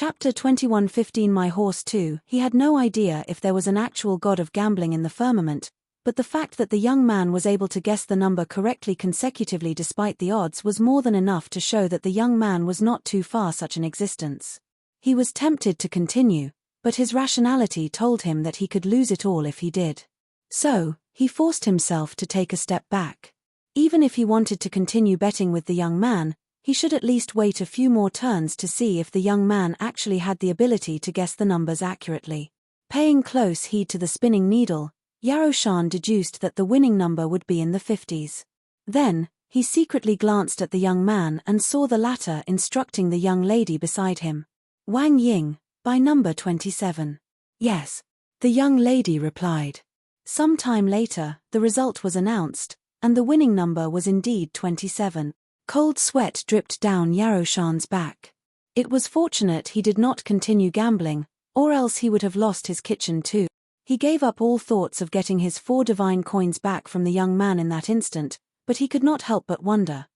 Chapter 21:15 My Horse Too. He had no idea if there was an actual god of gambling in the firmament, but the fact that the young man was able to guess the number correctly consecutively despite the odds was more than enough to show that the young man was not too far such an existence. He was tempted to continue, but his rationality told him that he could lose it all if he did. So, he forced himself to take a step back. Even if he wanted to continue betting with the young man, he should at least wait a few more turns to see if the young man actually had the ability to guess the numbers accurately. Paying close heed to the spinning needle, Yaroshan deduced that the winning number would be in the 50s. Then, he secretly glanced at the young man and saw the latter instructing the young lady beside him. Wang Ying, by number 27. Yes. The young lady replied. Some time later, the result was announced, and the winning number was indeed 27. Cold sweat dripped down Yaroshan's back. It was fortunate he did not continue gambling, or else he would have lost his kitchen too. He gave up all thoughts of getting his 4 divine coins back from the young man in that instant, but he could not help but wonder.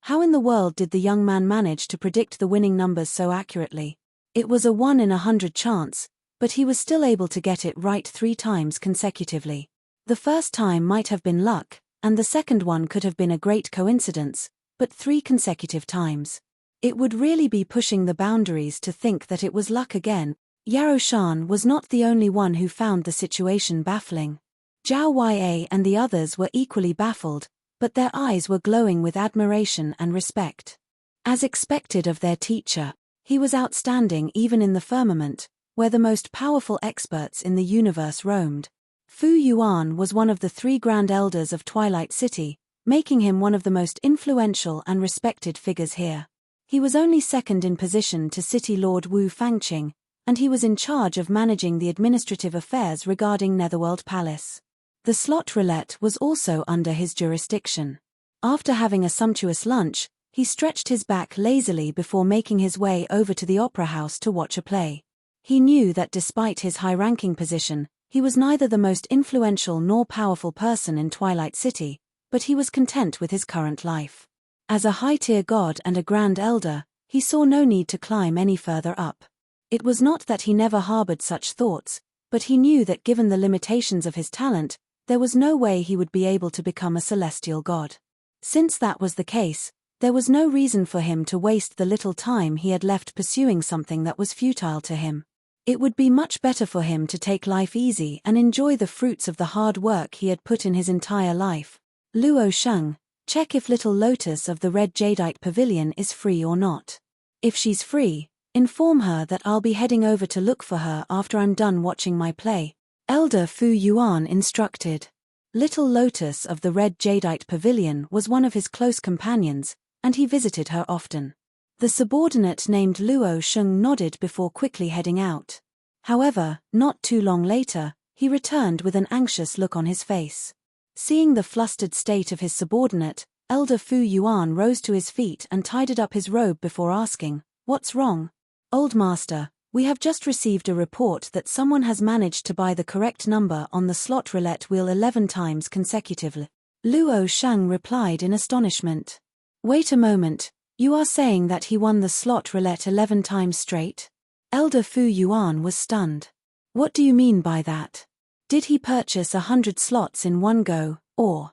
How in the world did the young man manage to predict the winning numbers so accurately? It was a 1 in 100 chance, but he was still able to get it right 3 times consecutively. The first time might have been luck, and the second one could have been a great coincidence, but 3 consecutive times. It would really be pushing the boundaries to think that it was luck again. Yaroshan was not the only one who found the situation baffling. Zhao Ya and the others were equally baffled, but their eyes were glowing with admiration and respect. As expected of their teacher, he was outstanding even in the firmament, where the most powerful experts in the universe roamed. Fu Yuan was one of the 3 grand elders of Twilight City, making him one of the most influential and respected figures here. He was only second in position to City Lord Wu Fangqing, and he was in charge of managing the administrative affairs regarding Netherworld Palace. The slot roulette was also under his jurisdiction. After having a sumptuous lunch, he stretched his back lazily before making his way over to the opera house to watch a play. He knew that despite his high-ranking position, he was neither the most influential nor powerful person in Twilight City, but he was content with his current life. As a high-tier god and a grand elder, he saw no need to climb any further up. It was not that he never harbored such thoughts, but he knew that given the limitations of his talent, there was no way he would be able to become a celestial god. Since that was the case, there was no reason for him to waste the little time he had left pursuing something that was futile to him. It would be much better for him to take life easy and enjoy the fruits of the hard work he had put in his entire life. Luo Sheng, check if Little Lotus of the Red Jadeite Pavilion is free or not. If she's free, inform her that I'll be heading over to look for her after I'm done watching my play. Elder Fu Yuan instructed. Little Lotus of the Red Jadeite Pavilion was one of his close companions, and he visited her often. The subordinate named Luo Sheng nodded before quickly heading out. However, not too long later, he returned with an anxious look on his face. Seeing the flustered state of his subordinate, Elder Fu Yuan rose to his feet and tidied up his robe before asking, "What's wrong?" "Old Master, we have just received a report that someone has managed to buy the correct number on the slot roulette wheel 11 times consecutively." Luo Sheng replied in astonishment. "Wait a moment, you are saying that he won the slot roulette 11 times straight?" Elder Fu Yuan was stunned. "What do you mean by that? Did he purchase 100 slots in one go, or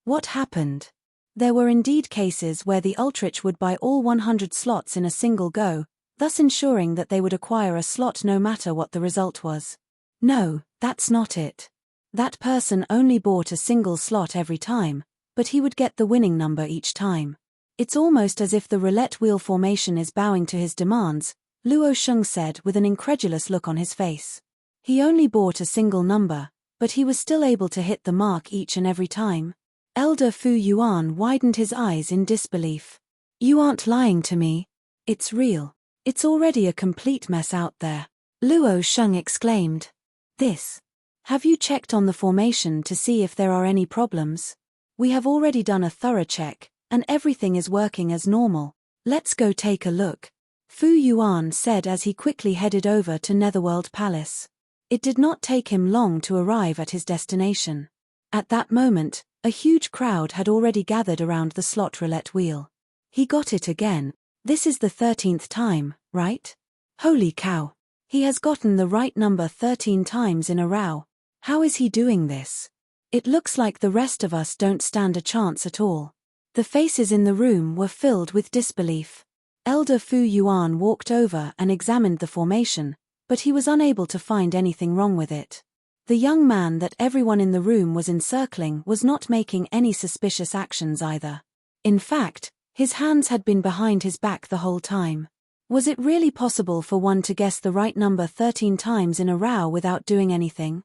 what happened?" There were indeed cases where the ultrich would buy all 100 slots in a single go, thus ensuring that they would acquire a slot no matter what the result was. "No, that's not it. That person only bought a single slot every time, but he would get the winning number each time. It's almost as if the roulette wheel formation is bowing to his demands," Luo Sheng said with an incredulous look on his face. He only bought a single number, but he was still able to hit the mark each and every time. Elder Fu Yuan widened his eyes in disbelief. "You aren't lying to me. It's real. It's already a complete mess out there," Luo Sheng exclaimed. "This. Have you checked on the formation to see if there are any problems? We have already done a thorough check, and everything is working as normal. Let's go take a look," Fu Yuan said as he quickly headed over to Netherworld Palace. It did not take him long to arrive at his destination. At that moment, a huge crowd had already gathered around the slot roulette wheel. "He got it again. This is the 13th time, right?" Holy cow! He has gotten the right number 13 times in a row. How is he doing this? It looks like the rest of us don't stand a chance at all. The faces in the room were filled with disbelief. Elder Fu Yuan walked over and examined the formation, but he was unable to find anything wrong with it. The young man that everyone in the room was encircling was not making any suspicious actions either. In fact, his hands had been behind his back the whole time. Was it really possible for one to guess the right number 13 times in a row without doing anything?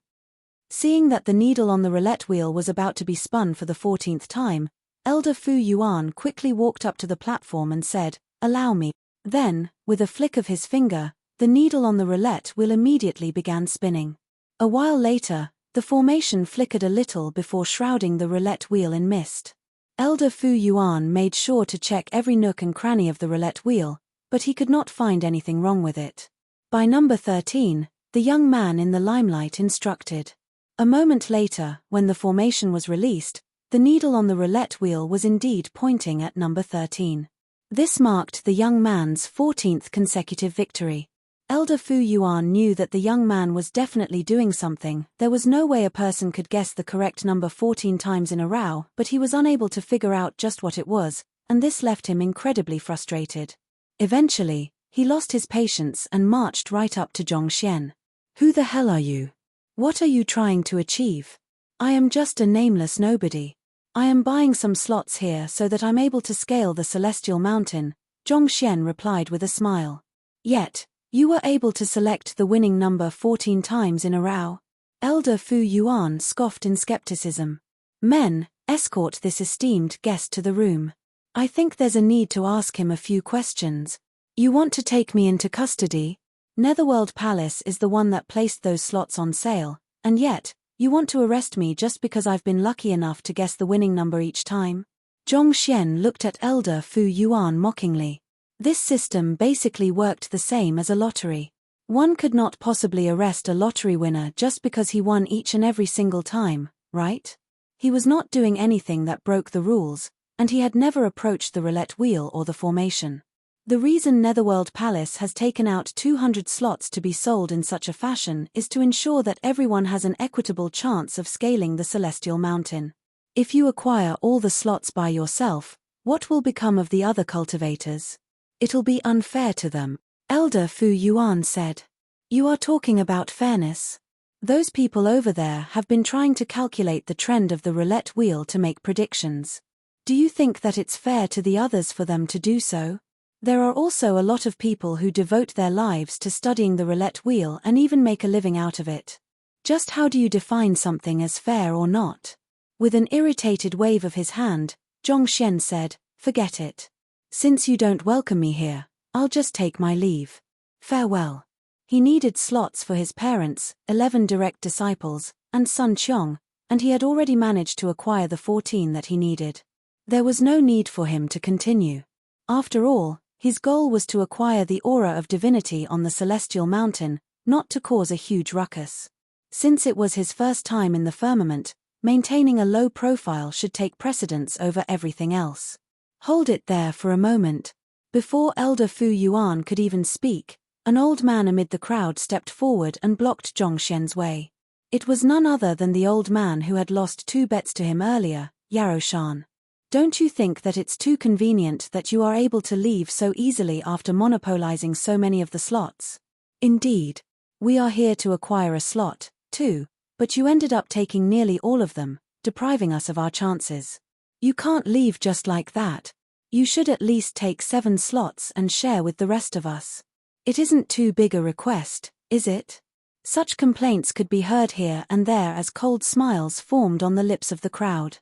Seeing that the needle on the roulette wheel was about to be spun for the 14th time, Elder Fu Yuan quickly walked up to the platform and said, "Allow me." Then, with a flick of his finger, the needle on the roulette wheel immediately began spinning. A while later, the formation flickered a little before shrouding the roulette wheel in mist. Elder Fu Yuan made sure to check every nook and cranny of the roulette wheel, but he could not find anything wrong with it. By number 13, the young man in the limelight instructed. A moment later, when the formation was released, the needle on the roulette wheel was indeed pointing at number 13. This marked the young man's 14th consecutive victory. Elder Fu Yuan knew that the young man was definitely doing something. There was no way a person could guess the correct number 14 times in a row, but he was unable to figure out just what it was, and this left him incredibly frustrated. Eventually, he lost his patience and marched right up to Zhongxian. "Who the hell are you? What are you trying to achieve? I am just a nameless nobody. I am buying some slots here so that I'm able to scale the celestial mountain," Zhongxian replied with a smile. "Yet, you were able to select the winning number 14 times in a row?" Elder Fu Yuan scoffed in skepticism. "Men, escort this esteemed guest to the room. I think there's a need to ask him a few questions. You want to take me into custody? Netherworld Palace is the one that placed those slots on sale, and yet, you want to arrest me just because I've been lucky enough to guess the winning number each time?" Zhongxian looked at Elder Fu Yuan mockingly. This system basically worked the same as a lottery. One could not possibly arrest a lottery winner just because he won each and every single time, right? He was not doing anything that broke the rules, and he had never approached the roulette wheel or the formation. The reason Netherworld Palace has taken out 200 slots to be sold in such a fashion is to ensure that everyone has an equitable chance of scaling the celestial mountain. If you acquire all the slots by yourself, what will become of the other cultivators? It'll be unfair to them, Elder Fu Yuan said. You are talking about fairness? Those people over there have been trying to calculate the trend of the roulette wheel to make predictions. Do you think that it's fair to the others for them to do so? There are also a lot of people who devote their lives to studying the roulette wheel and even make a living out of it. Just how do you define something as fair or not? With an irritated wave of his hand, Zhongxian said, "Forget it. Since you don't welcome me here, I'll just take my leave. Farewell." He needed slots for his parents, 11 direct disciples, and Sun Qiong, and he had already managed to acquire the 14 that he needed. There was no need for him to continue. After all, his goal was to acquire the aura of divinity on the celestial mountain, not to cause a huge ruckus. Since it was his first time in the firmament, maintaining a low profile should take precedence over everything else. Hold it there for a moment. Before Elder Fu Yuan could even speak, an old man amid the crowd stepped forward and blocked Zhongxian's way. It was none other than the old man who had lost 2 bets to him earlier, Yaroshan. "Don't you think that it's too convenient that you are able to leave so easily after monopolizing so many of the slots? Indeed. We are here to acquire a slot, too, but you ended up taking nearly all of them, depriving us of our chances. You can't leave just like that. You should at least take 7 slots and share with the rest of us. It isn't too big a request, is it?" Such complaints could be heard here and there as cold smiles formed on the lips of the crowd.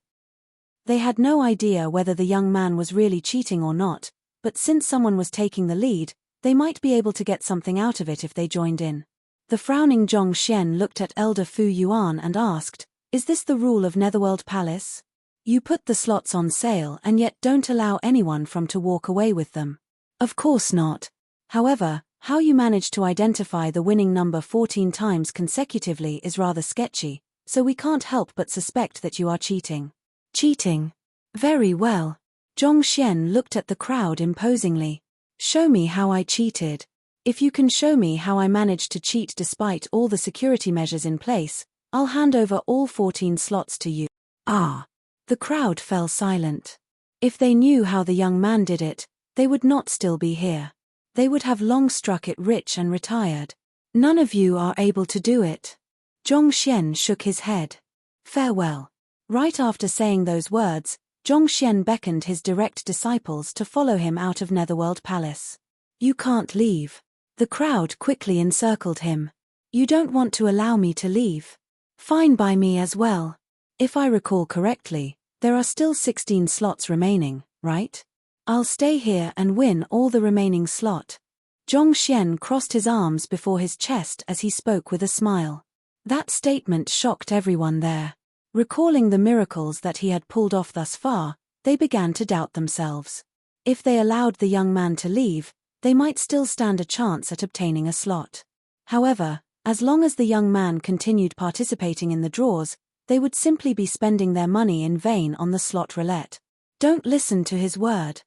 They had no idea whether the young man was really cheating or not, but since someone was taking the lead, they might be able to get something out of it if they joined in. The frowning Zhongxian looked at Elder Fu Yuan and asked, "Is this the rule of Netherworld Palace? You put the slots on sale and yet don't allow anyone from to walk away with them." "Of course not. However, how you managed to identify the winning number 14 times consecutively is rather sketchy, so we can't help but suspect that you are cheating." "Cheating? Very well." Zhongxian looked at the crowd imposingly. "Show me how I cheated. If you can show me how I managed to cheat despite all the security measures in place, I'll hand over all 14 slots to you. Ah! The crowd fell silent. If they knew how the young man did it, they would not still be here. They would have long struck it rich and retired. None of you are able to do it. Zhongxian shook his head. Farewell. Right after saying those words, Zhongxian beckoned his direct disciples to follow him out of Netherworld Palace. You can't leave. The crowd quickly encircled him. You don't want to allow me to leave? Fine by me as well. If I recall correctly, there are still 16 slots remaining, right? I'll stay here and win all the remaining slot. Zhongxian crossed his arms before his chest as he spoke with a smile. That statement shocked everyone there. Recalling the miracles that he had pulled off thus far, they began to doubt themselves. If they allowed the young man to leave, they might still stand a chance at obtaining a slot. However, as long as the young man continued participating in the draws, they would simply be spending their money in vain on the slot roulette. Don't listen to his word.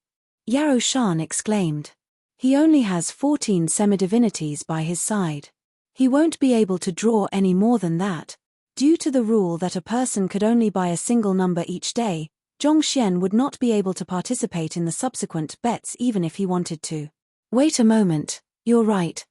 Yaro Shan exclaimed. He only has 14 semi-divinities by his side. He won't be able to draw any more than that. Due to the rule that a person could only buy a single number each day, Zhongxian would not be able to participate in the subsequent bets even if he wanted to. Wait a moment, you're right.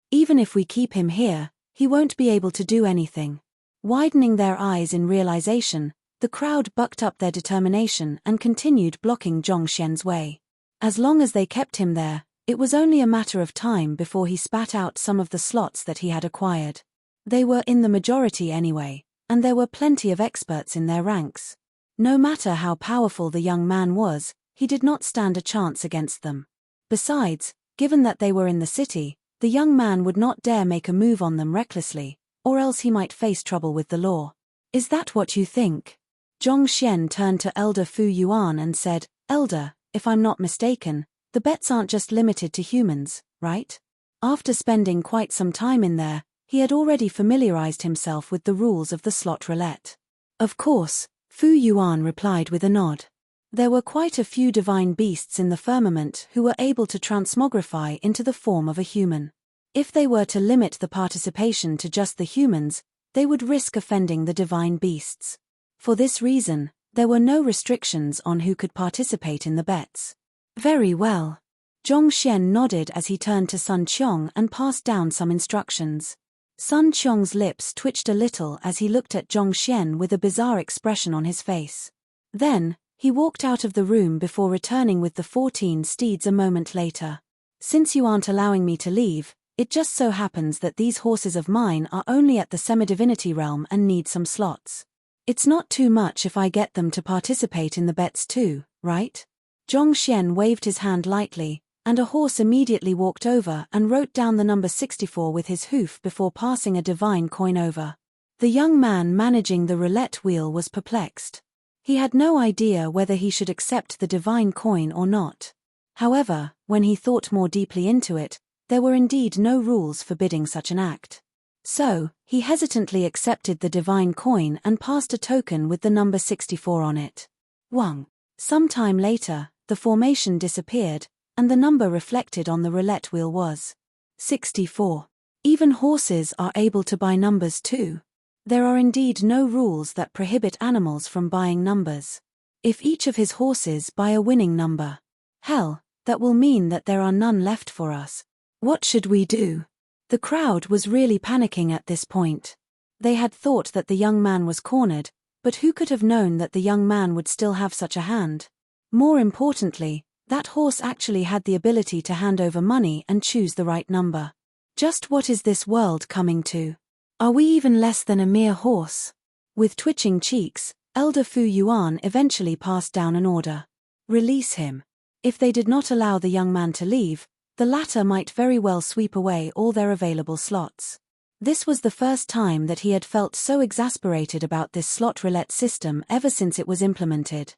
Even if we keep him here, he won't be able to do anything. Widening their eyes in realization, the crowd bucked up their determination and continued blocking Zhongxian's way. As long as they kept him there, it was only a matter of time before he spat out some of the slots that he had acquired. They were in the majority anyway, and there were plenty of experts in their ranks. No matter how powerful the young man was, he did not stand a chance against them. Besides, given that they were in the city, the young man would not dare make a move on them recklessly, or else he might face trouble with the law. Is that what you think? Zhongxian turned to Elder Fu Yuan and said, Elder, if I'm not mistaken, the bets aren't just limited to humans, right? After spending quite some time in there, he had already familiarized himself with the rules of the slot roulette. Of course, Fu Yuan replied with a nod. There were quite a few divine beasts in the firmament who were able to transmogrify into the form of a human. If they were to limit the participation to just the humans, they would risk offending the divine beasts. For this reason, there were no restrictions on who could participate in the bets. Very well. Zhongxian nodded as he turned to Sun Qiong and passed down some instructions. Sun Qiong's lips twitched a little as he looked at Zhongxian with a bizarre expression on his face. Then, he walked out of the room before returning with the 14 steeds a moment later. Since you aren't allowing me to leave, it just so happens that these horses of mine are only at the semi-divinity realm and need some slots. It's not too much if I get them to participate in the bets too, right? Zhongxian waved his hand lightly, and a horse immediately walked over and wrote down the number 64 with his hoof before passing a divine coin over. The young man managing the roulette wheel was perplexed. He had no idea whether he should accept the divine coin or not. However, when he thought more deeply into it, there were indeed no rules forbidding such an act. So, he hesitantly accepted the divine coin and passed a token with the number 64 on it. Wang. Some time later, the formation disappeared, and the number reflected on the roulette wheel was 64. Even horses are able to buy numbers too. There are indeed no rules that prohibit animals from buying numbers. If each of his horses buy a winning number, hell, that will mean that there are none left for us. What should we do? The crowd was really panicking at this point. They had thought that the young man was cornered, but who could have known that the young man would still have such a hand? More importantly, that horse actually had the ability to hand over money and choose the right number. Just what is this world coming to? Are we even less than a mere horse? With twitching cheeks, Elder Fu Yuan eventually passed down an order. Release him. If they did not allow the young man to leave, the latter might very well sweep away all their available slots. This was the first time that he had felt so exasperated about this slot roulette system ever since it was implemented.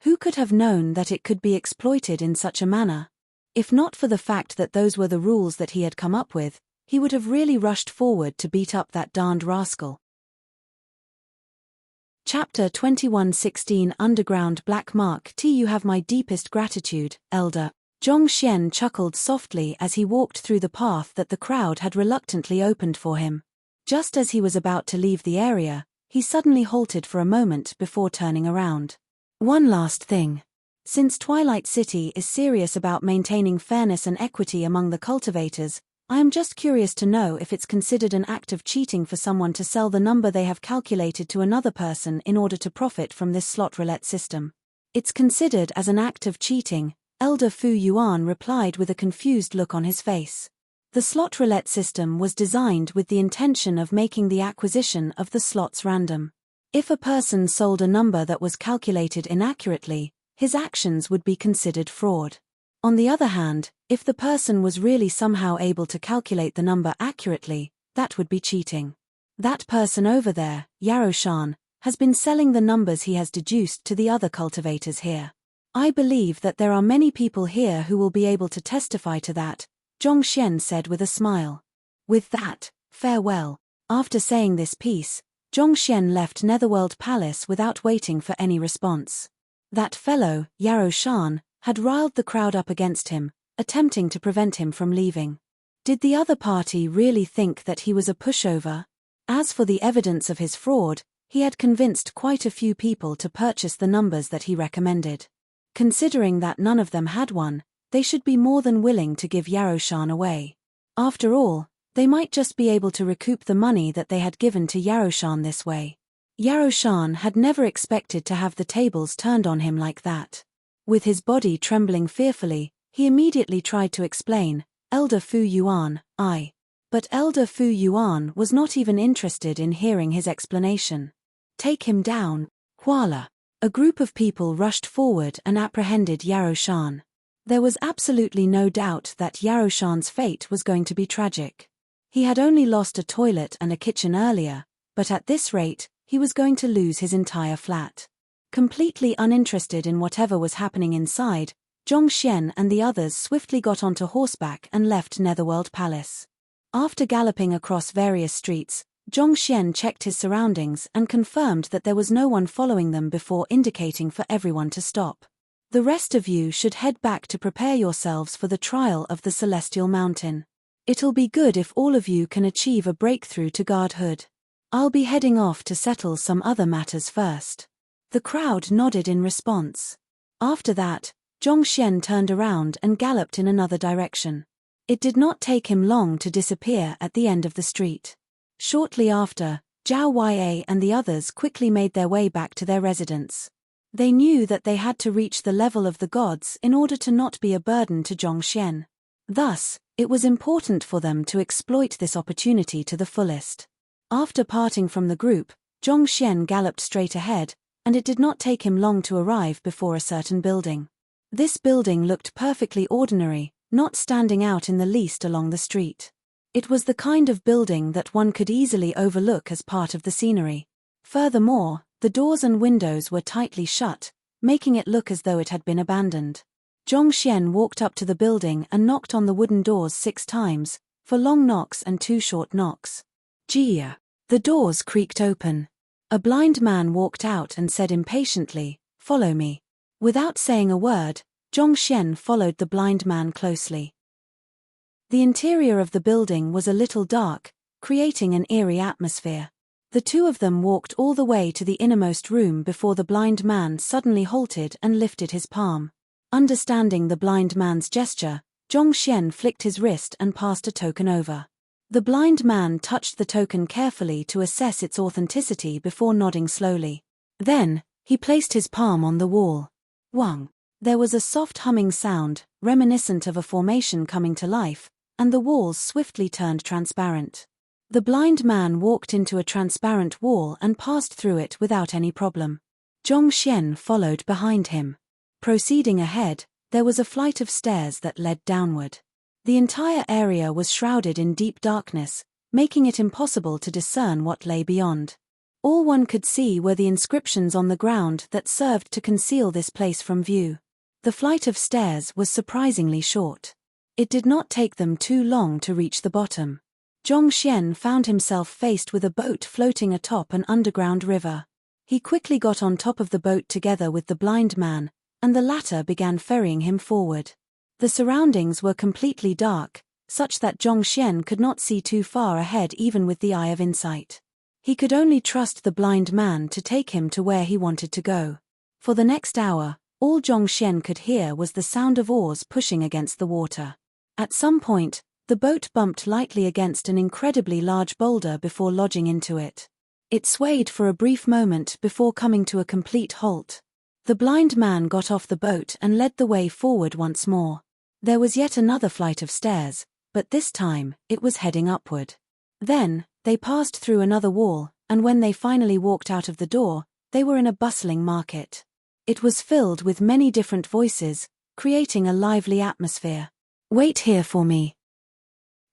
Who could have known that it could be exploited in such a manner? If not for the fact that those were the rules that he had come up with, he would have really rushed forward to beat up that darned rascal. Chapter 21:16 Underground Black Mark T. You have my deepest gratitude, Elder. Zhongxian chuckled softly as he walked through the path that the crowd had reluctantly opened for him. Just as he was about to leave the area, he suddenly halted for a moment before turning around. One last thing. Since Twilight City is serious about maintaining fairness and equity among the cultivators, I am just curious to know if it's considered an act of cheating for someone to sell the number they have calculated to another person in order to profit from this slot roulette system. It's considered as an act of cheating, Elder Fu Yuan replied with a confused look on his face. The slot roulette system was designed with the intention of making the acquisition of the slots random. If a person sold a number that was calculated inaccurately, his actions would be considered fraud. On the other hand, if the person was really somehow able to calculate the number accurately, that would be cheating. That person over there, Yaroshan, has been selling the numbers he has deduced to the other cultivators here. I believe that there are many people here who will be able to testify to that, Zhongxian said with a smile. With that, farewell. After saying this piece, Zhongxian left Netherworld Palace without waiting for any response. That fellow, Yaroshan, had riled the crowd up against him, attempting to prevent him from leaving. Did the other party really think that he was a pushover? As for the evidence of his fraud, he had convinced quite a few people to purchase the numbers that he recommended. Considering that none of them had one, they should be more than willing to give Yaroshan away. After all, they might just be able to recoup the money that they had given to Yaroshan this way. Yaroshan had never expected to have the tables turned on him like that. With his body trembling fearfully, he immediately tried to explain, Elder Fu Yuan, I. But Elder Fu Yuan was not even interested in hearing his explanation. Take him down, Huala. A group of people rushed forward and apprehended Yaroshan. There was absolutely no doubt that Yaroshan's fate was going to be tragic. He had only lost a toilet and a kitchen earlier, but at this rate, he was going to lose his entire flat. Completely uninterested in whatever was happening inside, Zhongxian and the others swiftly got onto horseback and left Netherworld Palace. After galloping across various streets, Zhongxian checked his surroundings and confirmed that there was no one following them before indicating for everyone to stop. The rest of you should head back to prepare yourselves for the trial of the Celestial Mountain. It'll be good if all of you can achieve a breakthrough to godhood. I'll be heading off to settle some other matters first. The crowd nodded in response. After that, Zhongxian turned around and galloped in another direction. It did not take him long to disappear at the end of the street. Shortly after, Zhao Ya and the others quickly made their way back to their residence. They knew that they had to reach the level of the gods in order to not be a burden to Zhongxian. Thus, it was important for them to exploit this opportunity to the fullest. After parting from the group, Zhongxian galloped straight ahead, and it did not take him long to arrive before a certain building. This building looked perfectly ordinary, not standing out in the least along the street. It was the kind of building that one could easily overlook as part of the scenery. Furthermore, the doors and windows were tightly shut, making it look as though it had been abandoned. Zhongxian walked up to the building and knocked on the wooden doors 6 times, 4 long knocks and 2 short knocks. Jia. The doors creaked open. A blind man walked out and said impatiently, "Follow me." Without saying a word, Zhongxian followed the blind man closely. The interior of the building was a little dark, creating an eerie atmosphere. The two of them walked all the way to the innermost room before the blind man suddenly halted and lifted his palm. Understanding the blind man's gesture, Zhongxian flicked his wrist and passed a token over. The blind man touched the token carefully to assess its authenticity before nodding slowly. Then, he placed his palm on the wall. Wang. There was a soft humming sound, reminiscent of a formation coming to life, and the walls swiftly turned transparent. The blind man walked into a transparent wall and passed through it without any problem. Zhongxian followed behind him. Proceeding ahead, there was a flight of stairs that led downward. The entire area was shrouded in deep darkness, making it impossible to discern what lay beyond. All one could see were the inscriptions on the ground that served to conceal this place from view. The flight of stairs was surprisingly short. It did not take them too long to reach the bottom. Zhongxian found himself faced with a boat floating atop an underground river. He quickly got on top of the boat together with the blind man, and the latter began ferrying him forward. The surroundings were completely dark, such that Zhongxian could not see too far ahead even with the eye of insight. He could only trust the blind man to take him to where he wanted to go. For the next hour, all Zhongxian could hear was the sound of oars pushing against the water. At some point, the boat bumped lightly against an incredibly large boulder before lodging into it. It swayed for a brief moment before coming to a complete halt. The blind man got off the boat and led the way forward once more. There was yet another flight of stairs, but this time, it was heading upward. Then, they passed through another wall, and when they finally walked out of the door, they were in a bustling market. It was filled with many different voices, creating a lively atmosphere. "Wait here for me.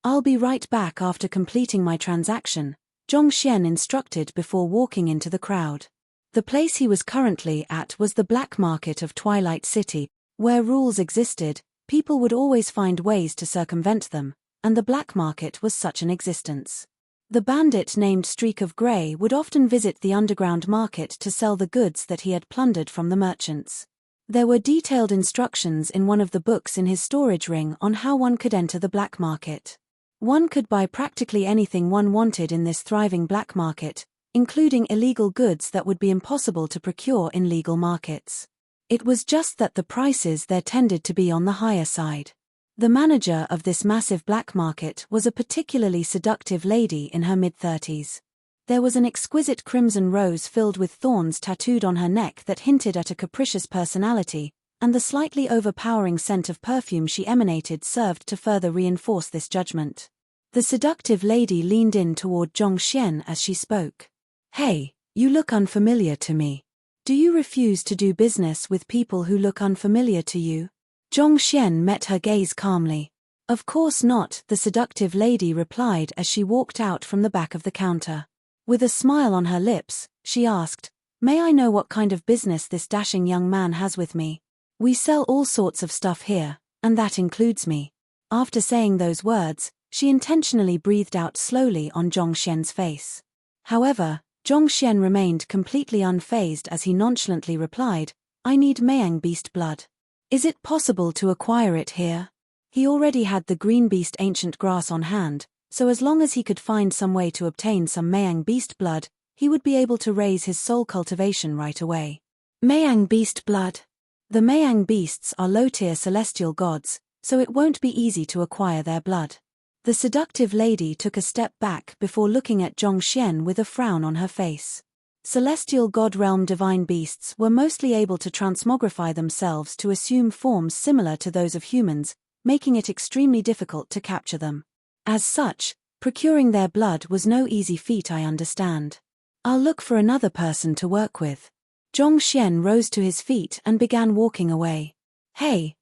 I'll be right back after completing my transaction," Zhongxian instructed before walking into the crowd. The place he was currently at was the black market of Twilight City. Where rules existed, people would always find ways to circumvent them, and the black market was such an existence. The bandit named Streak of Grey would often visit the underground market to sell the goods that he had plundered from the merchants. There were detailed instructions in one of the books in his storage ring on how one could enter the black market. One could buy practically anything one wanted in this thriving black market, including illegal goods that would be impossible to procure in legal markets. It was just that the prices there tended to be on the higher side. The manager of this massive black market was a particularly seductive lady in her mid-30s. There was an exquisite crimson rose filled with thorns tattooed on her neck that hinted at a capricious personality, and the slightly overpowering scent of perfume she emanated served to further reinforce this judgment. The seductive lady leaned in toward Zhongxian as she spoke. "Hey, you look unfamiliar to me. Do you refuse to do business with people who look unfamiliar to you?" Zhongxian met her gaze calmly. "Of course not," the seductive lady replied as she walked out from the back of the counter. With a smile on her lips, she asked, "May I know what kind of business this dashing young man has with me? We sell all sorts of stuff here, and that includes me." After saying those words, she intentionally breathed out slowly on Zhongxian's face. However, Zhongxian remained completely unfazed as he nonchalantly replied, "I need Mayang beast blood. Is it possible to acquire it here?" He already had the green beast ancient grass on hand, so as long as he could find some way to obtain some Mayang beast blood, he would be able to raise his soul cultivation right away. Mayang beast blood. The Mayang beasts are low-tier celestial gods, so it won't be easy to acquire their blood. The seductive lady took a step back before looking at Zhongxian with a frown on her face. Celestial god realm divine beasts were mostly able to transmogrify themselves to assume forms similar to those of humans, making it extremely difficult to capture them. As such, procuring their blood was no easy feat, I understand. I'll look for another person to work with. Zhongxian rose to his feet and began walking away. Hey,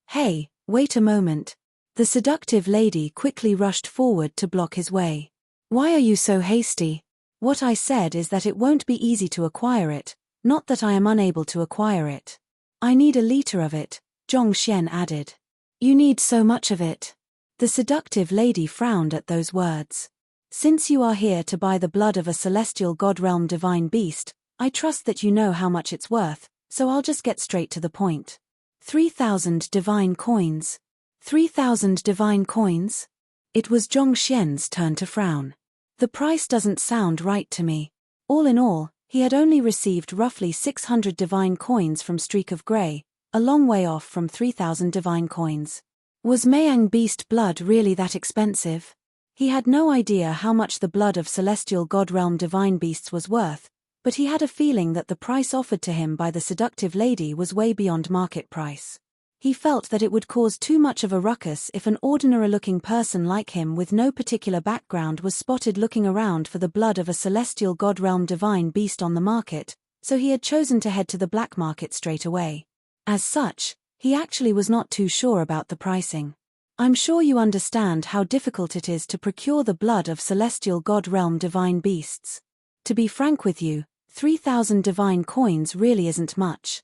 wait a moment. The seductive lady quickly rushed forward to block his way. "Why are you so hasty? What I said is that it won't be easy to acquire it, not that I am unable to acquire it. I need a liter of it," Zhongxian added. "You need so much of it." The seductive lady frowned at those words. "Since you are here to buy the blood of a celestial god realm divine beast, I trust that you know how much it's worth, so I'll just get straight to the point. 3,000 divine coins. 3,000 divine coins? It was Zhongxian's turn to frown. The price doesn't sound right to me. All in all, he had only received roughly 600 divine coins from Streak of Grey, a long way off from 3,000 divine coins. Was Mayang beast blood really that expensive? He had no idea how much the blood of celestial god realm divine beasts was worth, but he had a feeling that the price offered to him by the seductive lady was way beyond market price. He felt that it would cause too much of a ruckus if an ordinary-looking person like him with no particular background was spotted looking around for the blood of a celestial god realm divine beast on the market, so he had chosen to head to the black market straight away. As such, he actually was not too sure about the pricing. "I'm sure you understand how difficult it is to procure the blood of celestial god realm divine beasts. To be frank with you, 3,000 divine coins really isn't much.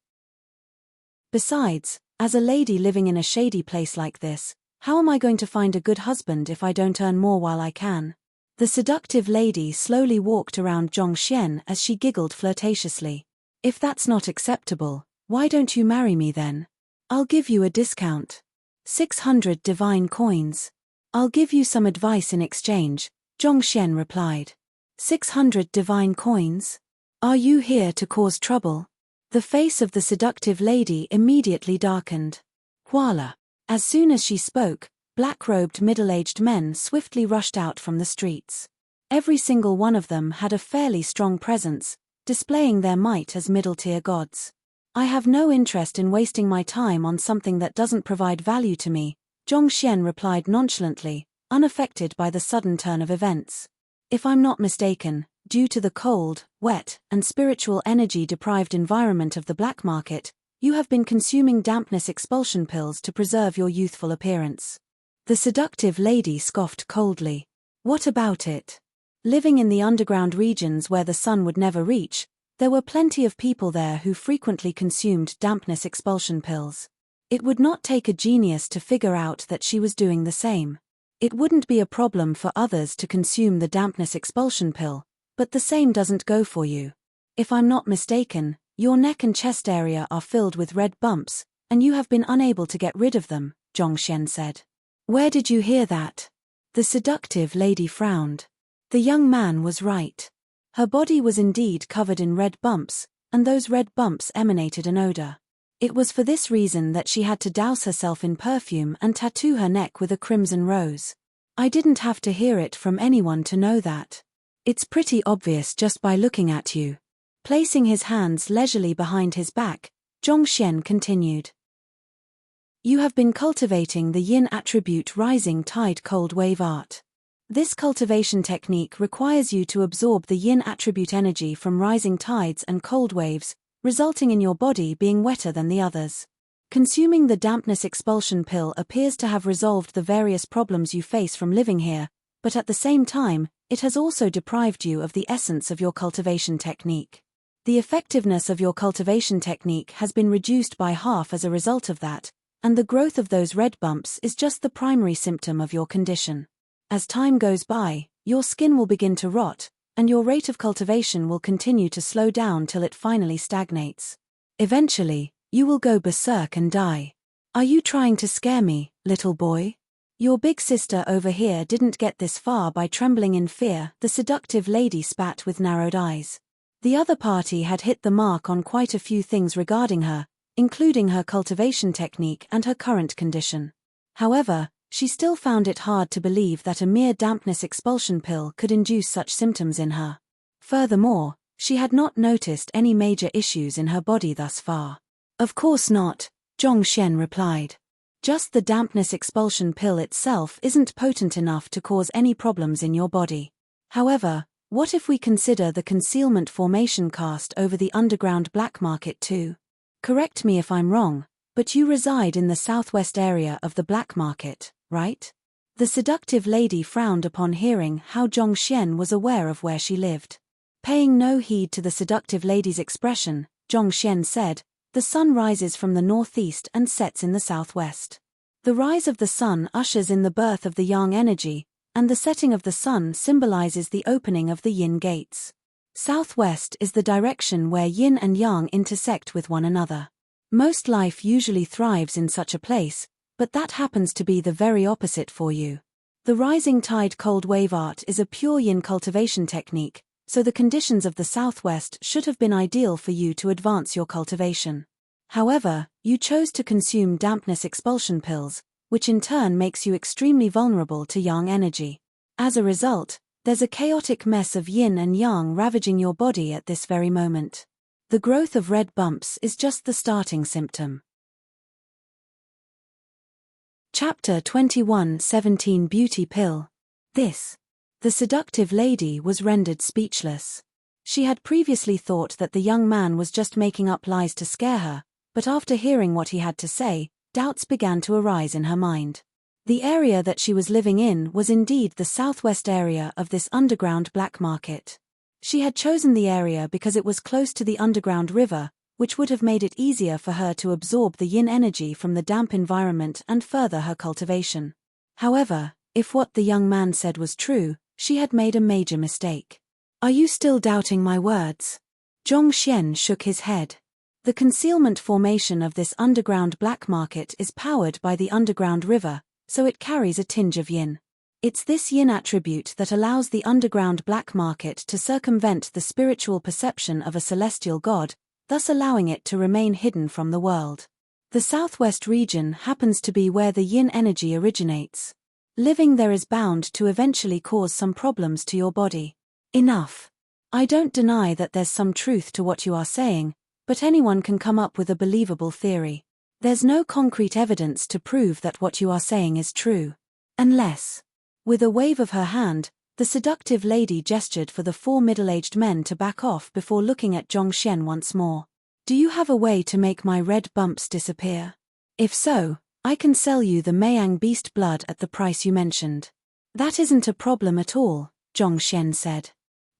Besides, as a lady living in a shady place like this, how am I going to find a good husband if I don't earn more while I can?" The seductive lady slowly walked around Zhongxian as she giggled flirtatiously. "If that's not acceptable, why don't you marry me then? I'll give you a discount." 600 divine coins. I'll give you some advice in exchange, Zhongxian replied. 600 divine coins? Are you here to cause trouble? The face of the seductive lady immediately darkened. Voila! As soon as she spoke, black-robed middle-aged men swiftly rushed out from the streets. Every single one of them had a fairly strong presence, displaying their might as middle-tier gods. I have no interest in wasting my time on something that doesn't provide value to me, Zhongxian replied nonchalantly, unaffected by the sudden turn of events. If I'm not mistaken, due to the cold, wet, and spiritual energy-deprived environment of the black market, you have been consuming dampness expulsion pills to preserve your youthful appearance. The seductive lady scoffed coldly. What about it? Living in the underground regions where the sun would never reach, there were plenty of people there who frequently consumed dampness expulsion pills. It would not take a genius to figure out that she was doing the same. It wouldn't be a problem for others to consume the dampness expulsion pill, but the same doesn't go for you. If I'm not mistaken, your neck and chest area are filled with red bumps, and you have been unable to get rid of them, Zhongxian said. Where did you hear that? The seductive lady frowned. The young man was right. Her body was indeed covered in red bumps, and those red bumps emanated an odor. It was for this reason that she had to douse herself in perfume and tattoo her neck with a crimson rose. I didn't have to hear it from anyone to know that. It's pretty obvious just by looking at you. Placing his hands leisurely behind his back, Zhongxian continued. You have been cultivating the yin attribute rising tide cold wave art. This cultivation technique requires you to absorb the yin attribute energy from rising tides and cold waves, resulting in your body being wetter than the others. Consuming the dampness expulsion pill appears to have resolved the various problems you face from living here, but at the same time, it has also deprived you of the essence of your cultivation technique. The effectiveness of your cultivation technique has been reduced by half as a result of that, and the growth of those red bumps is just the primary symptom of your condition. As time goes by, your skin will begin to rot, and your rate of cultivation will continue to slow down till it finally stagnates. Eventually, you will go berserk and die. Are you trying to scare me, little boy? Your big sister over here didn't get this far by trembling in fear, the seductive lady spat with narrowed eyes. The other party had hit the mark on quite a few things regarding her, including her cultivation technique and her current condition. However, she still found it hard to believe that a mere dampness expulsion pill could induce such symptoms in her. Furthermore, she had not noticed any major issues in her body thus far. Of course not, Zhongxian replied. Just the dampness expulsion pill itself isn't potent enough to cause any problems in your body. However, what if we consider the concealment formation cast over the underground black market too? Correct me if I'm wrong, but you reside in the southwest area of the black market, right? The seductive lady frowned upon hearing how Zhongxian was aware of where she lived. Paying no heed to the seductive lady's expression, Zhongxian said, the sun rises from the northeast and sets in the southwest. The rise of the sun ushers in the birth of the yang energy, and the setting of the sun symbolizes the opening of the yin gates. Southwest is the direction where yin and yang intersect with one another. Most life usually thrives in such a place, but that happens to be the very opposite for you. The rising tide cold wave art is a pure yin cultivation technique, so the conditions of the southwest should have been ideal for you to advance your cultivation. However, you chose to consume dampness expulsion pills, which in turn makes you extremely vulnerable to yang energy. As a result, there's a chaotic mess of yin and yang ravaging your body at this very moment. The growth of red bumps is just the starting symptom. Chapter 21 17 Beauty Pill. The seductive lady was rendered speechless. She had previously thought that the young man was just making up lies to scare her, but after hearing what he had to say, doubts began to arise in her mind. The area that she was living in was indeed the southwest area of this underground black market. She had chosen the area because it was close to the underground river, which would have made it easier for her to absorb the yin energy from the damp environment and further her cultivation. However, if what the young man said was true, she had made a major mistake. Are you still doubting my words? Zhongxian shook his head. The concealment formation of this underground black market is powered by the underground river, so it carries a tinge of yin. It's this yin attribute that allows the underground black market to circumvent the spiritual perception of a celestial god, thus allowing it to remain hidden from the world. The southwest region happens to be where the yin energy originates. Living there is bound to eventually cause some problems to your body. Enough. I don't deny that there's some truth to what you are saying, but anyone can come up with a believable theory. There's no concrete evidence to prove that what you are saying is true. Unless. With a wave of her hand, the seductive lady gestured for the 4 middle-aged men to back off before looking at Zhongxian once more. Do you have a way to make my red bumps disappear? If so, I can sell you the Mayang beast blood at the price you mentioned. That isn't a problem at all, Zhongxian said.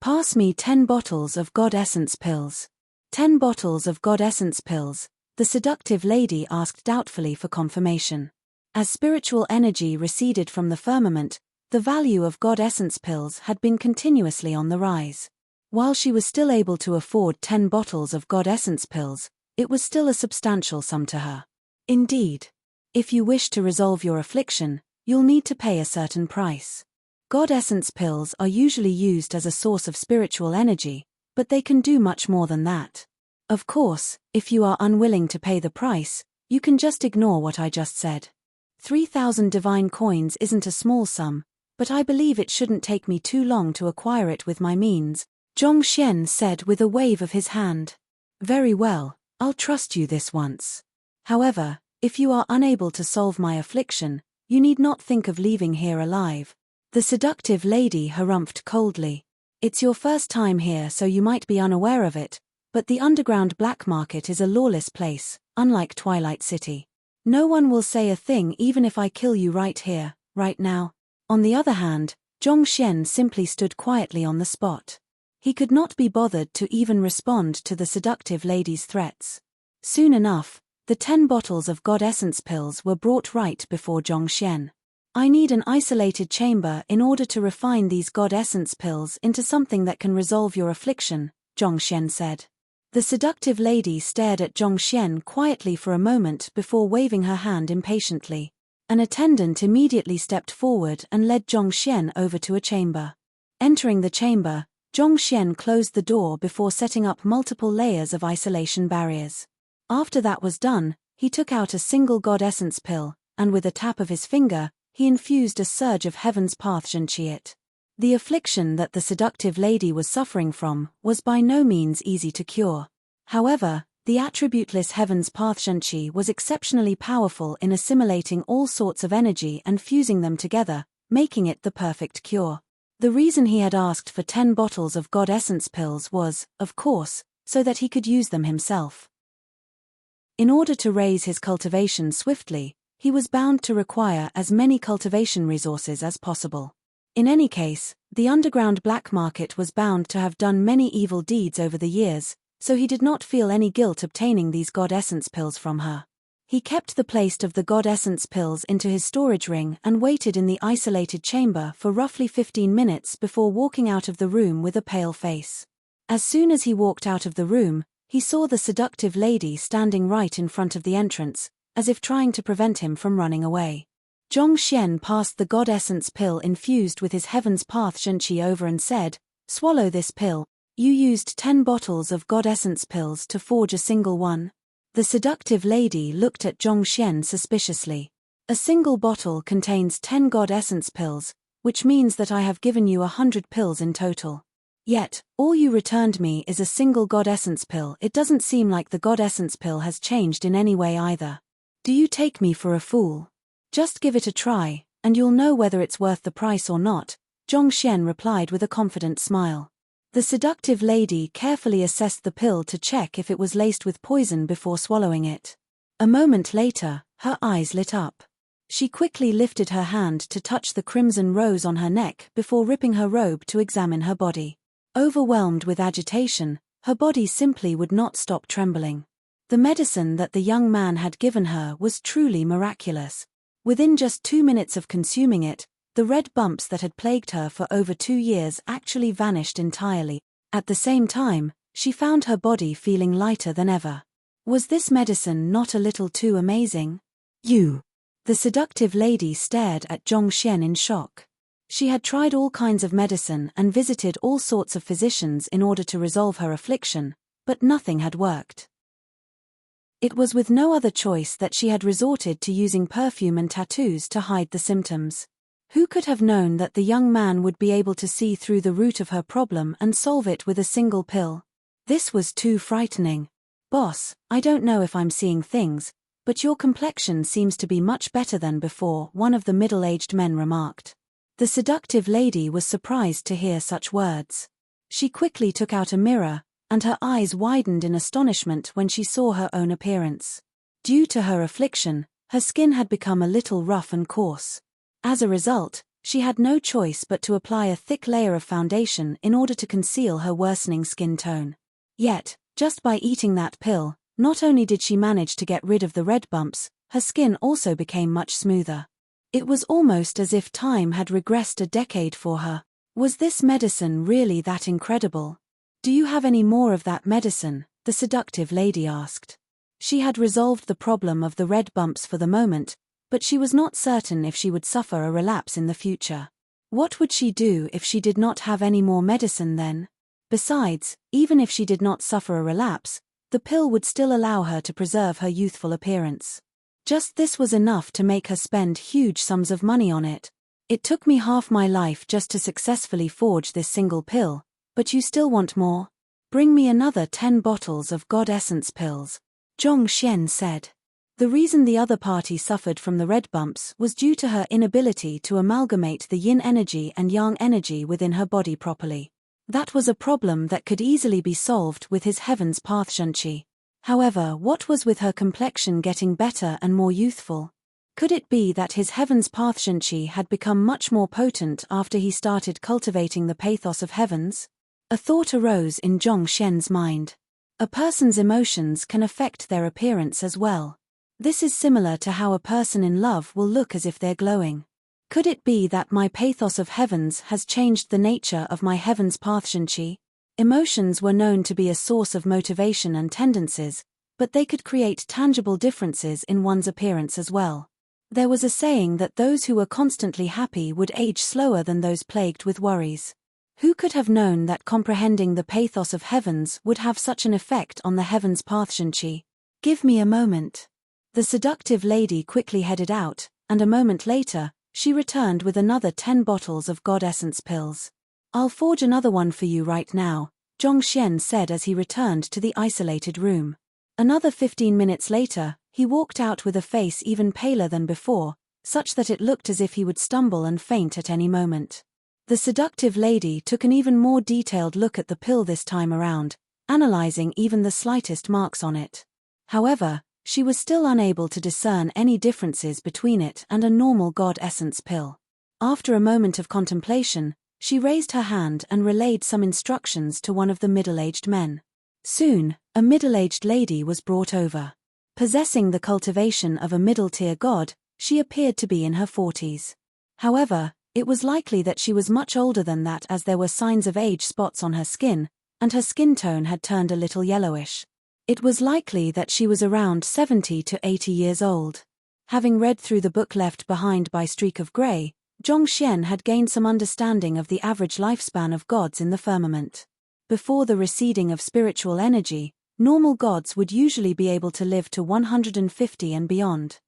Pass me 10 bottles of God Essence pills. 10 bottles of God Essence pills, the seductive lady asked doubtfully for confirmation. As spiritual energy receded from the firmament, the value of God Essence pills had been continuously on the rise. While she was still able to afford 10 bottles of God Essence pills, it was still a substantial sum to her. Indeed. If you wish to resolve your affliction, you'll need to pay a certain price. God Essence pills are usually used as a source of spiritual energy, but they can do much more than that. Of course, if you are unwilling to pay the price, you can just ignore what I just said. 3,000 divine coins isn't a small sum, but I believe it shouldn't take me too long to acquire it with my means, Zhongxian said with a wave of his hand. Very well, I'll trust you this once. However, if you are unable to solve my affliction, you need not think of leaving here alive. The seductive lady harumphed coldly. It's your first time here, so you might be unaware of it, but the underground black market is a lawless place, unlike Twilight City. No one will say a thing even if I kill you right here, right now. On the other hand, Zhongxian simply stood quietly on the spot. He could not be bothered to even respond to the seductive lady's threats. Soon enough, the 10 bottles of God Essence pills were brought right before Zhongxian. I need an isolated chamber in order to refine these God Essence pills into something that can resolve your affliction, Zhongxian said. The seductive lady stared at Zhongxian quietly for a moment before waving her hand impatiently. An attendant immediately stepped forward and led Zhongxian over to a chamber. Entering the chamber, Zhongxian closed the door before setting up multiple layers of isolation barriers. After that was done, he took out a single God Essence pill, and with a tap of his finger, he infused a surge of Heaven's Path Zhenqiit. The affliction that the seductive lady was suffering from was by no means easy to cure. However, the attributeless Heaven's Path Zhenqi was exceptionally powerful in assimilating all sorts of energy and fusing them together, making it the perfect cure. The reason he had asked for 10 bottles of God Essence pills was, of course, so that he could use them himself. In order to raise his cultivation swiftly, he was bound to require as many cultivation resources as possible. In any case, the underground black market was bound to have done many evil deeds over the years, so he did not feel any guilt obtaining these God Essence pills from her. He kept the placed of the God Essence pills into his storage ring and waited in the isolated chamber for roughly 15 minutes before walking out of the room with a pale face. As soon as he walked out of the room, he saw the seductive lady standing right in front of the entrance, as if trying to prevent him from running away. Zhongxian passed the God Essence pill infused with his Heaven's Path Zhenqi over and said, "Swallow this pill. You used 10 bottles of God Essence pills to forge a single one." The seductive lady looked at Zhongxian suspiciously. "A single bottle contains 10 God Essence pills, which means that I have given you 100 pills in total. Yet, all you returned me is a single God Essence pill. It doesn't seem like the God Essence pill has changed in any way either. Do you take me for a fool? Just give it a try, and you'll know whether it's worth the price or not," Zhongxian replied with a confident smile. The seductive lady carefully assessed the pill to check if it was laced with poison before swallowing it. A moment later, her eyes lit up. She quickly lifted her hand to touch the crimson rose on her neck before ripping her robe to examine her body. Overwhelmed with agitation, her body simply would not stop trembling. The medicine that the young man had given her was truly miraculous. Within just 2 minutes of consuming it, the red bumps that had plagued her for over 2 years actually vanished entirely. At the same time, she found her body feeling lighter than ever. Was this medicine not a little too amazing? You. The seductive lady stared at Zhongxian in shock. She had tried all kinds of medicine and visited all sorts of physicians in order to resolve her affliction, but nothing had worked. It was with no other choice that she had resorted to using perfume and tattoos to hide the symptoms. Who could have known that the young man would be able to see through the root of her problem and solve it with a single pill? This was too frightening. Boss, I don't know if I'm seeing things, but your complexion seems to be much better than before, one of the middle-aged men remarked. The seductive lady was surprised to hear such words. She quickly took out a mirror, and her eyes widened in astonishment when she saw her own appearance. Due to her affliction, her skin had become a little rough and coarse. As a result, she had no choice but to apply a thick layer of foundation in order to conceal her worsening skin tone. Yet, just by eating that pill, not only did she manage to get rid of the red bumps, her skin also became much smoother. It was almost as if time had regressed a decade for her. Was this medicine really that incredible? Do you have any more of that medicine? The seductive lady asked. She had resolved the problem of the red bumps for the moment, but she was not certain if she would suffer a relapse in the future. What would she do if she did not have any more medicine then? Besides, even if she did not suffer a relapse, the pill would still allow her to preserve her youthful appearance. Just this was enough to make her spend huge sums of money on it. It took me half my life just to successfully forge this single pill, but you still want more? Bring me another 10 bottles of God Essence pills, Zhongxian said. The reason the other party suffered from the red bumps was due to her inability to amalgamate the yin energy and yang energy within her body properly. That was a problem that could easily be solved with his Heaven's Path Shunqi. However, what was with her complexion getting better and more youthful? Could it be that his Heaven's Path Shunqi had become much more potent after he started cultivating the pathos of heavens? A thought arose in Zhongxian's mind. A person's emotions can affect their appearance as well. This is similar to how a person in love will look as if they're glowing. Could it be that my pathos of heavens has changed the nature of my Heaven's Path Shunqi? Emotions were known to be a source of motivation and tendencies, but they could create tangible differences in one's appearance as well. There was a saying that those who were constantly happy would age slower than those plagued with worries. Who could have known that comprehending the pathos of heavens would have such an effect on the Heaven's Path Shunqi? Give me a moment. The seductive lady quickly headed out, and a moment later, she returned with another 10 bottles of God Essence pills. I'll forge another one for you right now, Zhongxian said as he returned to the isolated room. Another 15 minutes later, he walked out with a face even paler than before, such that it looked as if he would stumble and faint at any moment. The seductive lady took an even more detailed look at the pill this time around, analyzing even the slightest marks on it. However, she was still unable to discern any differences between it and a normal God Essence pill. After a moment of contemplation, she raised her hand and relayed some instructions to one of the middle-aged men. Soon, a middle-aged lady was brought over. Possessing the cultivation of a middle-tier god, she appeared to be in her 40s. However, it was likely that she was much older than that as there were signs of age spots on her skin, and her skin tone had turned a little yellowish. It was likely that she was around 70 to 80 years old. Having read through the book left behind by Streak of Grey, Zhongxian had gained some understanding of the average lifespan of gods in the firmament. Before the receding of spiritual energy, normal gods would usually be able to live to 150 and beyond.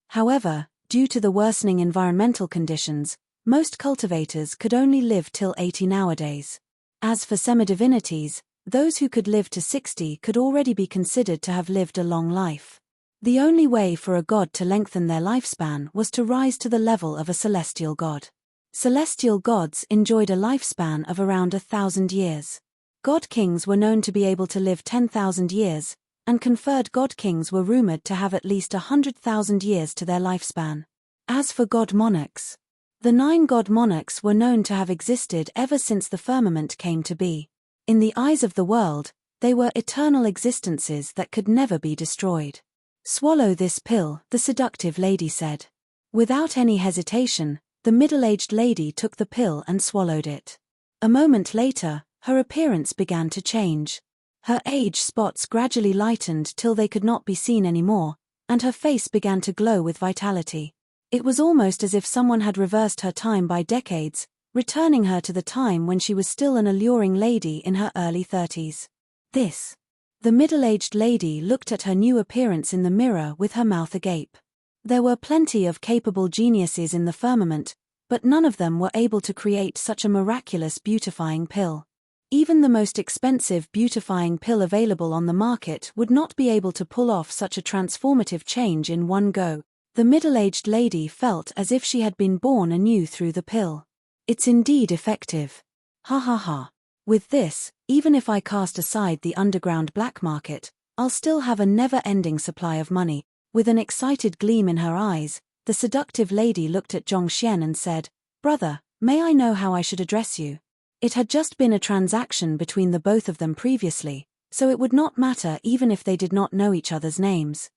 However, due to the worsening environmental conditions, most cultivators could only live till 80 nowadays. As for semi-divinities, those who could live to 60 could already be considered to have lived a long life. The only way for a god to lengthen their lifespan was to rise to the level of a celestial god. Celestial gods enjoyed a lifespan of around 1,000 years. God kings were known to be able to live 10,000 years, and conferred god kings were rumored to have at least 100,000 years to their lifespan. As for god monarchs, the 9 god monarchs were known to have existed ever since the firmament came to be. In the eyes of the world, they were eternal existences that could never be destroyed. Swallow this pill, the seductive lady said. Without any hesitation, the middle-aged lady took the pill and swallowed it. A moment later, her appearance began to change. Her age spots gradually lightened till they could not be seen anymore, and her face began to glow with vitality. It was almost as if someone had reversed her time by decades, returning her to the time when she was still an alluring lady in her early 30s. This. The middle-aged lady looked at her new appearance in the mirror with her mouth agape. There were plenty of capable geniuses in the firmament, but none of them were able to create such a miraculous beautifying pill. Even the most expensive beautifying pill available on the market would not be able to pull off such a transformative change in one go. The middle-aged lady felt as if she had been born anew through the pill. It's indeed effective. Ha ha ha. With this, even if I cast aside the underground black market, I'll still have a never-ending supply of money. With an excited gleam in her eyes, the seductive lady looked at Zhongxian and said, "Brother, may I know how I should address you?" It had just been a transaction between the both of them previously, so it would not matter even if they did not know each other's names.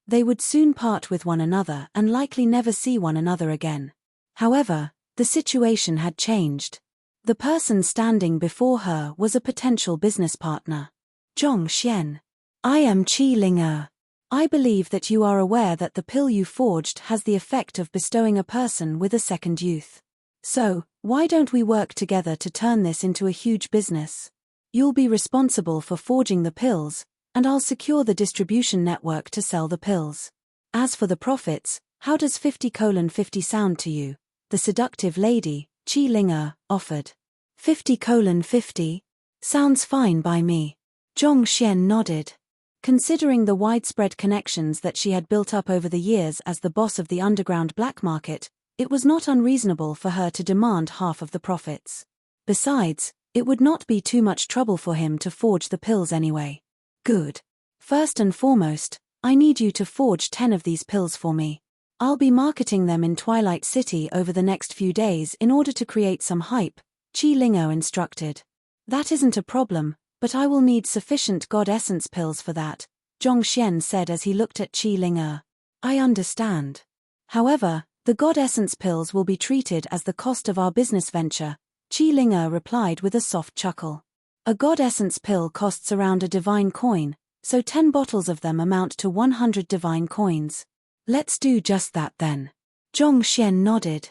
They would soon part with one another and likely never see one another again. However, the situation had changed. The person standing before her was a potential business partner. Zhongxian. I am Qi Ling'er. I believe that you are aware that the pill you forged has the effect of bestowing a person with a second youth. So, why don't we work together to turn this into a huge business? You'll be responsible for forging the pills, and I'll secure the distribution network to sell the pills. As for the profits, how does 50:50 sound to you? The seductive lady, Qi Ling'er, offered. 50:50? Sounds fine by me. Zhongxian nodded. Considering the widespread connections that she had built up over the years as the boss of the underground black market, it was not unreasonable for her to demand half of the profits. Besides, it would not be too much trouble for him to forge the pills anyway. Good. First and foremost, I need you to forge 10 of these pills for me. I'll be marketing them in Twilight City over the next few days in order to create some hype, Qi Ling'er instructed. That isn't a problem, but I will need sufficient God Essence pills for that, Zhongxian said as he looked at Qi Ling'er. I understand. However, the God Essence pills will be treated as the cost of our business venture, Qi Ling'er replied with a soft chuckle. A God Essence pill costs around a divine coin, so 10 bottles of them amount to 100 divine coins. Let's do just that then. Zhongxian nodded.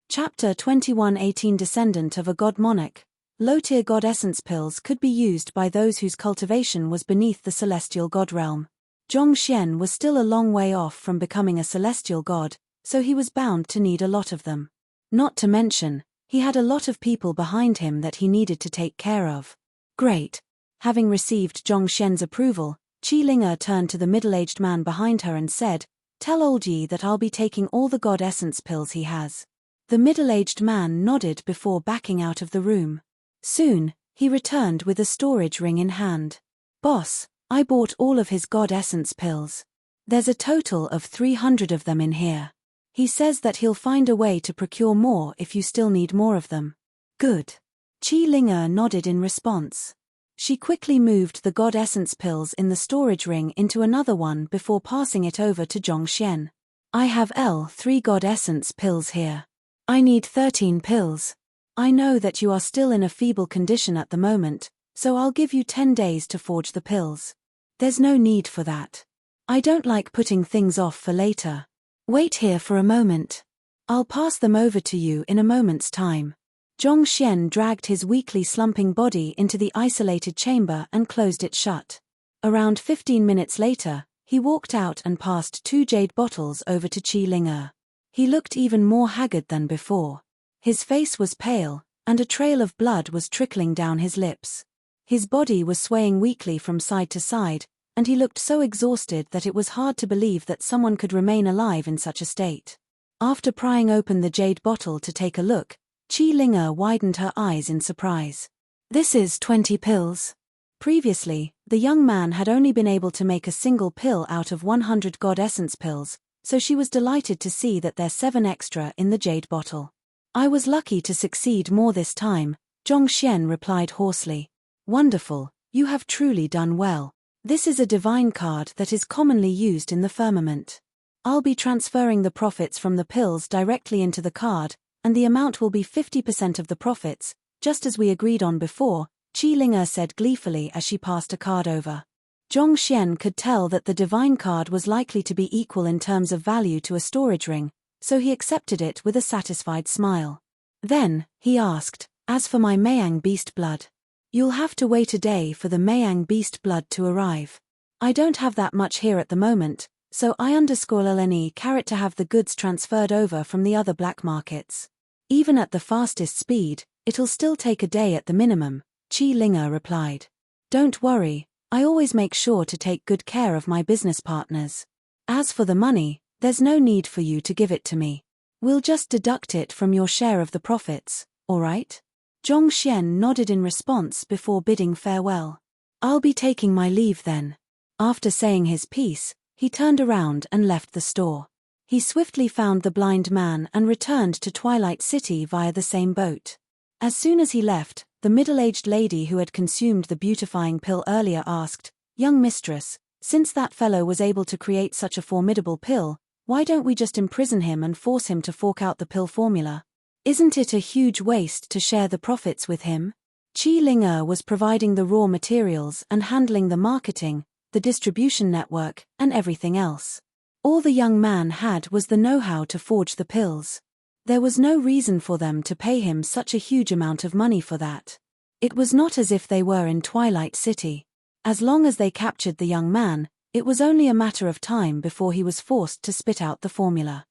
Chapter 21:18 Descendant of a God Monarch. Low-tier God Essence pills could be used by those whose cultivation was beneath the celestial god realm. Zhongxian was still a long way off from becoming a celestial god, so he was bound to need a lot of them. Not to mention, he had a lot of people behind him that he needed to take care of. Great. Having received Zhongxian's approval, Qi Ling'er turned to the middle-aged man behind her and said, "Tell old Yi that I'll be taking all the God Essence pills he has." The middle-aged man nodded before backing out of the room. Soon, he returned with a storage ring in hand. "Boss, I bought all of his God Essence pills. There's a total of 300 of them in here. He says that he'll find a way to procure more if you still need more of them." Good. Qi Ling'er nodded in response. She quickly moved the God Essence pills in the storage ring into another one before passing it over to Zhongxian. "I have 3 God Essence pills here. I need 13 pills. I know that you are still in a feeble condition at the moment, so I'll give you 10 days to forge the pills. There's no need for that. I don't like putting things off for later. Wait here for a moment. I'll pass them over to you in a moment's time." Zhongxian dragged his weakly slumping body into the isolated chamber and closed it shut. Around 15 minutes later, he walked out and passed 2 jade bottles over to Qi Ling'er. He looked even more haggard than before. His face was pale, and a trail of blood was trickling down his lips. His body was swaying weakly from side to side, and he looked so exhausted that it was hard to believe that someone could remain alive in such a state. After prying open the jade bottle to take a look, Qi Ling'er widened her eyes in surprise. "This is 20 pills." Previously, the young man had only been able to make a single pill out of 100 God Essence pills, so she was delighted to see that there 7 extra in the jade bottle. "I was lucky to succeed more this time," Zhongxian replied hoarsely. "Wonderful, you have truly done well. This is a divine card that is commonly used in the firmament. I'll be transferring the profits from the pills directly into the card, and the amount will be 50% of the profits," just as we agreed on before, Qi Linge said gleefully as she passed a card over. Zhong Xian could tell that the divine card was likely to be equal in terms of value to a storage ring, so he accepted it with a satisfied smile. Then, he asked, "As for my Mayang beast blood? You'll have to wait a day for the Mayang beast blood to arrive. I don't have that much here at the moment, so I_LNE carrot to have the goods transferred over from the other black markets. Even at the fastest speed, it'll still take a day at the minimum," Qi Linge replied. "Don't worry, I always make sure to take good care of my business partners. As for the money, there's no need for you to give it to me. We'll just deduct it from your share of the profits, all right?" Zhong Xian nodded in response before bidding farewell. "I'll be taking my leave then." After saying his piece, he turned around and left the store. He swiftly found the blind man and returned to Twilight City via the same boat. As soon as he left, the middle-aged lady who had consumed the beautifying pill earlier asked, "Young mistress, since that fellow was able to create such a formidable pill, why don't we just imprison him and force him to fork out the pill formula? Isn't it a huge waste to share the profits with him?" Qi Linge was providing the raw materials and handling the marketing, the distribution network, and everything else. All the young man had was the know-how to forge the pills. There was no reason for them to pay him such a huge amount of money for that. It was not as if they were in Twilight City. As long as they captured the young man, it was only a matter of time before he was forced to spit out the formula.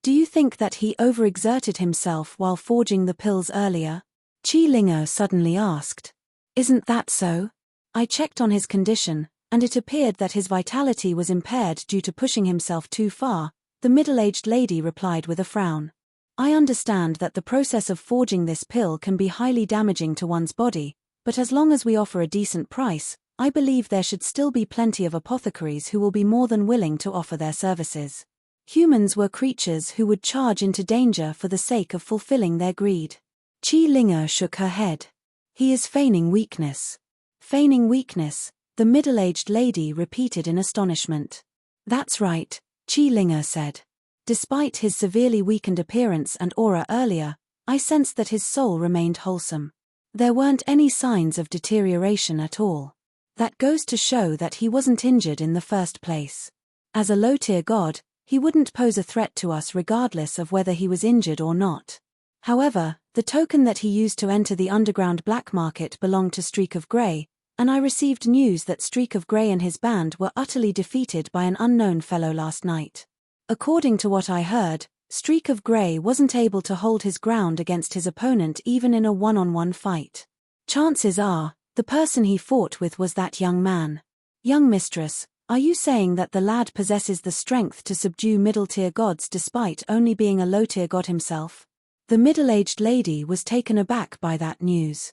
"Do you think that he overexerted himself while forging the pills earlier?" Qi Linge suddenly asked. "Isn't that so? I checked on his condition, and it appeared that his vitality was impaired due to pushing himself too far," the middle-aged lady replied with a frown. "I understand that the process of forging this pill can be highly damaging to one's body, but as long as we offer a decent price, I believe there should still be plenty of apothecaries who will be more than willing to offer their services. Humans were creatures who would charge into danger for the sake of fulfilling their greed." Qi Linge shook her head. "He is feigning weakness." "Feigning weakness," the middle-aged lady repeated in astonishment. "That's right," Qi Linge said. "Despite his severely weakened appearance and aura earlier, I sensed that his soul remained wholesome. There weren't any signs of deterioration at all. That goes to show that he wasn't injured in the first place. As a low-tier god, he wouldn't pose a threat to us regardless of whether he was injured or not. However, the token that he used to enter the underground black market belonged to Streak of Grey, and I received news that Streak of Grey and his band were utterly defeated by an unknown fellow last night. According to what I heard, Streak of Grey wasn't able to hold his ground against his opponent even in a one-on-one fight. Chances are, the person he fought with was that young man. Young mistress, are you saying that the lad possesses the strength to subdue middle-tier gods despite only being a low-tier god himself?" The middle-aged lady was taken aback by that news.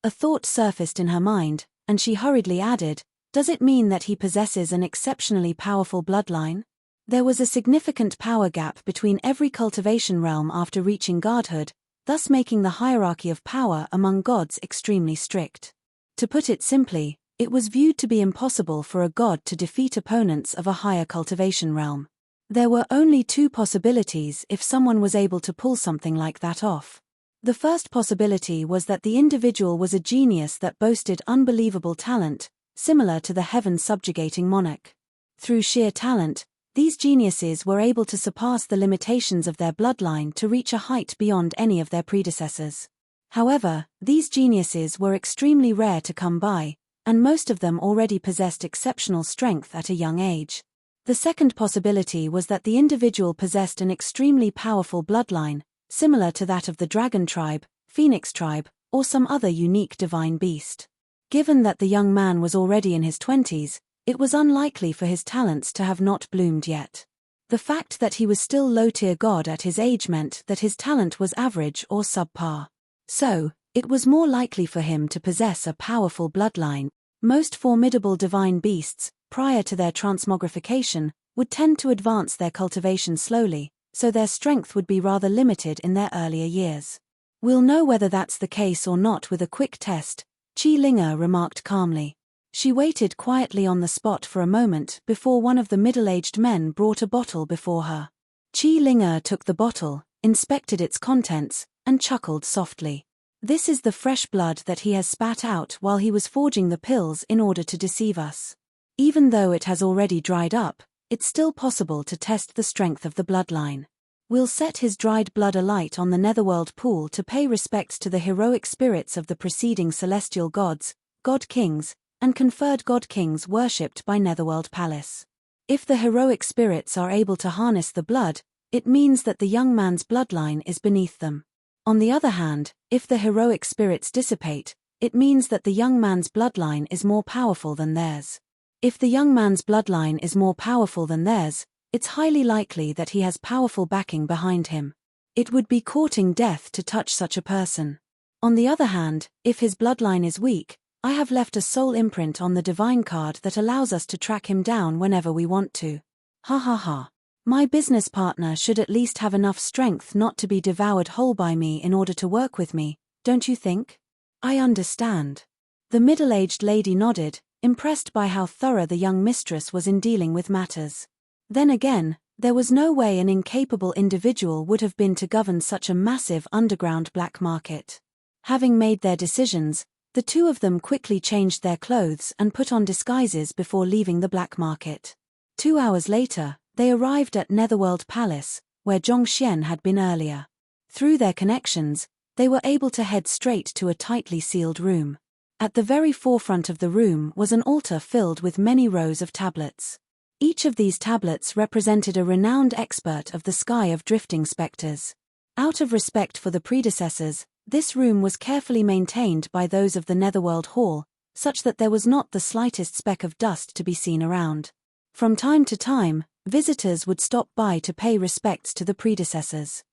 A thought surfaced in her mind, and she hurriedly added, "Does it mean that he possesses an exceptionally powerful bloodline?" There was a significant power gap between every cultivation realm after reaching godhood, thus making the hierarchy of power among gods extremely strict. To put it simply, it was viewed to be impossible for a god to defeat opponents of a higher cultivation realm. There were only two possibilities if someone was able to pull something like that off. The first possibility was that the individual was a genius that boasted unbelievable talent, similar to the heaven-subjugating monarch. Through sheer talent, these geniuses were able to surpass the limitations of their bloodline to reach a height beyond any of their predecessors. However, these geniuses were extremely rare to come by, and most of them already possessed exceptional strength at a young age. The second possibility was that the individual possessed an extremely powerful bloodline, similar to that of the dragon tribe, phoenix tribe, or some other unique divine beast. Given that the young man was already in his 20s, it was unlikely for his talents to have not bloomed yet. The fact that he was still low-tier god at his age meant that his talent was average or subpar. So, it was more likely for him to possess a powerful bloodline. Most formidable divine beasts, prior to their transmogrification, would tend to advance their cultivation slowly, so their strength would be rather limited in their earlier years. "We'll know whether that's the case or not with a quick test," Qi Linge remarked calmly. She waited quietly on the spot for a moment before one of the middle-aged men brought a bottle before her. Qi Linge took the bottle, inspected its contents, and chuckled softly. This is the fresh blood that he has spat out while he was forging the pills in order to deceive us. Even though it has already dried up, it's still possible to test the strength of the bloodline. We'll set his dried blood alight on the netherworld pool to pay respects to the heroic spirits of the preceding celestial gods, god-kings, and conferred god-kings worshipped by Netherworld Palace. If the heroic spirits are able to harness the blood, it means that the young man's bloodline is beneath them. On the other hand, if the heroic spirits dissipate, it means that the young man's bloodline is more powerful than theirs. If the young man's bloodline is more powerful than theirs, it's highly likely that he has powerful backing behind him. It would be courting death to touch such a person. On the other hand, if his bloodline is weak, I have left a soul imprint on the divine card that allows us to track him down whenever we want to. Ha ha ha. My business partner should at least have enough strength not to be devoured whole by me in order to work with me, don't you think? I understand. The middle-aged lady nodded, impressed by how thorough the young mistress was in dealing with matters. Then again, there was no way an incapable individual would have been to govern such a massive underground black market. Having made their decisions, the two of them quickly changed their clothes and put on disguises before leaving the black market. 2 hours later, they arrived at Netherworld Palace, where Zhongxian had been earlier. Through their connections, they were able to head straight to a tightly sealed room. At the very forefront of the room was an altar filled with many rows of tablets. Each of these tablets represented a renowned expert of the sky of drifting specters. Out of respect for the predecessors, this room was carefully maintained by those of the Netherworld Hall, such that there was not the slightest speck of dust to be seen around. From time to time, visitors would stop by to pay respects to the predecessors.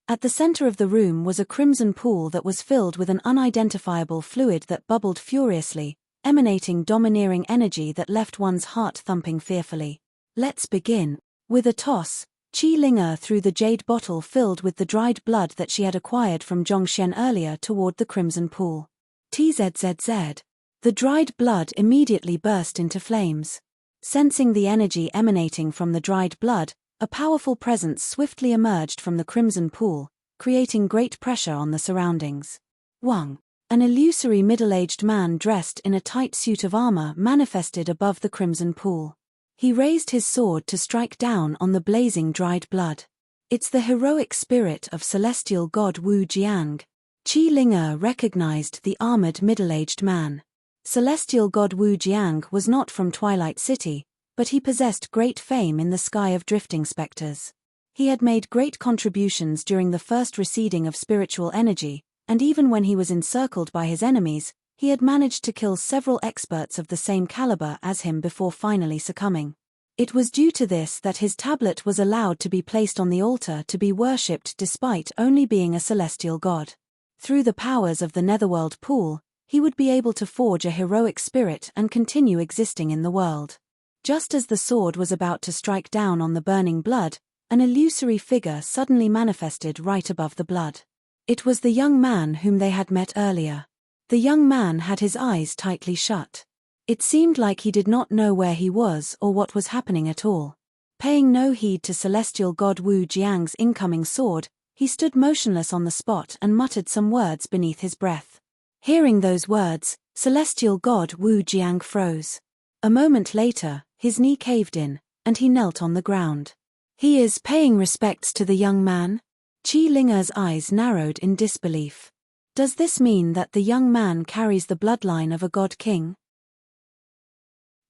At the center of the room was a crimson pool that was filled with an unidentifiable fluid that bubbled furiously, emanating domineering energy that left one's heart thumping fearfully. Let's begin. With a toss, Qi Ling'er threw the jade bottle filled with the dried blood that she had acquired from Zhongxian earlier toward the crimson pool. Tzz. The dried blood immediately burst into flames. Sensing the energy emanating from the dried blood, a powerful presence swiftly emerged from the crimson pool, creating great pressure on the surroundings. Wang, an illusory middle-aged man dressed in a tight suit of armor, manifested above the crimson pool. He raised his sword to strike down on the blazing dried blood. It's the heroic spirit of celestial god Wu Jiang. Qi Ling'er recognized the armored middle-aged man. Celestial god Wu Jiang was not from Twilight City, but he possessed great fame in the sky of drifting specters. He had made great contributions during the first receding of spiritual energy, and even when he was encircled by his enemies, he had managed to kill several experts of the same caliber as him before finally succumbing. It was due to this that his tablet was allowed to be placed on the altar to be worshipped despite only being a celestial god. Through the powers of the Netherworld Pool, he would be able to forge a heroic spirit and continue existing in the world. Just as the sword was about to strike down on the burning blood, an illusory figure suddenly manifested right above the blood. It was the young man whom they had met earlier. The young man had his eyes tightly shut. It seemed like he did not know where he was or what was happening at all. Paying no heed to celestial god Wu Jiang's incoming sword, he stood motionless on the spot and muttered some words beneath his breath. Hearing those words, celestial god Wu Jiang froze. A moment later, his knee caved in, and he knelt on the ground. He is paying respects to the young man? Qi Ling'er's eyes narrowed in disbelief. Does this mean that the young man carries the bloodline of a god king?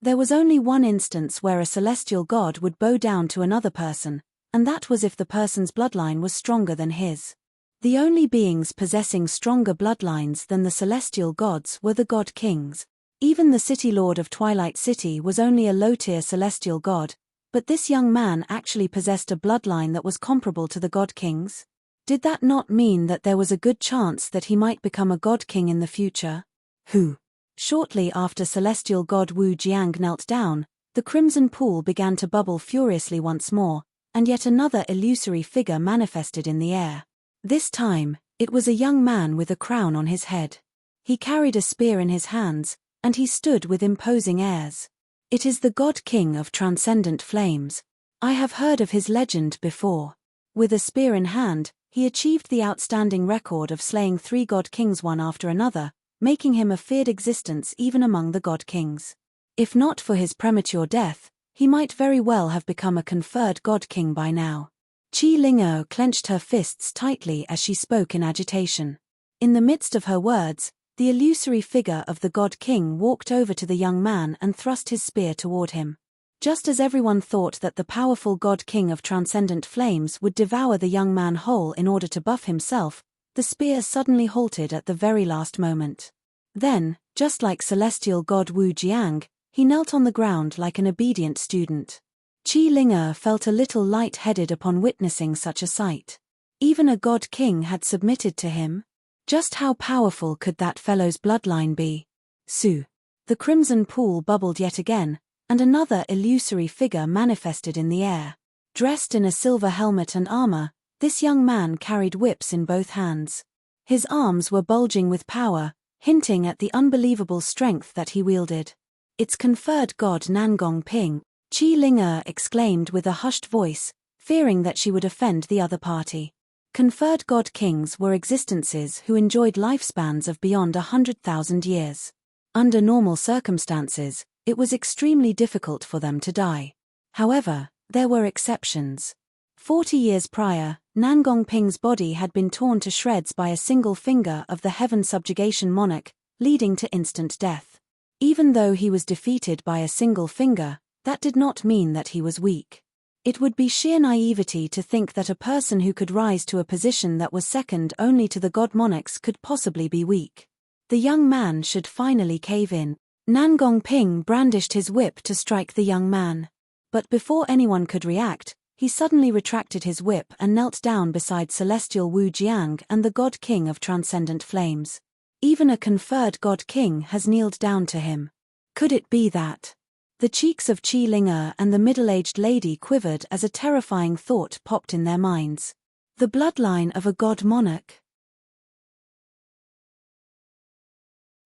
There was only one instance where a celestial god would bow down to another person, and that was if the person's bloodline was stronger than his. The only beings possessing stronger bloodlines than the celestial gods were the god kings. Even the city lord of Twilight City was only a low-tier celestial god, but this young man actually possessed a bloodline that was comparable to the god kings. Did that not mean that there was a good chance that he might become a god king in the future? Who? Shortly after celestial god Wu Jiang knelt down, the crimson pool began to bubble furiously once more, and yet another illusory figure manifested in the air. This time, it was a young man with a crown on his head. He carried a spear in his hands, and he stood with imposing airs. It is the god king of transcendent flames. I have heard of his legend before. With a spear in hand, he achieved the outstanding record of slaying 3 god kings one after another, making him a feared existence even among the god kings. If not for his premature death, he might very well have become a conferred god king by now. Qi Ling'er clenched her fists tightly as she spoke in agitation. In the midst of her words, the illusory figure of the god king walked over to the young man and thrust his spear toward him. Just as everyone thought that the powerful god king of transcendent flames would devour the young man whole in order to buff himself, the spear suddenly halted at the very last moment. Then, just like celestial god Wu Jiang, he knelt on the ground like an obedient student. Qi Ling'er felt a little light-headed upon witnessing such a sight. Even a god king had submitted to him? Just how powerful could that fellow's bloodline be? Su. The crimson pool bubbled yet again, and another illusory figure manifested in the air. Dressed in a silver helmet and armor, this young man carried whips in both hands. His arms were bulging with power, hinting at the unbelievable strength that he wielded. "It's conferred god Nangong Ping," Qi Ling'er exclaimed with a hushed voice, fearing that she would offend the other party. Conferred god kings were existences who enjoyed lifespans of beyond 100,000 years. Under normal circumstances, it was extremely difficult for them to die. However, there were exceptions. 40 years prior, Nangong Ping's body had been torn to shreds by a single finger of the Heaven Subjugation Monarch, leading to instant death. Even though he was defeated by a single finger, that did not mean that he was weak. It would be sheer naivety to think that a person who could rise to a position that was second only to the god monarchs could possibly be weak. The young man should finally cave in. Nangong Ping brandished his whip to strike the young man. But before anyone could react, he suddenly retracted his whip and knelt down beside celestial Wu Jiang and the god king of transcendent flames. Even a conferred god king has kneeled down to him. Could it be that? The cheeks of Qi Ling'er and the middle-aged lady quivered as a terrifying thought popped in their minds. The bloodline of a god monarch?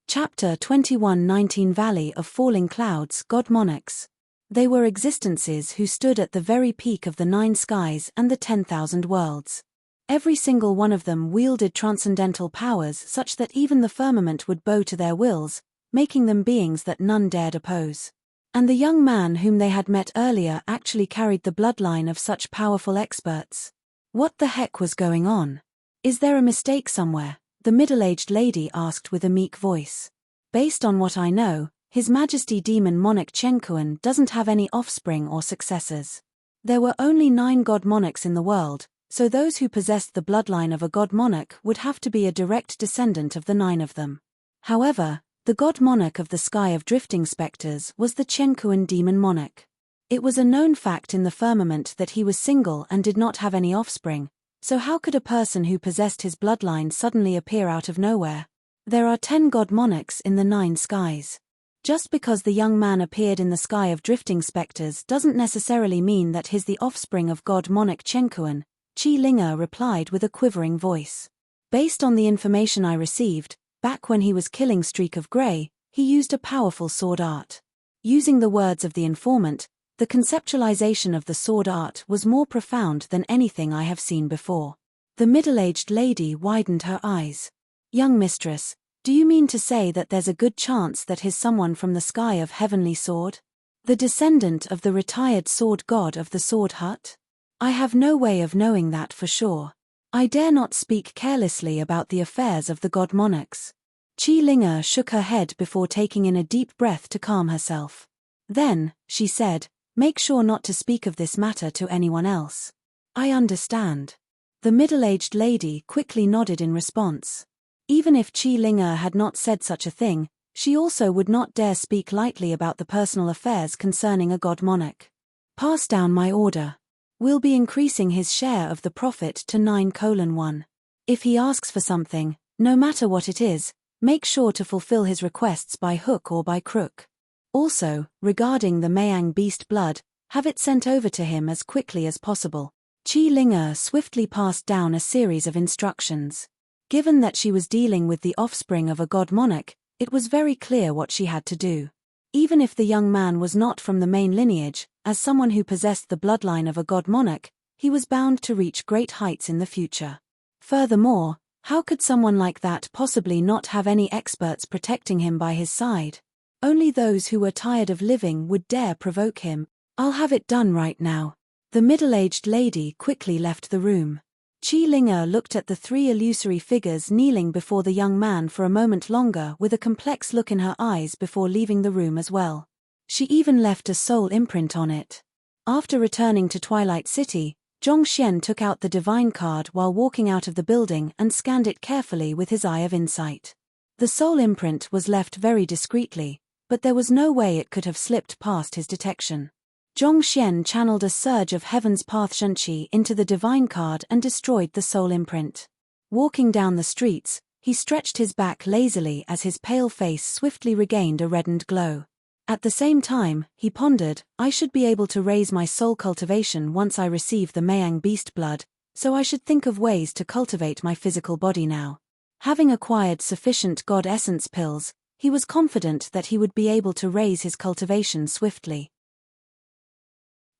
Chapter 21-19 Valley of Falling Clouds. God Monarchs. They were existences who stood at the very peak of the 9 skies and the 10,000 worlds. Every single one of them wielded transcendental powers such that even the firmament would bow to their wills, making them beings that none dared oppose. And the young man whom they had met earlier actually carried the bloodline of such powerful experts. What the heck was going on? Is there a mistake somewhere? The middle-aged lady asked with a meek voice. Based on what I know, His Majesty Demon Monarch Chenkuan doesn't have any offspring or successors. There were only 9 god monarchs in the world, so those who possessed the bloodline of a god monarch would have to be a direct descendant of the 9 of them. However, the god monarch of the sky of drifting specters was the Chenkuan Demon Monarch. It was a known fact in the firmament that he was single and did not have any offspring. So how could a person who possessed his bloodline suddenly appear out of nowhere? There are 10 god monarchs in the 9 skies. Just because the young man appeared in the sky of drifting specters doesn't necessarily mean that he's the offspring of god monarch Chenkuan, Qi Ling'er replied with a quivering voice. Based on the information I received, back when he was killing Streak of Grey, he used a powerful sword art. Using the words of the informant, the conceptualization of the sword art was more profound than anything I have seen before. The middle-aged lady widened her eyes. Young mistress, do you mean to say that there's a good chance that he's someone from the sky of heavenly sword? The descendant of the retired sword god of the sword hut? I have no way of knowing that for sure. I dare not speak carelessly about the affairs of the god monarchs. Qi Ling'er shook her head before taking in a deep breath to calm herself. Then, she said, make sure not to speak of this matter to anyone else. I understand. The middle-aged lady quickly nodded in response. Even if Qi Ling'er had not said such a thing, she also would not dare speak lightly about the personal affairs concerning a god monarch. Pass down my order. We'll be increasing his share of the profit to 9:1. If he asks for something, no matter what it is, make sure to fulfill his requests by hook or by crook. Also, regarding the Mayang beast blood, have it sent over to him as quickly as possible. Qi Ling'er swiftly passed down a series of instructions. Given that she was dealing with the offspring of a god monarch, it was very clear what she had to do. Even if the young man was not from the main lineage, as someone who possessed the bloodline of a god monarch, he was bound to reach great heights in the future. Furthermore, how could someone like that possibly not have any experts protecting him by his side? Only those who were tired of living would dare provoke him. "I'll have it done right now." The middle-aged lady quickly left the room. Qi Linger looked at the three illusory figures kneeling before the young man for a moment longer with a complex look in her eyes before leaving the room as well. She even left a soul imprint on it. After returning to Twilight City, Zhongxian took out the divine card while walking out of the building and scanned it carefully with his eye of insight. The soul imprint was left very discreetly, but there was no way it could have slipped past his detection. Zhongxian channeled a surge of Heaven's Path Shenqi into the divine card and destroyed the soul imprint. Walking down the streets, he stretched his back lazily as his pale face swiftly regained a reddened glow. At the same time, he pondered, "I should be able to raise my soul cultivation once I receive the Mayang beast blood, so I should think of ways to cultivate my physical body now." Having acquired sufficient God Essence pills, he was confident that he would be able to raise his cultivation swiftly.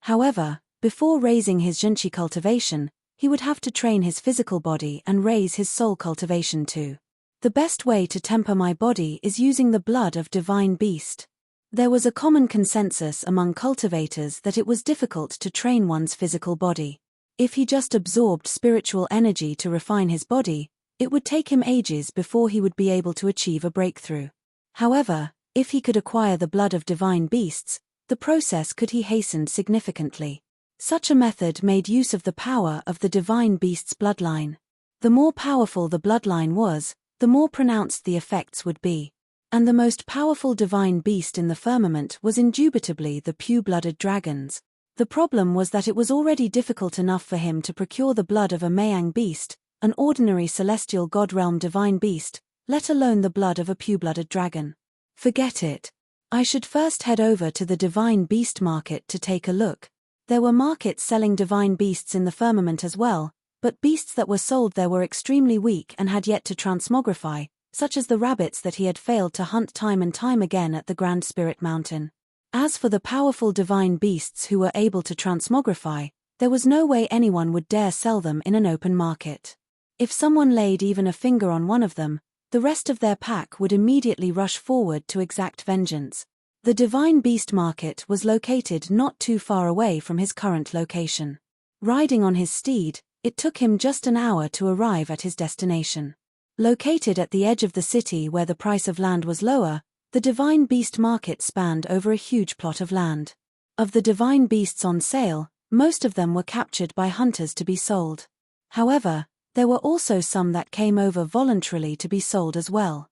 However, before raising his Zhenqi cultivation, he would have to train his physical body and raise his soul cultivation too. "The best way to temper my body is using the blood of divine beast." There was a common consensus among cultivators that it was difficult to train one's physical body. If he just absorbed spiritual energy to refine his body, it would take him ages before he would be able to achieve a breakthrough. However, if he could acquire the blood of divine beasts, the process could be hastened significantly. Such a method made use of the power of the divine beast's bloodline. The more powerful the bloodline was, the more pronounced the effects would be. And the most powerful divine beast in the firmament was indubitably the pure-blooded dragons. The problem was that it was already difficult enough for him to procure the blood of a Mayang beast, an ordinary celestial god realm divine beast, let alone the blood of a pure-blooded dragon. Forget it. I should first head over to the divine beast market to take a look. There were markets selling divine beasts in the firmament as well, but beasts that were sold there were extremely weak and had yet to transmogrify, such as the rabbits that he had failed to hunt time and time again at the Grand Spirit Mountain. As for the powerful divine beasts who were able to transmogrify, there was no way anyone would dare sell them in an open market. If someone laid even a finger on one of them, the rest of their pack would immediately rush forward to exact vengeance. The divine beast market was located not too far away from his current location. Riding on his steed, it took him just an hour to arrive at his destination. Located at the edge of the city where the price of land was lower, the divine beast market spanned over a huge plot of land. Of the divine beasts on sale, most of them were captured by hunters to be sold. However, there were also some that came over voluntarily to be sold as well.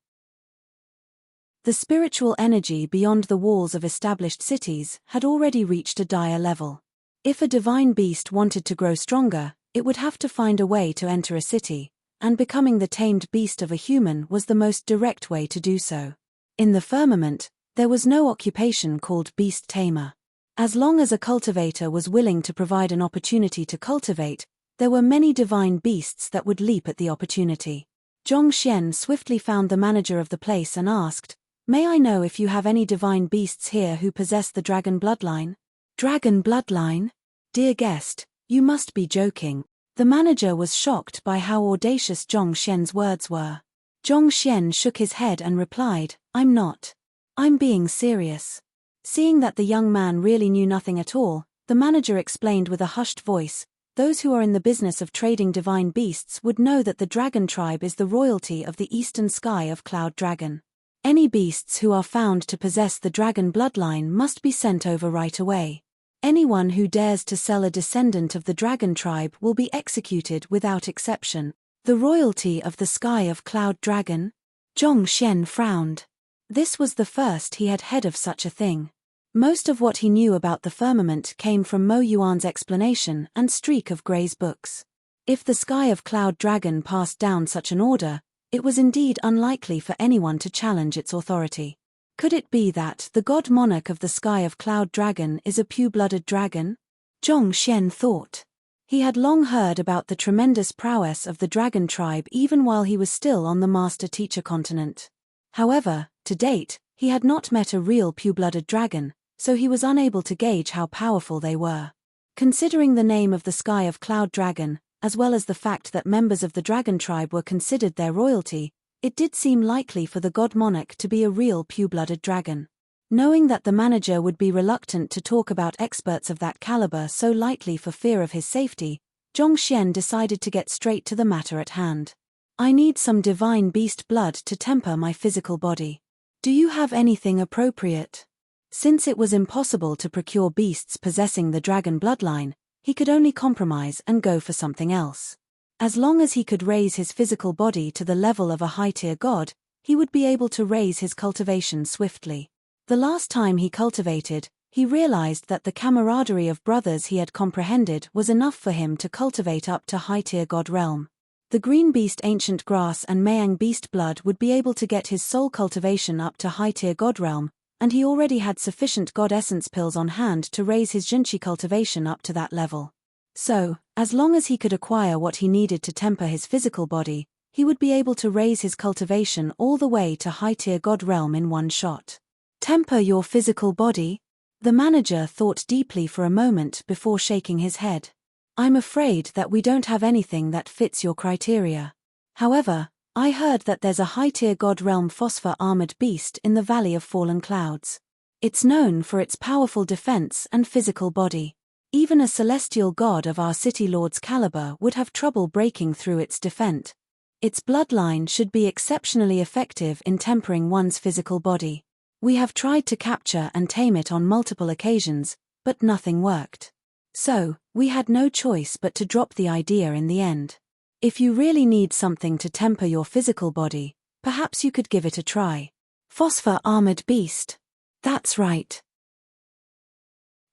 The spiritual energy beyond the walls of established cities had already reached a dire level. If a divine beast wanted to grow stronger, it would have to find a way to enter a city, and becoming the tamed beast of a human was the most direct way to do so. In the firmament, there was no occupation called beast tamer. As long as a cultivator was willing to provide an opportunity to cultivate, there were many divine beasts that would leap at the opportunity. Zhongxian swiftly found the manager of the place and asked, "May I know if you have any divine beasts here who possess the dragon bloodline?" "Dragon bloodline? Dear guest, you must be joking." The manager was shocked by how audacious Zhongxian's words were. Zhongxian shook his head and replied, "I'm not. I'm being serious." Seeing that the young man really knew nothing at all, the manager explained with a hushed voice, "Those who are in the business of trading divine beasts would know that the dragon tribe is the royalty of the eastern sky of Cloud Dragon. Any beasts who are found to possess the dragon bloodline must be sent over right away. Anyone who dares to sell a descendant of the dragon tribe will be executed without exception." The royalty of the sky of Cloud Dragon? Zhongxian frowned. This was the first he had heard of such a thing. Most of what he knew about the firmament came from Mo Yuan's explanation and Streak of Grey's books. If the sky of Cloud Dragon passed down such an order, it was indeed unlikely for anyone to challenge its authority. Could it be that the god monarch of the sky of Cloud Dragon is a pure-blooded dragon? Zhongxian thought. He had long heard about the tremendous prowess of the dragon tribe even while he was still on the master-teacher continent. However, to date, he had not met a real pure-blooded dragon, so he was unable to gauge how powerful they were. Considering the name of the Sky of Cloud Dragon, as well as the fact that members of the dragon tribe were considered their royalty, it did seem likely for the god monarch to be a real pure-blooded dragon. Knowing that the manager would be reluctant to talk about experts of that caliber so lightly for fear of his safety, Zhongxian decided to get straight to the matter at hand. I need some divine beast blood to temper my physical body. Do you have anything appropriate? Since it was impossible to procure beasts possessing the dragon bloodline, he could only compromise and go for something else. As long as he could raise his physical body to the level of a high-tier god, he would be able to raise his cultivation swiftly. The last time he cultivated, he realized that the camaraderie of brothers he had comprehended was enough for him to cultivate up to high-tier god realm. The green beast ancient grass and Mayang beast blood would be able to get his soul cultivation up to high-tier god realm, and he already had sufficient god essence pills on hand to raise his Jinchi cultivation up to that level. So, as long as he could acquire what he needed to temper his physical body, he would be able to raise his cultivation all the way to high-tier god realm in one shot. Temper your physical body? The manager thought deeply for a moment before shaking his head. I'm afraid that we don't have anything that fits your criteria. However, I heard that there's a high-tier god realm phosphor-armored beast in the Valley of Fallen Clouds. It's known for its powerful defense and physical body. Even a celestial god of our city lord's caliber would have trouble breaking through its defense. Its bloodline should be exceptionally effective in tempering one's physical body. We have tried to capture and tame it on multiple occasions, but nothing worked. So, we had no choice but to drop the idea in the end. If you really need something to temper your physical body, perhaps you could give it a try. Phosphor-armored beast. That's right.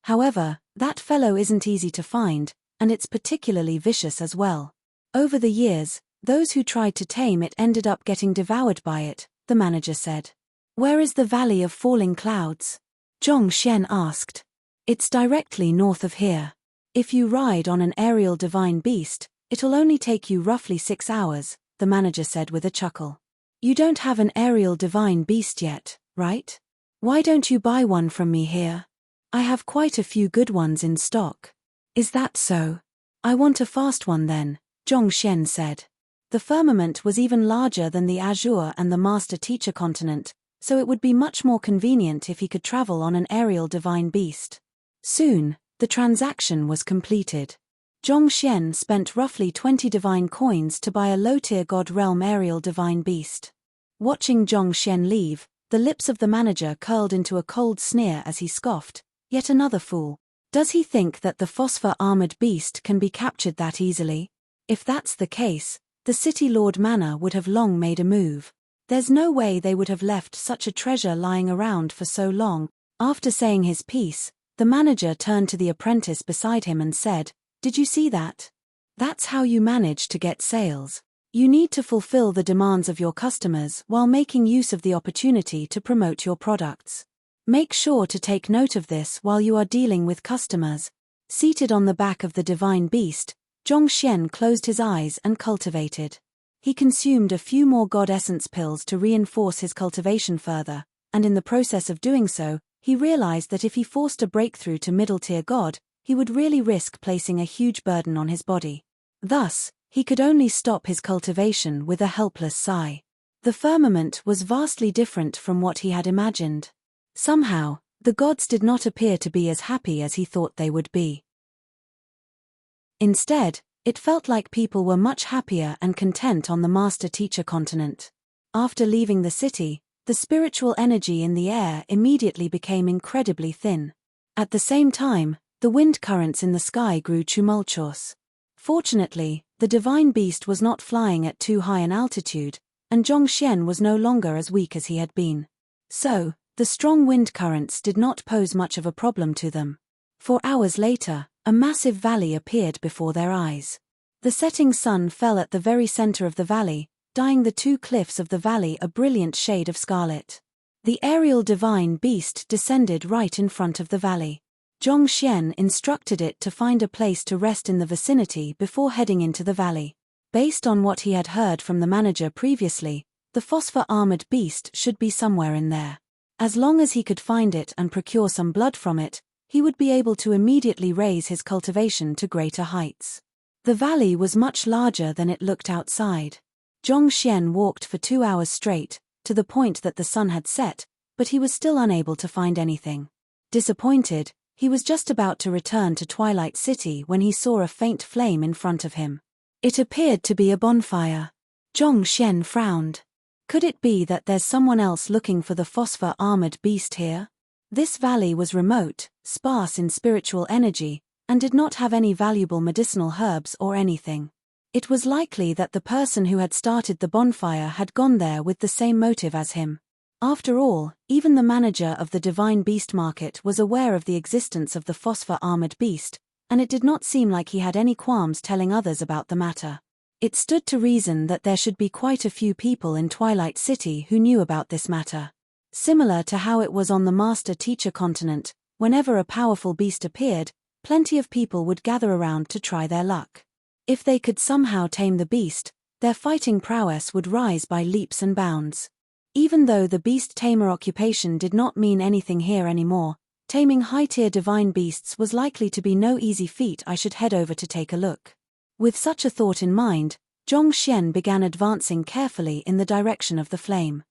However, that fellow isn't easy to find, and it's particularly vicious as well. Over the years, those who tried to tame it ended up getting devoured by it, the manager said. Where is the Valley of Falling Clouds? Zhongxian asked. It's directly north of here. If you ride on an aerial divine beast, it'll only take you roughly 6 hours, the manager said with a chuckle. You don't have an aerial divine beast yet, right? Why don't you buy one from me here? I have quite a few good ones in stock. Is that so? I want a fast one then, Zhongxian said. The firmament was even larger than the Azure and the Master Teacher continent, so it would be much more convenient if he could travel on an aerial divine beast. Soon, the transaction was completed. Zhongxian spent roughly 20 divine coins to buy a low-tier god realm aerial divine beast. Watching Zhongxian leave, the lips of the manager curled into a cold sneer as he scoffed, yet another fool. Does he think that the phosphor-armored beast can be captured that easily? If that's the case, the City Lord Manor would have long made a move. There's no way they would have left such a treasure lying around for so long. After saying his piece, the manager turned to the apprentice beside him and said, Did you see that? That's how you manage to get sales. You need to fulfill the demands of your customers while making use of the opportunity to promote your products. Make sure to take note of this while you are dealing with customers. Seated on the back of the divine beast, Zhongxian closed his eyes and cultivated. He consumed a few more god essence pills to reinforce his cultivation further, and in the process of doing so, he realized that if he forced a breakthrough to middle-tier god, he would really risk placing a huge burden on his body. Thus, he could only stop his cultivation with a helpless sigh. The firmament was vastly different from what he had imagined. Somehow, the gods did not appear to be as happy as he thought they would be. Instead, it felt like people were much happier and content on the Master Teacher continent. After leaving the city, the spiritual energy in the air immediately became incredibly thin. At the same time, the wind currents in the sky grew tumultuous. Fortunately, the divine beast was not flying at too high an altitude, and Zhongxian was no longer as weak as he had been. So, the strong wind currents did not pose much of a problem to them. 4 hours later, a massive valley appeared before their eyes. The setting sun fell at the very center of the valley, dyeing the 2 cliffs of the valley a brilliant shade of scarlet. The aerial divine beast descended right in front of the valley. Zhongxian instructed it to find a place to rest in the vicinity before heading into the valley. Based on what he had heard from the manager previously, the phosphor-armored beast should be somewhere in there. As long as he could find it and procure some blood from it, he would be able to immediately raise his cultivation to greater heights. The valley was much larger than it looked outside. Zhong Xian walked for 2 hours straight, to the point that the sun had set, but he was still unable to find anything. Disappointed, he was just about to return to Twilight City when he saw a faint flame in front of him. It appeared to be a bonfire. Zhong Xian frowned. Could it be that there's someone else looking for the phosphor-armored beast here? This valley was remote, sparse in spiritual energy, and did not have any valuable medicinal herbs or anything. It was likely that the person who had started the bonfire had gone there with the same motive as him. After all, even the manager of the Divine Beast Market was aware of the existence of the phosphor-armored beast, and it did not seem like he had any qualms telling others about the matter. It stood to reason that there should be quite a few people in Twilight City who knew about this matter. Similar to how it was on the Master-Teacher continent, whenever a powerful beast appeared, plenty of people would gather around to try their luck. If they could somehow tame the beast, their fighting prowess would rise by leaps and bounds. Even though the beast-tamer occupation did not mean anything here anymore, taming high-tier divine beasts was likely to be no easy feat. I should head over to take a look. With such a thought in mind, Zhong Xian began advancing carefully in the direction of the flame.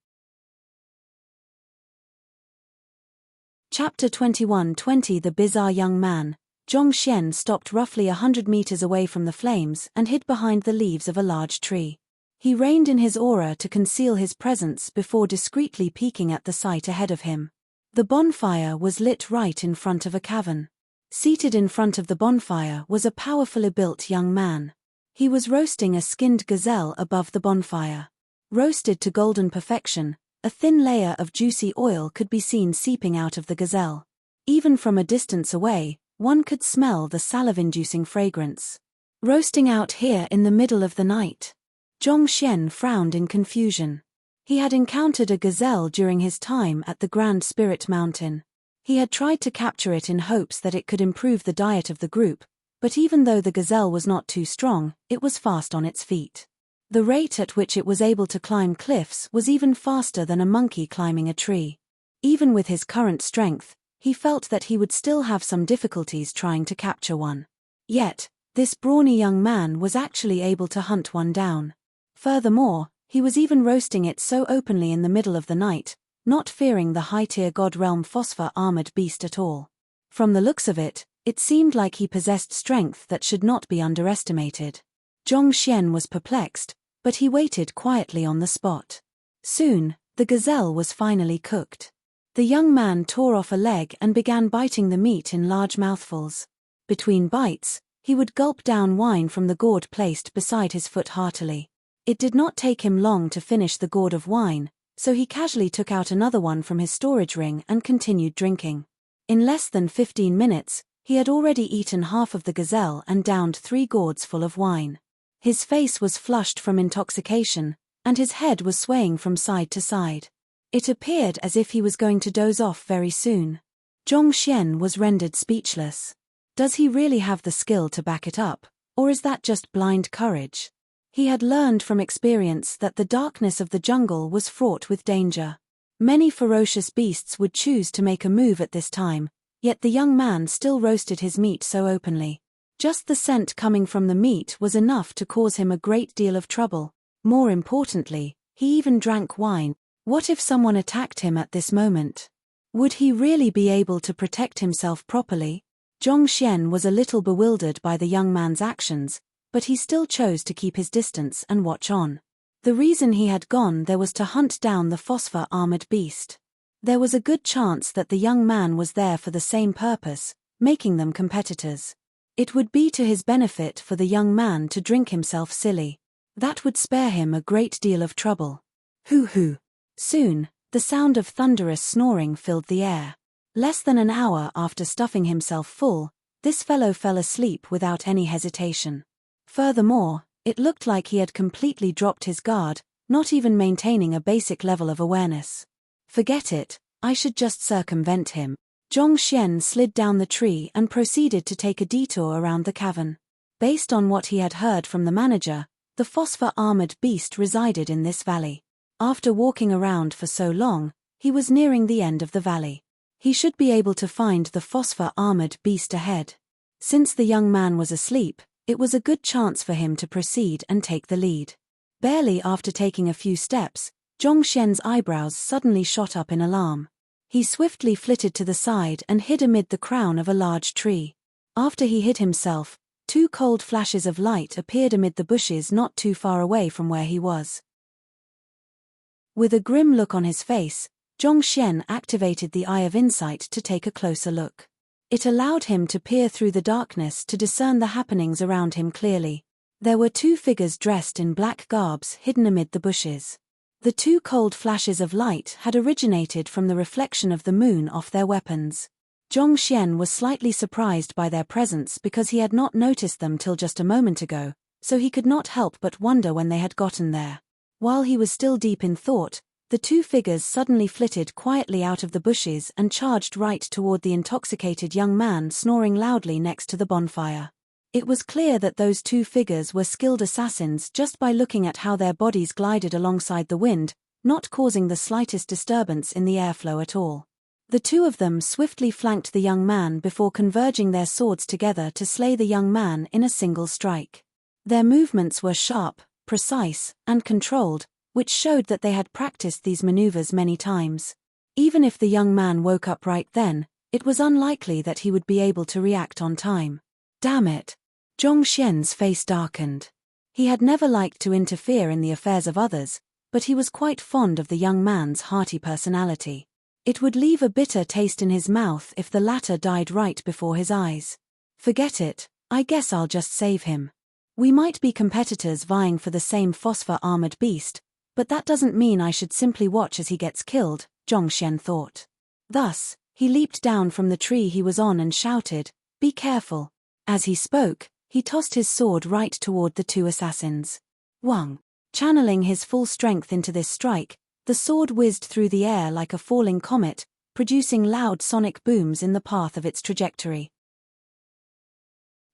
Chapter 21:20 The Bizarre Young Man. Zhong Xian stopped roughly 100 meters away from the flames and hid behind the leaves of a large tree. He reined in his aura to conceal his presence before discreetly peeking at the sight ahead of him. The bonfire was lit right in front of a cavern. Seated in front of the bonfire was a powerfully built young man. He was roasting a skinned gazelle above the bonfire. Roasted to golden perfection, a thin layer of juicy oil could be seen seeping out of the gazelle. Even from a distance away, one could smell the salive-inducing fragrance. Roasting out here in the middle of the night. Zhong Xian frowned in confusion. He had encountered a gazelle during his time at the Grand Spirit Mountain. He had tried to capture it in hopes that it could improve the diet of the group, but even though the gazelle was not too strong, it was fast on its feet. The rate at which it was able to climb cliffs was even faster than a monkey climbing a tree. Even with his current strength, he felt that he would still have some difficulties trying to capture one. Yet, this brawny young man was actually able to hunt one down. Furthermore, he was even roasting it so openly in the middle of the night, not fearing the high-tier god realm phosphor-armored beast at all. From the looks of it, it seemed like he possessed strength that should not be underestimated. Zhong Xian was perplexed, but he waited quietly on the spot. Soon, the gazelle was finally cooked. The young man tore off a leg and began biting the meat in large mouthfuls. Between bites, he would gulp down wine from the gourd placed beside his foot heartily. It did not take him long to finish the gourd of wine, so he casually took out another one from his storage ring and continued drinking. In less than 15 minutes, he had already eaten half of the gazelle and downed 3 gourds full of wine. His face was flushed from intoxication, and his head was swaying from side to side. It appeared as if he was going to doze off very soon. Zhong Xian was rendered speechless. Does he really have the skill to back it up, or is that just blind courage? He had learned from experience that the darkness of the jungle was fraught with danger. Many ferocious beasts would choose to make a move at this time, yet the young man still roasted his meat so openly. Just the scent coming from the meat was enough to cause him a great deal of trouble. More importantly, he even drank wine. What if someone attacked him at this moment? Would he really be able to protect himself properly? Zhong Xian was a little bewildered by the young man's actions, but he still chose to keep his distance and watch on. The reason he had gone there was to hunt down the phosphor-armored beast. There was a good chance that the young man was there for the same purpose, making them competitors. It would be to his benefit for the young man to drink himself silly. That would spare him a great deal of trouble. Hoo-hoo. Soon, the sound of thunderous snoring filled the air. Less than an hour after stuffing himself full, this fellow fell asleep without any hesitation. Furthermore, it looked like he had completely dropped his guard, not even maintaining a basic level of awareness. Forget it, I should just circumvent him. Zhong Xian slid down the tree and proceeded to take a detour around the cavern. Based on what he had heard from the manager, the phosphor-armored beast resided in this valley. After walking around for so long, he was nearing the end of the valley. He should be able to find the phosphor-armored beast ahead. Since the young man was asleep, it was a good chance for him to proceed and take the lead. Barely after taking a few steps, Zhongxian's eyebrows suddenly shot up in alarm. He swiftly flitted to the side and hid amid the crown of a large tree. After he hid himself, 2 cold flashes of light appeared amid the bushes not too far away from where he was. With a grim look on his face, Zhongxian activated the Eye of Insight to take a closer look. It allowed him to peer through the darkness to discern the happenings around him clearly. There were 2 figures dressed in black garbs hidden amid the bushes. The 2 cold flashes of light had originated from the reflection of the moon off their weapons. Zhongxian was slightly surprised by their presence because he had not noticed them till just a moment ago, so he could not help but wonder when they had gotten there. While he was still deep in thought, the 2 figures suddenly flitted quietly out of the bushes and charged right toward the intoxicated young man snoring loudly next to the bonfire. It was clear that those 2 figures were skilled assassins just by looking at how their bodies glided alongside the wind, not causing the slightest disturbance in the airflow at all. The 2 of them swiftly flanked the young man before converging their swords together to slay the young man in a single strike. Their movements were sharp, precise, and controlled, which showed that they had practiced these maneuvers many times. Even if the young man woke up right then, it was unlikely that he would be able to react on time. Damn it! Zhongxian's face darkened. He had never liked to interfere in the affairs of others, but he was quite fond of the young man's hearty personality. It would leave a bitter taste in his mouth if the latter died right before his eyes. Forget it, I guess I'll just save him. We might be competitors vying for the same phosphor-armored beast, but that doesn't mean I should simply watch as he gets killed, Zhongxian thought. Thus, he leaped down from the tree he was on and shouted, "Be careful." As he spoke, he tossed his sword right toward the 2 assassins. Wang. Channeling his full strength into this strike, the sword whizzed through the air like a falling comet, producing loud sonic booms in the path of its trajectory.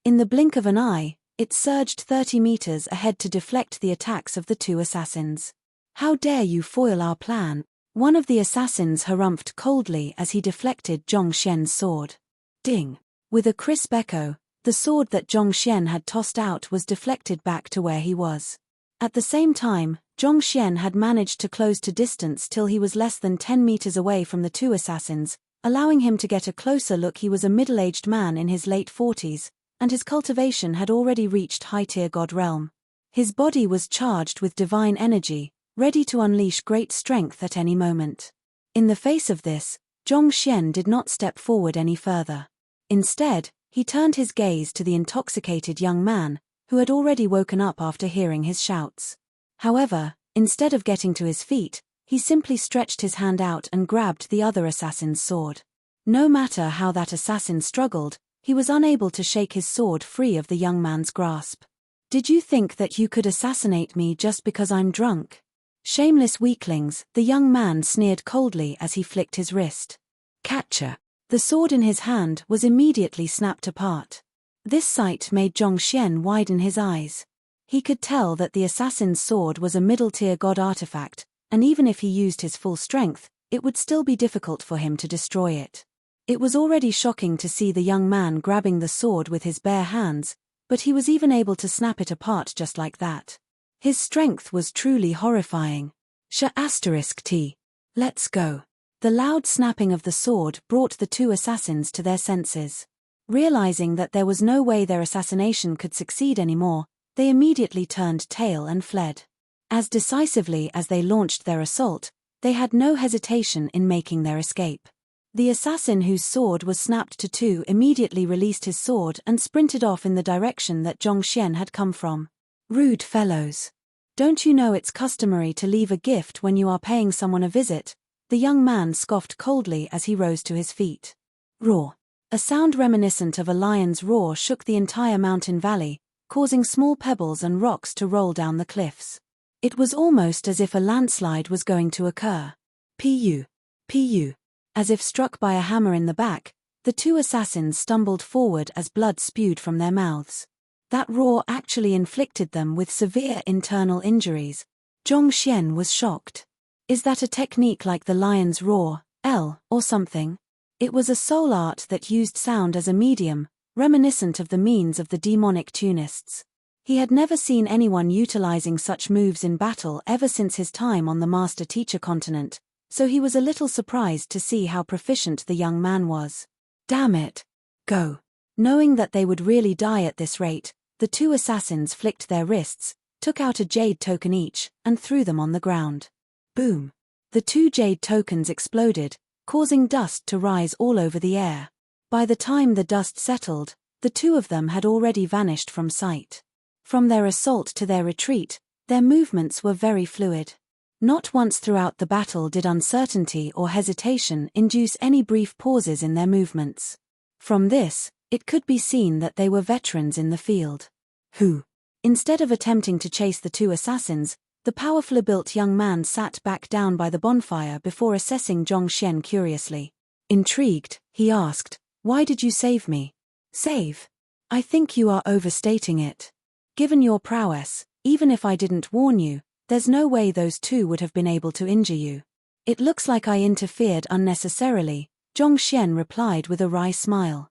In the blink of an eye, it surged 30 meters ahead to deflect the attacks of the 2 assassins. "How dare you foil our plan?" one of the assassins harumphed coldly as he deflected Zhongxian's sword. Ding! With a crisp echo, the sword that Zhongxian had tossed out was deflected back to where he was. At the same time, Zhongxian had managed to close to distance till he was less than 10 meters away from the 2 assassins, allowing him to get a closer look. He was a middle-aged man in his late 40s, and his cultivation had already reached high-tier god realm. His body was charged with divine energy, ready to unleash great strength at any moment. In the face of this, Zhongxian did not step forward any further. Instead, he turned his gaze to the intoxicated young man, who had already woken up after hearing his shouts. However, instead of getting to his feet, he simply stretched his hand out and grabbed the other assassin's sword. No matter how that assassin struggled, he was unable to shake his sword free of the young man's grasp. "Did you think that you could assassinate me just because I'm drunk? Shameless weaklings," the young man sneered coldly as he flicked his wrist. "Catcher." The sword in his hand was immediately snapped apart. This sight made Zhongxian widen his eyes. He could tell that the assassin's sword was a middle-tier god artifact, and even if he used his full strength, it would still be difficult for him to destroy it. It was already shocking to see the young man grabbing the sword with his bare hands, but he was even able to snap it apart just like that. His strength was truly horrifying. *T. Let's go. The loud snapping of the sword brought the 2 assassins to their senses. Realizing that there was no way their assassination could succeed anymore, they immediately turned tail and fled. As decisively as they launched their assault, they had no hesitation in making their escape. The assassin whose sword was snapped to 2 immediately released his sword and sprinted off in the direction that Zhongxian had come from. "Rude fellows. Don't you know it's customary to leave a gift when you are paying someone a visit?" The young man scoffed coldly as he rose to his feet. Roar. A sound reminiscent of a lion's roar shook the entire mountain valley, causing small pebbles and rocks to roll down the cliffs. It was almost as if a landslide was going to occur. Pu. Pu. As if struck by a hammer in the back, the 2 assassins stumbled forward as blood spewed from their mouths. That roar actually inflicted them with severe internal injuries. Zhongxian was shocked. Is that a technique like the lion's roar, or something? It was a soul art that used sound as a medium, reminiscent of the means of the demonic tunists. He had never seen anyone utilizing such moves in battle ever since his time on the master-teacher continent, so he was a little surprised to see how proficient the young man was. Damn it! Go! Knowing that they would really die at this rate, the two assassins flicked their wrists, took out a jade token each, and threw them on the ground. Boom! The 2 jade tokens exploded, causing dust to rise all over the air. By the time the dust settled, the 2 of them had already vanished from sight. From their assault to their retreat, their movements were very fluid. Not once throughout the battle did uncertainty or hesitation induce any brief pauses in their movements. From this, it could be seen that they were veterans in the field. Who? Instead of attempting to chase the 2 assassins, the powerfully built young man sat back down by the bonfire before assessing Zhongxian curiously. Intrigued, he asked, "Why did you save me?" "Save? I think you are overstating it. Given your prowess, even if I didn't warn you, there's no way those 2 would have been able to injure you." "It looks like I interfered unnecessarily," Zhongxian replied with a wry smile.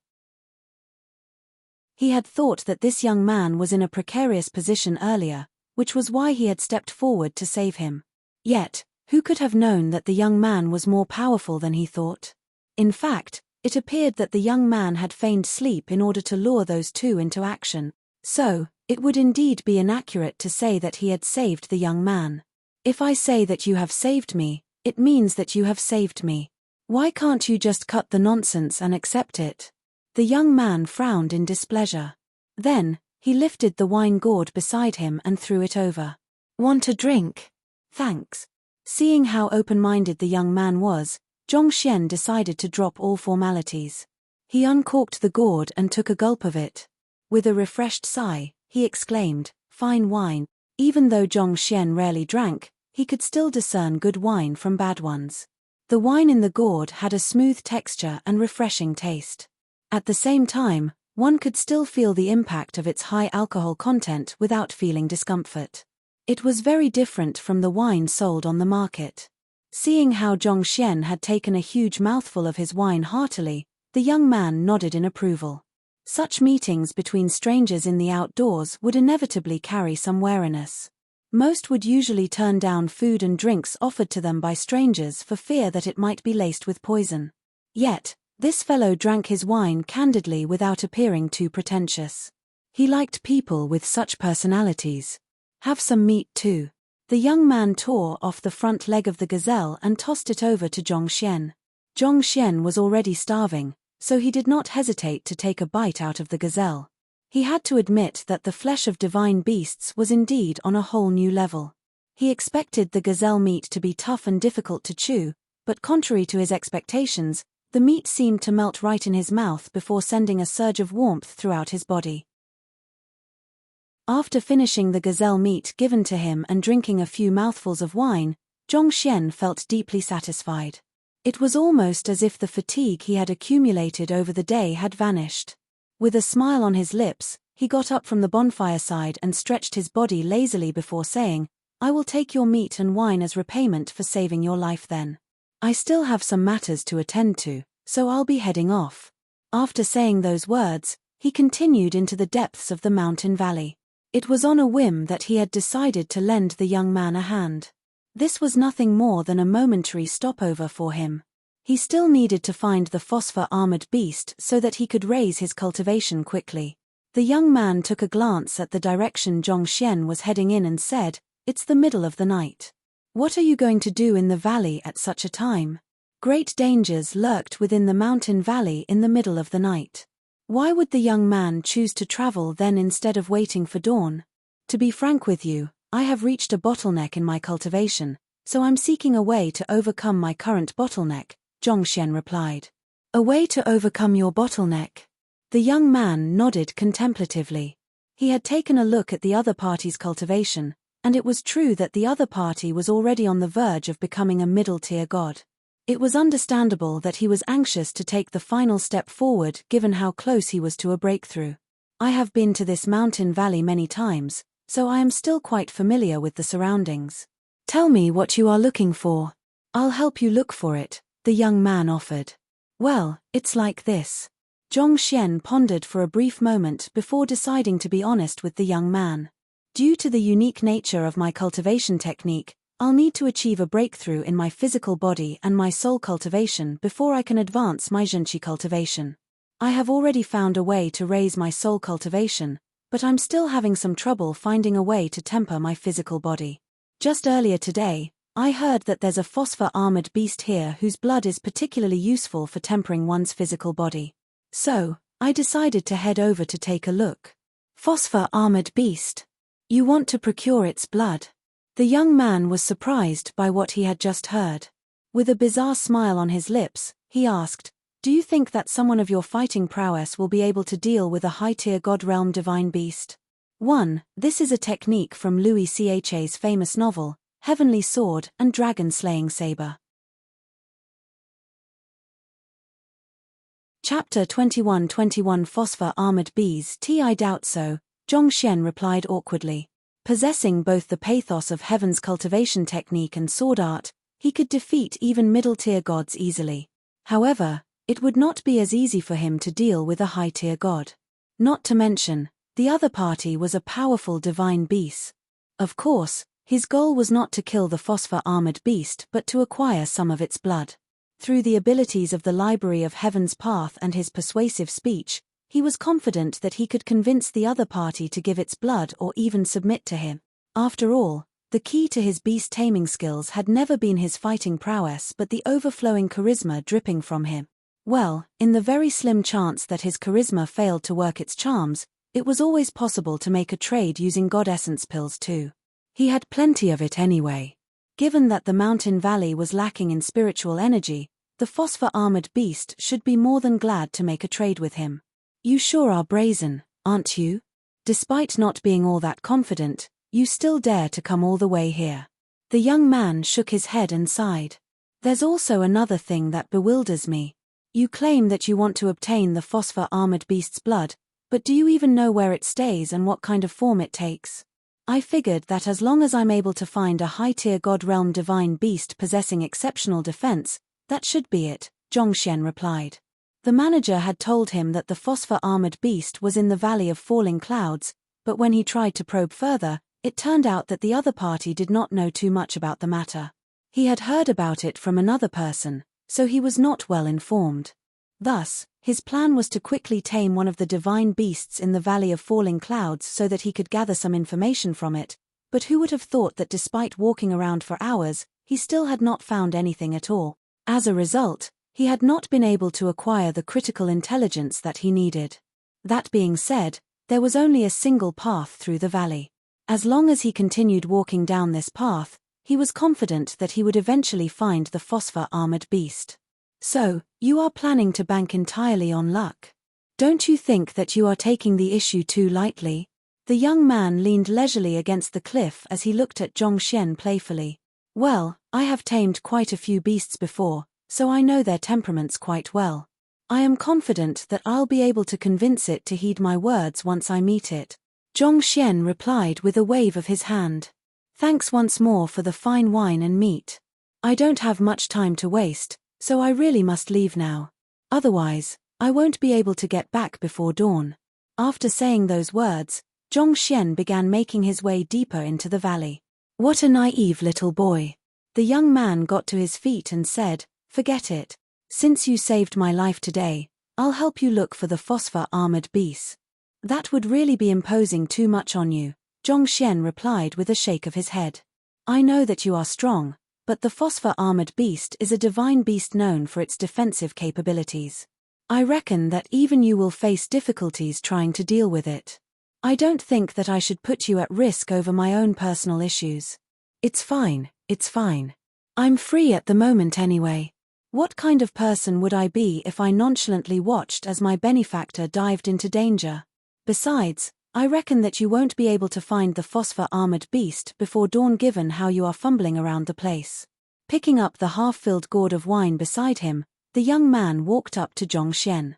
He had thought that this young man was in a precarious position earlier, which was why he had stepped forward to save him. Yet, who could have known that the young man was more powerful than he thought? In fact, it appeared that the young man had feigned sleep in order to lure those 2 into action. So, it would indeed be inaccurate to say that he had saved the young man. "If I say that you have saved me, it means that you have saved me. Why can't you just cut the nonsense and accept it?" The young man frowned in displeasure. Then, he lifted the wine gourd beside him and threw it over. "Want a drink?" "Thanks." Seeing how open-minded the young man was, Zhongxian decided to drop all formalities. He uncorked the gourd and took a gulp of it. With a refreshed sigh, he exclaimed, "Fine wine." Even though Zhongxian rarely drank, he could still discern good wine from bad ones. The wine in the gourd had a smooth texture and refreshing taste. At the same time, one could still feel the impact of its high alcohol content without feeling discomfort. It was very different from the wine sold on the market. Seeing how Zhongxian had taken a huge mouthful of his wine heartily, the young man nodded in approval. Such meetings between strangers in the outdoors would inevitably carry some wariness. Most would usually turn down food and drinks offered to them by strangers for fear that it might be laced with poison. Yet, this fellow drank his wine candidly without appearing too pretentious. He liked people with such personalities. "Have some meat too." The young man tore off the front leg of the gazelle and tossed it over to Zhongxian. Zhongxian was already starving, so he did not hesitate to take a bite out of the gazelle. He had to admit that the flesh of divine beasts was indeed on a whole new level. He expected the gazelle meat to be tough and difficult to chew, but contrary to his expectations, the meat seemed to melt right in his mouth before sending a surge of warmth throughout his body. After finishing the gazelle meat given to him and drinking a few mouthfuls of wine, Zhongxian felt deeply satisfied. It was almost as if the fatigue he had accumulated over the day had vanished. With a smile on his lips, he got up from the bonfire side and stretched his body lazily before saying, "I will take your meat and wine as repayment for saving your life then. I still have some matters to attend to, so I'll be heading off." After saying those words, he continued into the depths of the mountain valley. It was on a whim that he had decided to lend the young man a hand. This was nothing more than a momentary stopover for him. He still needed to find the phosphor-armored beast so that he could raise his cultivation quickly. The young man took a glance at the direction Zhongxian was heading in and said, "It's the middle of the night. What are you going to do in the valley at such a time?" Great dangers lurked within the mountain valley in the middle of the night. Why would the young man choose to travel then instead of waiting for dawn? "To be frank with you, I have reached a bottleneck in my cultivation, so I'm seeking a way to overcome my current bottleneck," Zhongxian replied. "A way to overcome your bottleneck?" The young man nodded contemplatively. He had taken a look at the other party's cultivation, and it was true that the other party was already on the verge of becoming a middle-tier god. It was understandable that he was anxious to take the final step forward given how close he was to a breakthrough. "I have been to this mountain valley many times, so I am still quite familiar with the surroundings. Tell me what you are looking for. I'll help you look for it," the young man offered. Well, it's like this. Zhongxian pondered for a brief moment before deciding to be honest with the young man. Due to the unique nature of my cultivation technique, I'll need to achieve a breakthrough in my physical body and my soul cultivation before I can advance my zhenqi cultivation. I have already found a way to raise my soul cultivation, but I'm still having some trouble finding a way to temper my physical body. Just earlier today, I heard that there's a phosphor-armored beast here whose blood is particularly useful for tempering one's physical body. So, I decided to head over to take a look. Phosphor-armored beast. You want to procure its blood? The young man was surprised by what he had just heard. With a bizarre smile on his lips, he asked, "Do you think that someone of your fighting prowess will be able to deal with a high-tier god realm divine beast?" 1. This is a technique from Louis Ch's famous novel, Heavenly Sword and Dragon-Slaying Saber. Chapter 21 Phosphor-Armored Bees. I doubt so, Zhongxian replied awkwardly. Possessing both the pathos of Heaven's cultivation technique and sword art, he could defeat even middle-tier gods easily. However, it would not be as easy for him to deal with a high-tier god. Not to mention, the other party was a powerful divine beast. Of course, his goal was not to kill the phosphor-armored beast but to acquire some of its blood. Through the abilities of the Library of Heaven's Path and his persuasive speech, he was confident that he could convince the other party to give its blood or even submit to him. After all, the key to his beast-taming skills had never been his fighting prowess but the overflowing charisma dripping from him. Well, in the very slim chance that his charisma failed to work its charms, it was always possible to make a trade using god essence pills too. He had plenty of it anyway. Given that the mountain valley was lacking in spiritual energy, the phosphor-armored beast should be more than glad to make a trade with him. You sure are brazen, aren't you? Despite not being all that confident, you still dare to come all the way here. The young man shook his head and sighed. There's also another thing that bewilders me. You claim that you want to obtain the phosphor-armored beast's blood, but do you even know where it stays and what kind of form it takes? I figured that as long as I'm able to find a high-tier god realm divine beast possessing exceptional defense, that should be it, Zhongxian replied. The manager had told him that the phosphor-armored beast was in the Valley of Falling Clouds, but when he tried to probe further, it turned out that the other party did not know too much about the matter. He had heard about it from another person, so he was not well informed. Thus, his plan was to quickly tame one of the divine beasts in the Valley of Falling Clouds so that he could gather some information from it, but who would have thought that despite walking around for hours, he still had not found anything at all. As a result, he had not been able to acquire the critical intelligence that he needed. That being said, there was only a single path through the valley. As long as he continued walking down this path, he was confident that he would eventually find the phosphor-armored beast. So, you are planning to bank entirely on luck? Don't you think that you are taking the issue too lightly? The young man leaned leisurely against the cliff as he looked at Zhongxian playfully. Well, I have tamed quite a few beasts before, so I know their temperaments quite well. I am confident that I'll be able to convince it to heed my words once I meet it. Zhongxian replied with a wave of his hand. Thanks once more for the fine wine and meat. I don't have much time to waste, so I really must leave now. Otherwise, I won't be able to get back before dawn. After saying those words, Zhongxian began making his way deeper into the valley. What a naive little boy. The young man got to his feet and said, "Forget it. Since you saved my life today, I'll help you look for the phosphor-armored beast." That would really be imposing too much on you, Zhongxian replied with a shake of his head. I know that you are strong, but the phosphor-armored beast is a divine beast known for its defensive capabilities. I reckon that even you will face difficulties trying to deal with it. I don't think that I should put you at risk over my own personal issues. It's fine, it's fine. I'm free at the moment anyway. What kind of person would I be if I nonchalantly watched as my benefactor dived into danger? Besides, I reckon that you won't be able to find the phosphor-armored beast before dawn given how you are fumbling around the place. Picking up the half-filled gourd of wine beside him, the young man walked up to Zhongxian.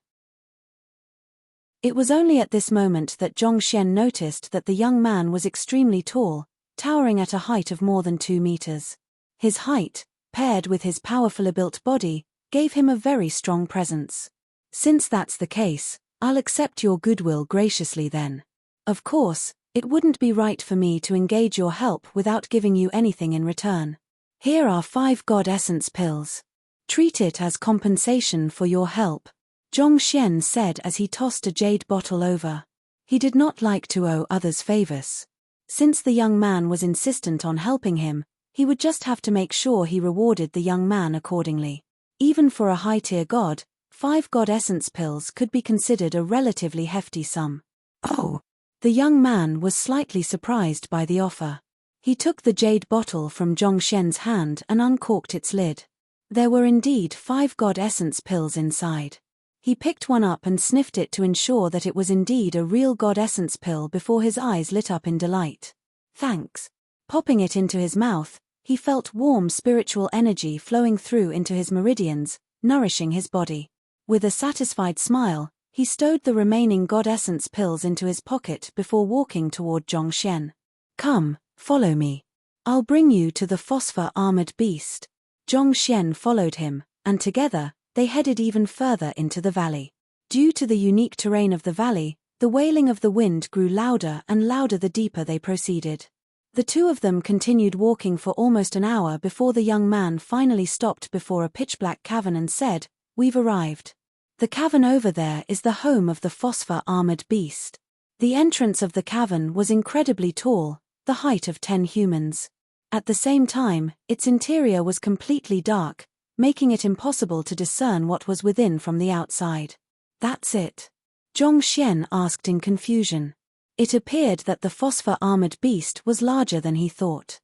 It was only at this moment that Zhongxian noticed that the young man was extremely tall, towering at a height of more than 2 meters. His height, paired with his powerfully built body, gave him a very strong presence. Since that's the case, I'll accept your goodwill graciously then. Of course, it wouldn't be right for me to engage your help without giving you anything in return. Here are 5 God Essence pills. Treat it as compensation for your help, Zhongxian said as he tossed a jade bottle over. He did not like to owe others favors. Since the young man was insistent on helping him, he would just have to make sure he rewarded the young man accordingly. Even for a high-tier god, 5 God Essence pills could be considered a relatively hefty sum. Oh! The young man was slightly surprised by the offer. He took the jade bottle from Zhongxian's hand and uncorked its lid. There were indeed 5 God Essence pills inside. He picked one up and sniffed it to ensure that it was indeed a real God Essence pill before his eyes lit up in delight. Thanks. Popping it into his mouth, he felt warm spiritual energy flowing through into his meridians, nourishing his body. With a satisfied smile, he stowed the remaining God Essence pills into his pocket before walking toward Zhongxian. Come, follow me. I'll bring you to the phosphor-armored beast. Zhongxian followed him, and together, they headed even further into the valley. Due to the unique terrain of the valley, the wailing of the wind grew louder and louder the deeper they proceeded. The two of them continued walking for almost an hour before the young man finally stopped before a pitch-black cavern and said, "We've arrived. The cavern over there is the home of the phosphor-armored beast." The entrance of the cavern was incredibly tall, the height of 10 humans. At the same time, its interior was completely dark, making it impossible to discern what was within from the outside. That's it? Zhongxian asked in confusion. It appeared that the phosphor-armored beast was larger than he thought.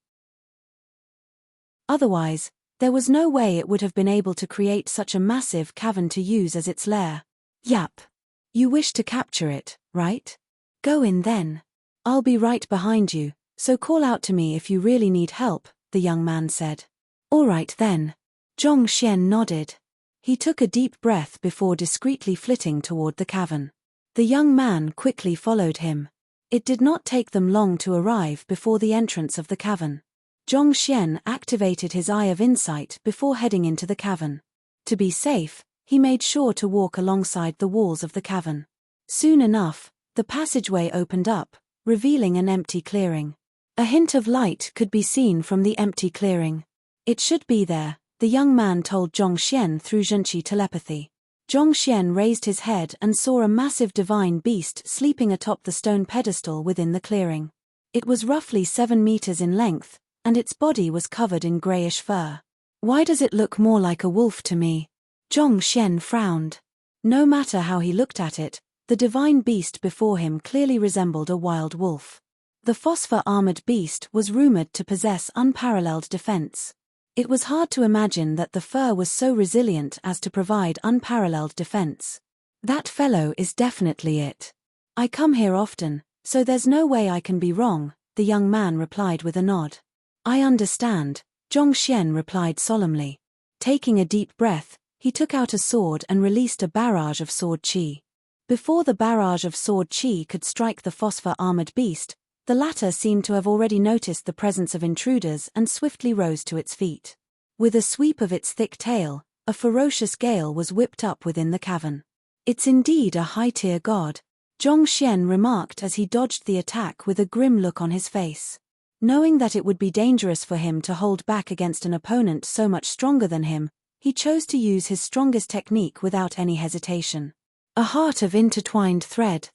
Otherwise, there was no way it would have been able to create such a massive cavern to use as its lair. Yap. You wish to capture it, right? Go in then. I'll be right behind you, so call out to me if you really need help, the young man said. All right then. Zhongxian nodded. He took a deep breath before discreetly flitting toward the cavern. The young man quickly followed him. It did not take them long to arrive before the entrance of the cavern. Zhongxian activated his Eye of Insight before heading into the cavern. To be safe, he made sure to walk alongside the walls of the cavern. Soon enough, the passageway opened up, revealing an empty clearing. A hint of light could be seen from the empty clearing. It should be there, the young man told Zhongxian through Zhenqi telepathy. Zhongxian raised his head and saw a massive divine beast sleeping atop the stone pedestal within the clearing. It was roughly 7 meters in length, and its body was covered in grayish fur. Why does it look more like a wolf to me? Zhongxian frowned. No matter how he looked at it, the divine beast before him clearly resembled a wild wolf. The phosphor-armored beast was rumored to possess unparalleled defense. It was hard to imagine that the fur was so resilient as to provide unparalleled defense. That fellow is definitely it. I come here often, so there's no way I can be wrong, the young man replied with a nod. I understand, Zhongxian replied solemnly. Taking a deep breath, he took out a sword and released a barrage of sword chi. Before the barrage of sword chi could strike the phosphor-armored beast, the latter seemed to have already noticed the presence of intruders and swiftly rose to its feet. With a sweep of its thick tail, a ferocious gale was whipped up within the cavern. It's indeed a high-tier god, Zhongxian remarked as he dodged the attack with a grim look on his face. Knowing that it would be dangerous for him to hold back against an opponent so much stronger than him, he chose to use his strongest technique without any hesitation. A heart of intertwined thread.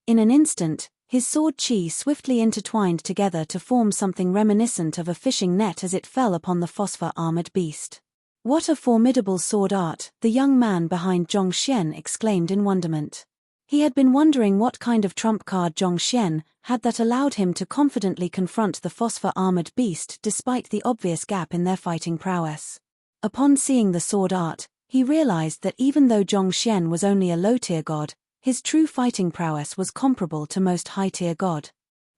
In an instant, his sword chi swiftly intertwined together to form something reminiscent of a fishing net as it fell upon the phosphor-armored beast. What a formidable sword art, the young man behind Zhongxian exclaimed in wonderment. He had been wondering what kind of trump card Zhongxian had that allowed him to confidently confront the phosphor-armored beast despite the obvious gap in their fighting prowess. Upon seeing the sword art, he realized that even though Zhongxian was only a low-tier god, his true fighting prowess was comparable to most high-tier god.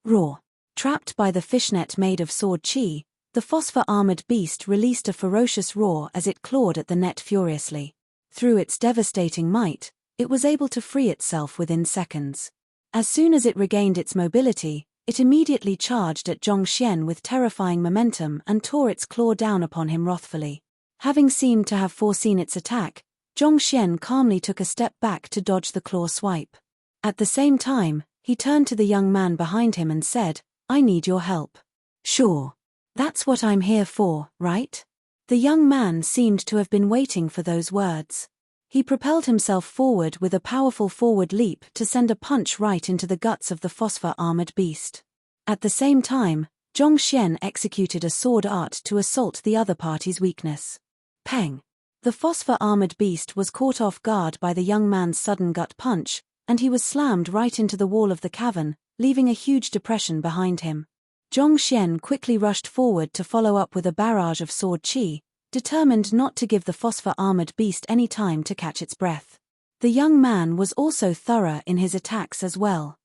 Roar. Trapped by the fishnet made of sword chi, the phosphor-armored beast released a ferocious roar as it clawed at the net furiously. Through its devastating might, it was able to free itself within seconds. As soon as it regained its mobility, it immediately charged at Zhongxian with terrifying momentum and tore its claw down upon him wrathfully. Having seemed to have foreseen its attack, Zhongxian calmly took a step back to dodge the claw swipe. At the same time, he turned to the young man behind him and said, "I need your help." "Sure. That's what I'm here for, right?" The young man seemed to have been waiting for those words. He propelled himself forward with a powerful forward leap to send a punch right into the guts of the phosphor-armored beast. At the same time, Zhongxian executed a sword art to assault the other party's weakness. Peng! The phosphor-armored beast was caught off guard by the young man's sudden gut punch, and he was slammed right into the wall of the cavern, leaving a huge depression behind him. Zhongxian quickly rushed forward to follow up with a barrage of sword chi, determined not to give the phosphor-armored beast any time to catch its breath. The young man was also thorough in his attacks as well.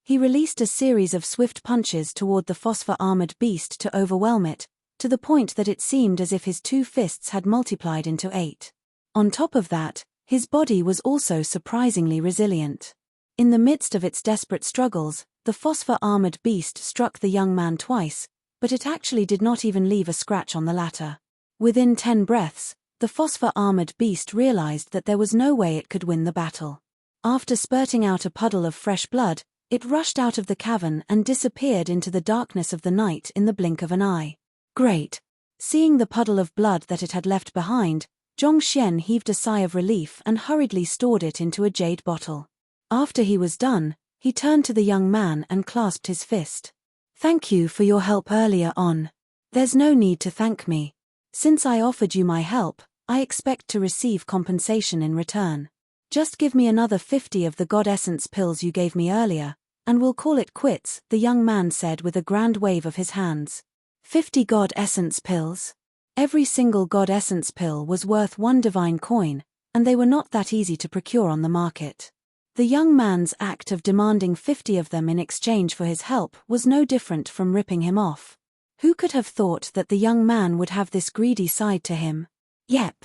He released a series of swift punches toward the phosphor-armored beast to overwhelm it, to the point that it seemed as if his two fists had multiplied into 8. On top of that, his body was also surprisingly resilient. In the midst of its desperate struggles, the phosphor-armored beast struck the young man twice, but it actually did not even leave a scratch on the latter. Within 10 breaths, the phosphor-armored beast realized that there was no way it could win the battle. After spurting out a puddle of fresh blood, it rushed out of the cavern and disappeared into the darkness of the night in the blink of an eye. Great! Seeing the puddle of blood that it had left behind, Zhongxian heaved a sigh of relief and hurriedly stored it into a jade bottle. After he was done, he turned to the young man and clasped his fist. "Thank you for your help earlier on. There's no need to thank me. Since I offered you my help, I expect to receive compensation in return. Just give me another 50 of the God Essence pills you gave me earlier, and we'll call it quits," the young man said with a grand wave of his hands. 50 God Essence pills? Every single God Essence pill was worth 1 divine coin, and they were not that easy to procure on the market. The young man's act of demanding 50 of them in exchange for his help was no different from ripping him off. Who could have thought that the young man would have this greedy side to him? Yep.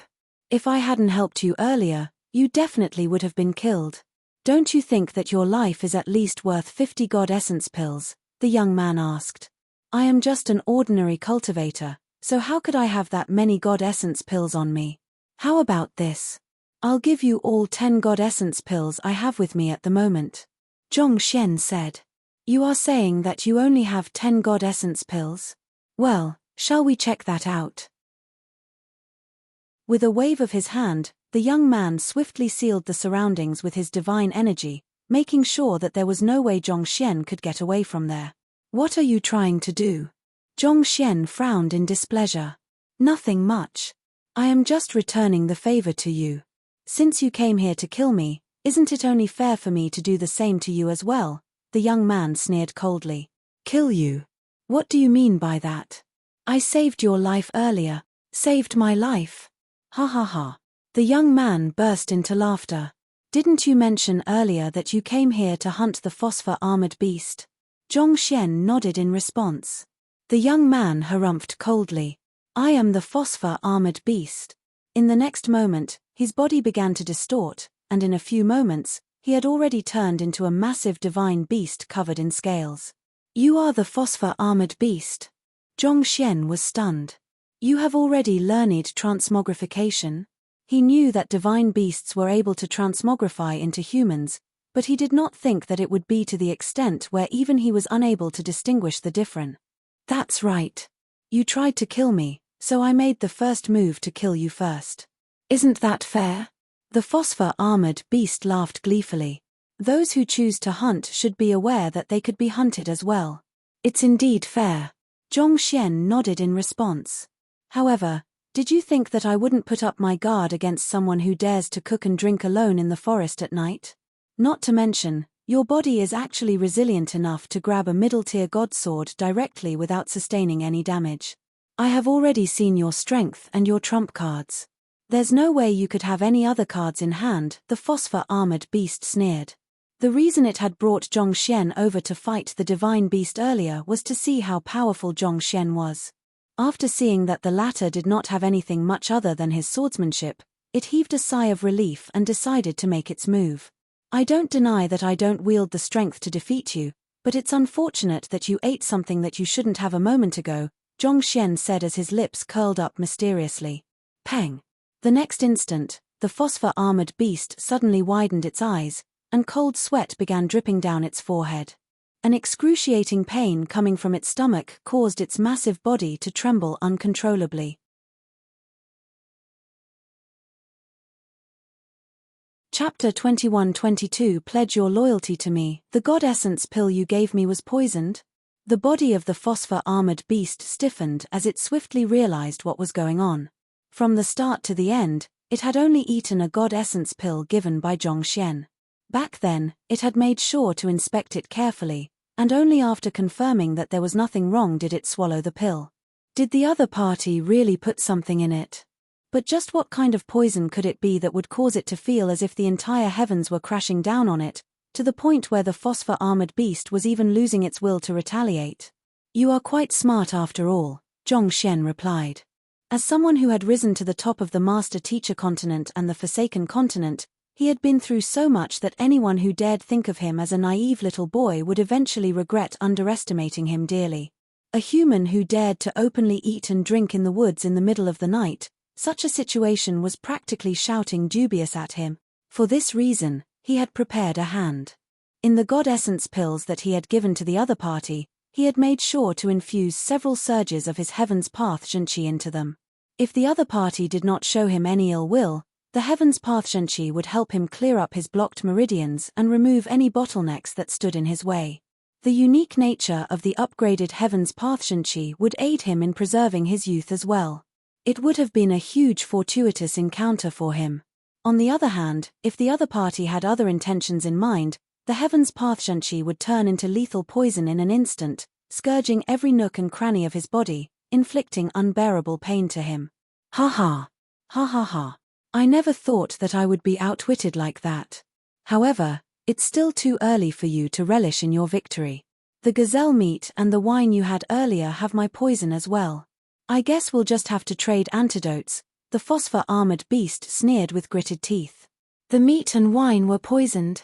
If I hadn't helped you earlier, you definitely would have been killed. Don't you think that your life is at least worth 50 God Essence pills? The young man asked. I am just an ordinary cultivator, so how could I have that many God Essence pills on me? How about this? I'll give you all 10 God Essence pills I have with me at the moment. Zhongxian said. You are saying that you only have 10 God Essence pills? Well, shall we check that out? With a wave of his hand, the young man swiftly sealed the surroundings with his divine energy, making sure that there was no way Zhongxian could get away from there. What are you trying to do? Zhongxian frowned in displeasure. Nothing much. I am just returning the favor to you. Since you came here to kill me, isn't it only fair for me to do the same to you as well? The young man sneered coldly. Kill you? What do you mean by that? I saved your life earlier. Saved my life? Ha ha ha. The young man burst into laughter. Didn't you mention earlier that you came here to hunt the phosphor-armored beast? Zhongxian nodded in response. The young man harumphed coldly. I am the phosphor-armored beast. In the next moment, his body began to distort, and in a few moments, he had already turned into a massive divine beast covered in scales. You are the phosphor-armored beast. Zhongxian was stunned. You have already learned transmogrification? He knew that divine beasts were able to transmogrify into humans, but he did not think that it would be to the extent where even he was unable to distinguish the difference. That's right. You tried to kill me, so I made the first move to kill you first. Isn't that fair? The phosphor-armored beast laughed gleefully. Those who choose to hunt should be aware that they could be hunted as well. It's indeed fair. Zhongxian nodded in response. However, did you think that I wouldn't put up my guard against someone who dares to cook and drink alone in the forest at night? Not to mention, your body is actually resilient enough to grab a middle-tier god sword directly without sustaining any damage. I have already seen your strength and your trump cards. There's no way you could have any other cards in hand, the phosphor-armored beast sneered. The reason it had brought Zhongxian over to fight the divine beast earlier was to see how powerful Zhongxian was. After seeing that the latter did not have anything much other than his swordsmanship, it heaved a sigh of relief and decided to make its move. I don't deny that I don't wield the strength to defeat you, but it's unfortunate that you ate something that you shouldn't have a moment ago, Zhongxian said as his lips curled up mysteriously. Pang! The next instant, the phosphor-armored beast suddenly widened its eyes, and cold sweat began dripping down its forehead. An excruciating pain coming from its stomach caused its massive body to tremble uncontrollably. Chapter 21-22 Pledge your loyalty to me. The god essence pill you gave me was poisoned? The body of the phosphor-armored beast stiffened as it swiftly realized what was going on. From the start to the end, it had only eaten a god essence pill given by Zhongxian. Back then, it had made sure to inspect it carefully, and only after confirming that there was nothing wrong did it swallow the pill. Did the other party really put something in it? But just what kind of poison could it be that would cause it to feel as if the entire heavens were crashing down on it, to the point where the phosphor-armored beast was even losing its will to retaliate? You are quite smart after all, Zhongxian replied. As someone who had risen to the top of the Master-Teacher continent and the Forsaken continent, he had been through so much that anyone who dared think of him as a naive little boy would eventually regret underestimating him dearly. A human who dared to openly eat and drink in the woods in the middle of the night, such a situation was practically shouting dubious at him. For this reason, he had prepared a hand. In the god essence pills that he had given to the other party, he had made sure to infuse several surges of his Heaven's Path Zhenqi into them. If the other party did not show him any ill will, the Heaven's Path Zhenqi would help him clear up his blocked meridians and remove any bottlenecks that stood in his way. The unique nature of the upgraded Heaven's Path Zhenqi would aid him in preserving his youth as well. It would have been a huge fortuitous encounter for him. On the other hand, if the other party had other intentions in mind, the Heaven's Path Zhenqi would turn into lethal poison in an instant, scourging every nook and cranny of his body, inflicting unbearable pain to him. Ha ha! Ha ha ha! I never thought that I would be outwitted like that. However, it's still too early for you to relish in your victory. The gazelle meat and the wine you had earlier have my poison as well. I guess we'll just have to trade antidotes, the phosphor-armored beast sneered with gritted teeth. The meat and wine were poisoned?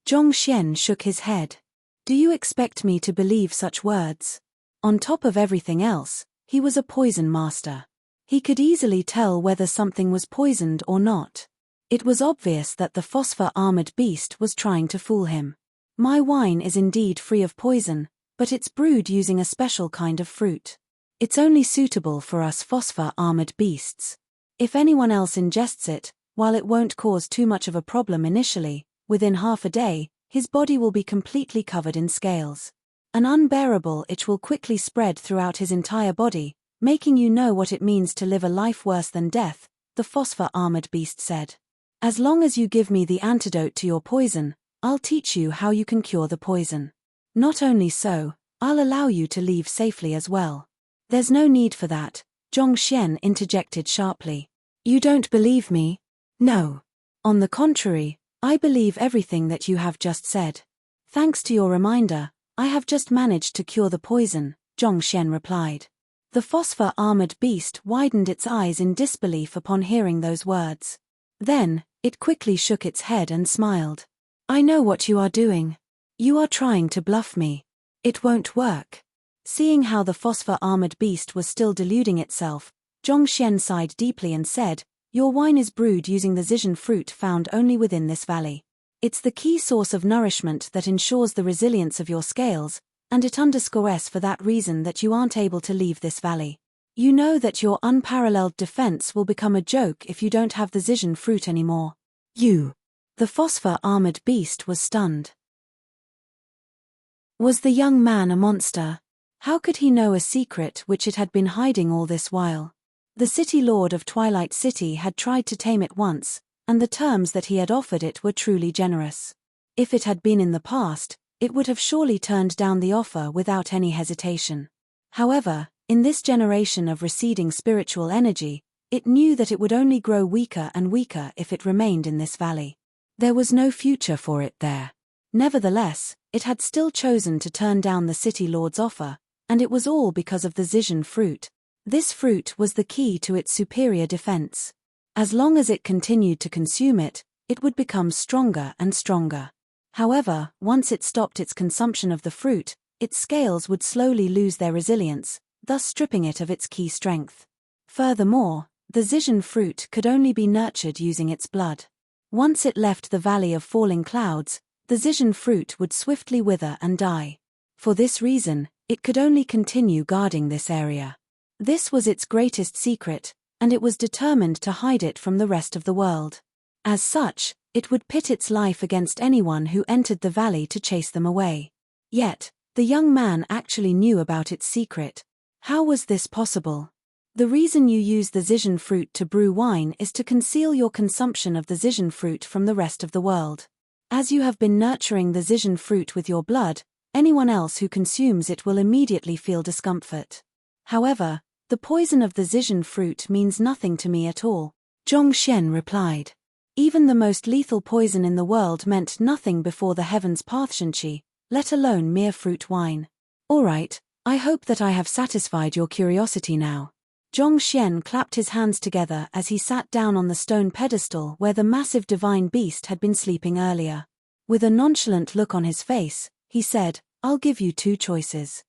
Zhongxian shook his head. Do you expect me to believe such words? On top of everything else, he was a poison master. He could easily tell whether something was poisoned or not. It was obvious that the phosphor-armored beast was trying to fool him. My wine is indeed free of poison, but it's brewed using a special kind of fruit. It's only suitable for us phosphor-armored beasts. If anyone else ingests it, while it won't cause too much of a problem initially, within half a day, his body will be completely covered in scales. An unbearable itch will quickly spread throughout his entire body, making you know what it means to live a life worse than death, the phosphor-armored beast said. As long as you give me the antidote to your poison, I'll teach you how you can cure the poison. Not only so, I'll allow you to leave safely as well. There's no need for that, Zhongxian interjected sharply. You don't believe me? No. On the contrary, I believe everything that you have just said. Thanks to your reminder, I have just managed to cure the poison, Zhongxian replied. The phosphor-armored beast widened its eyes in disbelief upon hearing those words. Then, it quickly shook its head and smiled. I know what you are doing. You are trying to bluff me. It won't work. Seeing how the phosphor-armored beast was still deluding itself, Zhongxian sighed deeply and said, Your wine is brewed using the Zizhen fruit found only within this valley. It's the key source of nourishment that ensures the resilience of your scales, and it underscores for that reason that you aren't able to leave this valley. You know that your unparalleled defense will become a joke if you don't have the Zizhen fruit anymore. You. The phosphor-armored beast was stunned. Was the young man a monster? How could he know a secret which it had been hiding all this while? The city lord of Twilight City had tried to tame it once, and the terms that he had offered it were truly generous. If it had been in the past, it would have surely turned down the offer without any hesitation. However, in this generation of receding spiritual energy, it knew that it would only grow weaker and weaker if it remained in this valley. There was no future for it there. Nevertheless, it had still chosen to turn down the city lord's offer, and it was all because of the Zizhen fruit. This fruit was the key to its superior defense. As long as it continued to consume it, it would become stronger and stronger. However, once it stopped its consumption of the fruit, its scales would slowly lose their resilience, thus stripping it of its key strength. Furthermore, the Zizhen fruit could only be nurtured using its blood. Once it left the Valley of Falling Clouds, the Zizhen fruit would swiftly wither and die. For this reason, it could only continue guarding this area. This was its greatest secret, and it was determined to hide it from the rest of the world. As such, it would pit its life against anyone who entered the valley to chase them away. Yet, the young man actually knew about its secret. How was this possible? The reason you use the Zizhen fruit to brew wine is to conceal your consumption of the Zizhen fruit from the rest of the world. As you have been nurturing the Zizhen fruit with your blood, anyone else who consumes it will immediately feel discomfort. However, the poison of the Zizhen fruit means nothing to me at all, Zhongxian replied. Even the most lethal poison in the world meant nothing before the heavens Pathshanchi, let alone mere fruit wine. All right, I hope that I have satisfied your curiosity now. Zhongxian clapped his hands together as he sat down on the stone pedestal where the massive divine beast had been sleeping earlier. With a nonchalant look on his face, he said, I'll give you 2 choices.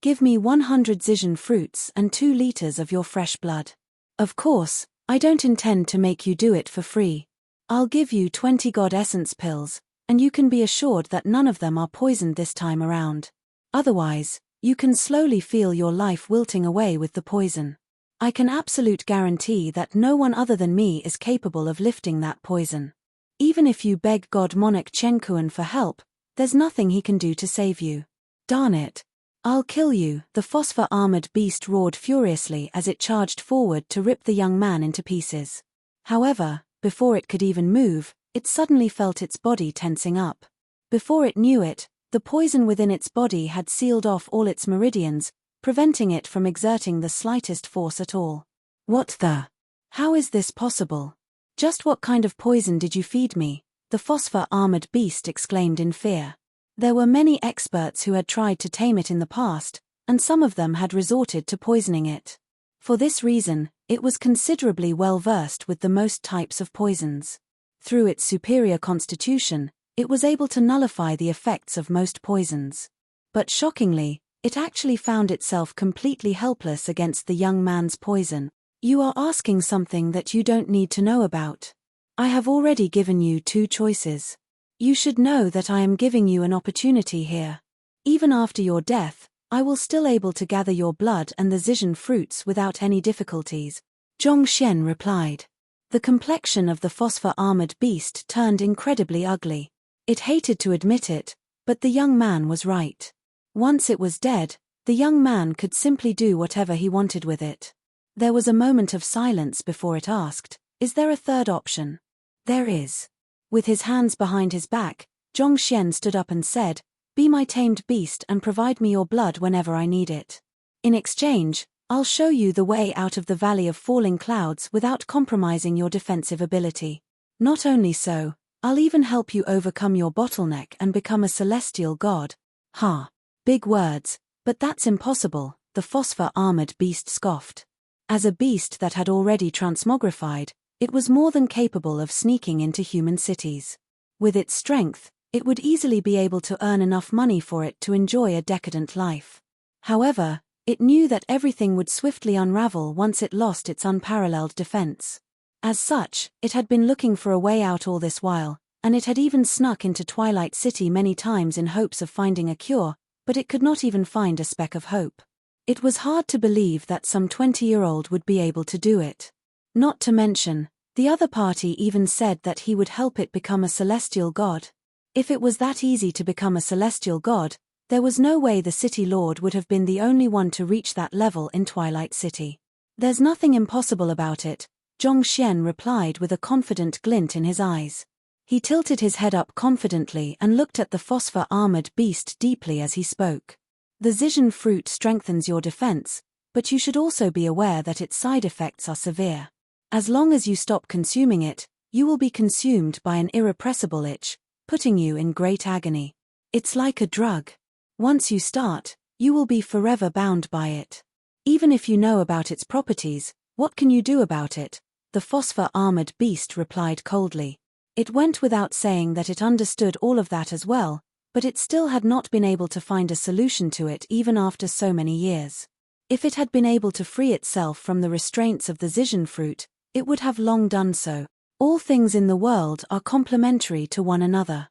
Give me 100 Zizhen fruits and 2 liters of your fresh blood. Of course, I don't intend to make you do it for free. I'll give you 20 God Essence pills, and you can be assured that none of them are poisoned this time around. Otherwise, you can slowly feel your life wilting away with the poison. I can absolute guarantee that no one other than me is capable of lifting that poison. Even if you beg God Monarch Chenkuan for help, there's nothing he can do to save you. Darn it. I'll kill you, the phosphor-armored beast roared furiously as it charged forward to rip the young man into pieces. However, before it could even move, it suddenly felt its body tensing up. Before it knew it, the poison within its body had sealed off all its meridians, preventing it from exerting the slightest force at all. What the? How is this possible? Just what kind of poison did you feed me? The phosphor-armored beast exclaimed in fear. There were many experts who had tried to tame it in the past, and some of them had resorted to poisoning it. For this reason, it was considerably well versed with the most types of poisons. Through its superior constitution, it was able to nullify the effects of most poisons. But shockingly, it actually found itself completely helpless against the young man's poison. You are asking something that you don't need to know about. I have already given you 2 choices. You should know that I am giving you an opportunity here. Even after your death, I will still able to gather your blood and the Zizhen fruits without any difficulties, Zhongxian replied. The complexion of the phosphor-armored beast turned incredibly ugly. It hated to admit it, but the young man was right. Once it was dead, the young man could simply do whatever he wanted with it. There was a moment of silence before it asked, Is there a third option? There is. With his hands behind his back, Zhongxian stood up and said, Be my tamed beast and provide me your blood whenever I need it. In exchange, I'll show you the way out of the Valley of Falling Clouds without compromising your defensive ability. Not only so, I'll even help you overcome your bottleneck and become a celestial god. Ha! Big words, but that's impossible, the phosphor-armored beast scoffed. As a beast that had already transmogrified, it was more than capable of sneaking into human cities. With its strength, it would easily be able to earn enough money for it to enjoy a decadent life. However, it knew that everything would swiftly unravel once it lost its unparalleled defense. As such, it had been looking for a way out all this while, and it had even snuck into Twilight City many times in hopes of finding a cure, but it could not even find a speck of hope. It was hard to believe that some 20-year-old would be able to do it. Not to mention, the other party even said that he would help it become a celestial god. If it was that easy to become a celestial god, there was no way the City Lord would have been the only one to reach that level in Twilight City. There's nothing impossible about it, Zhongxian replied with a confident glint in his eyes. He tilted his head up confidently and looked at the phosphor-armored beast deeply as he spoke. The Zizhen fruit strengthens your defense, but you should also be aware that its side effects are severe. As long as you stop consuming it, you will be consumed by an irrepressible itch, putting you in great agony. It's like a drug. Once you start, you will be forever bound by it. Even if you know about its properties, what can you do about it? The phosphor-armored beast replied coldly. It went without saying that it understood all of that as well, but it still had not been able to find a solution to it even after so many years. If it had been able to free itself from the restraints of the Zision fruit, it would have long done so. All things in the world are complementary to one another.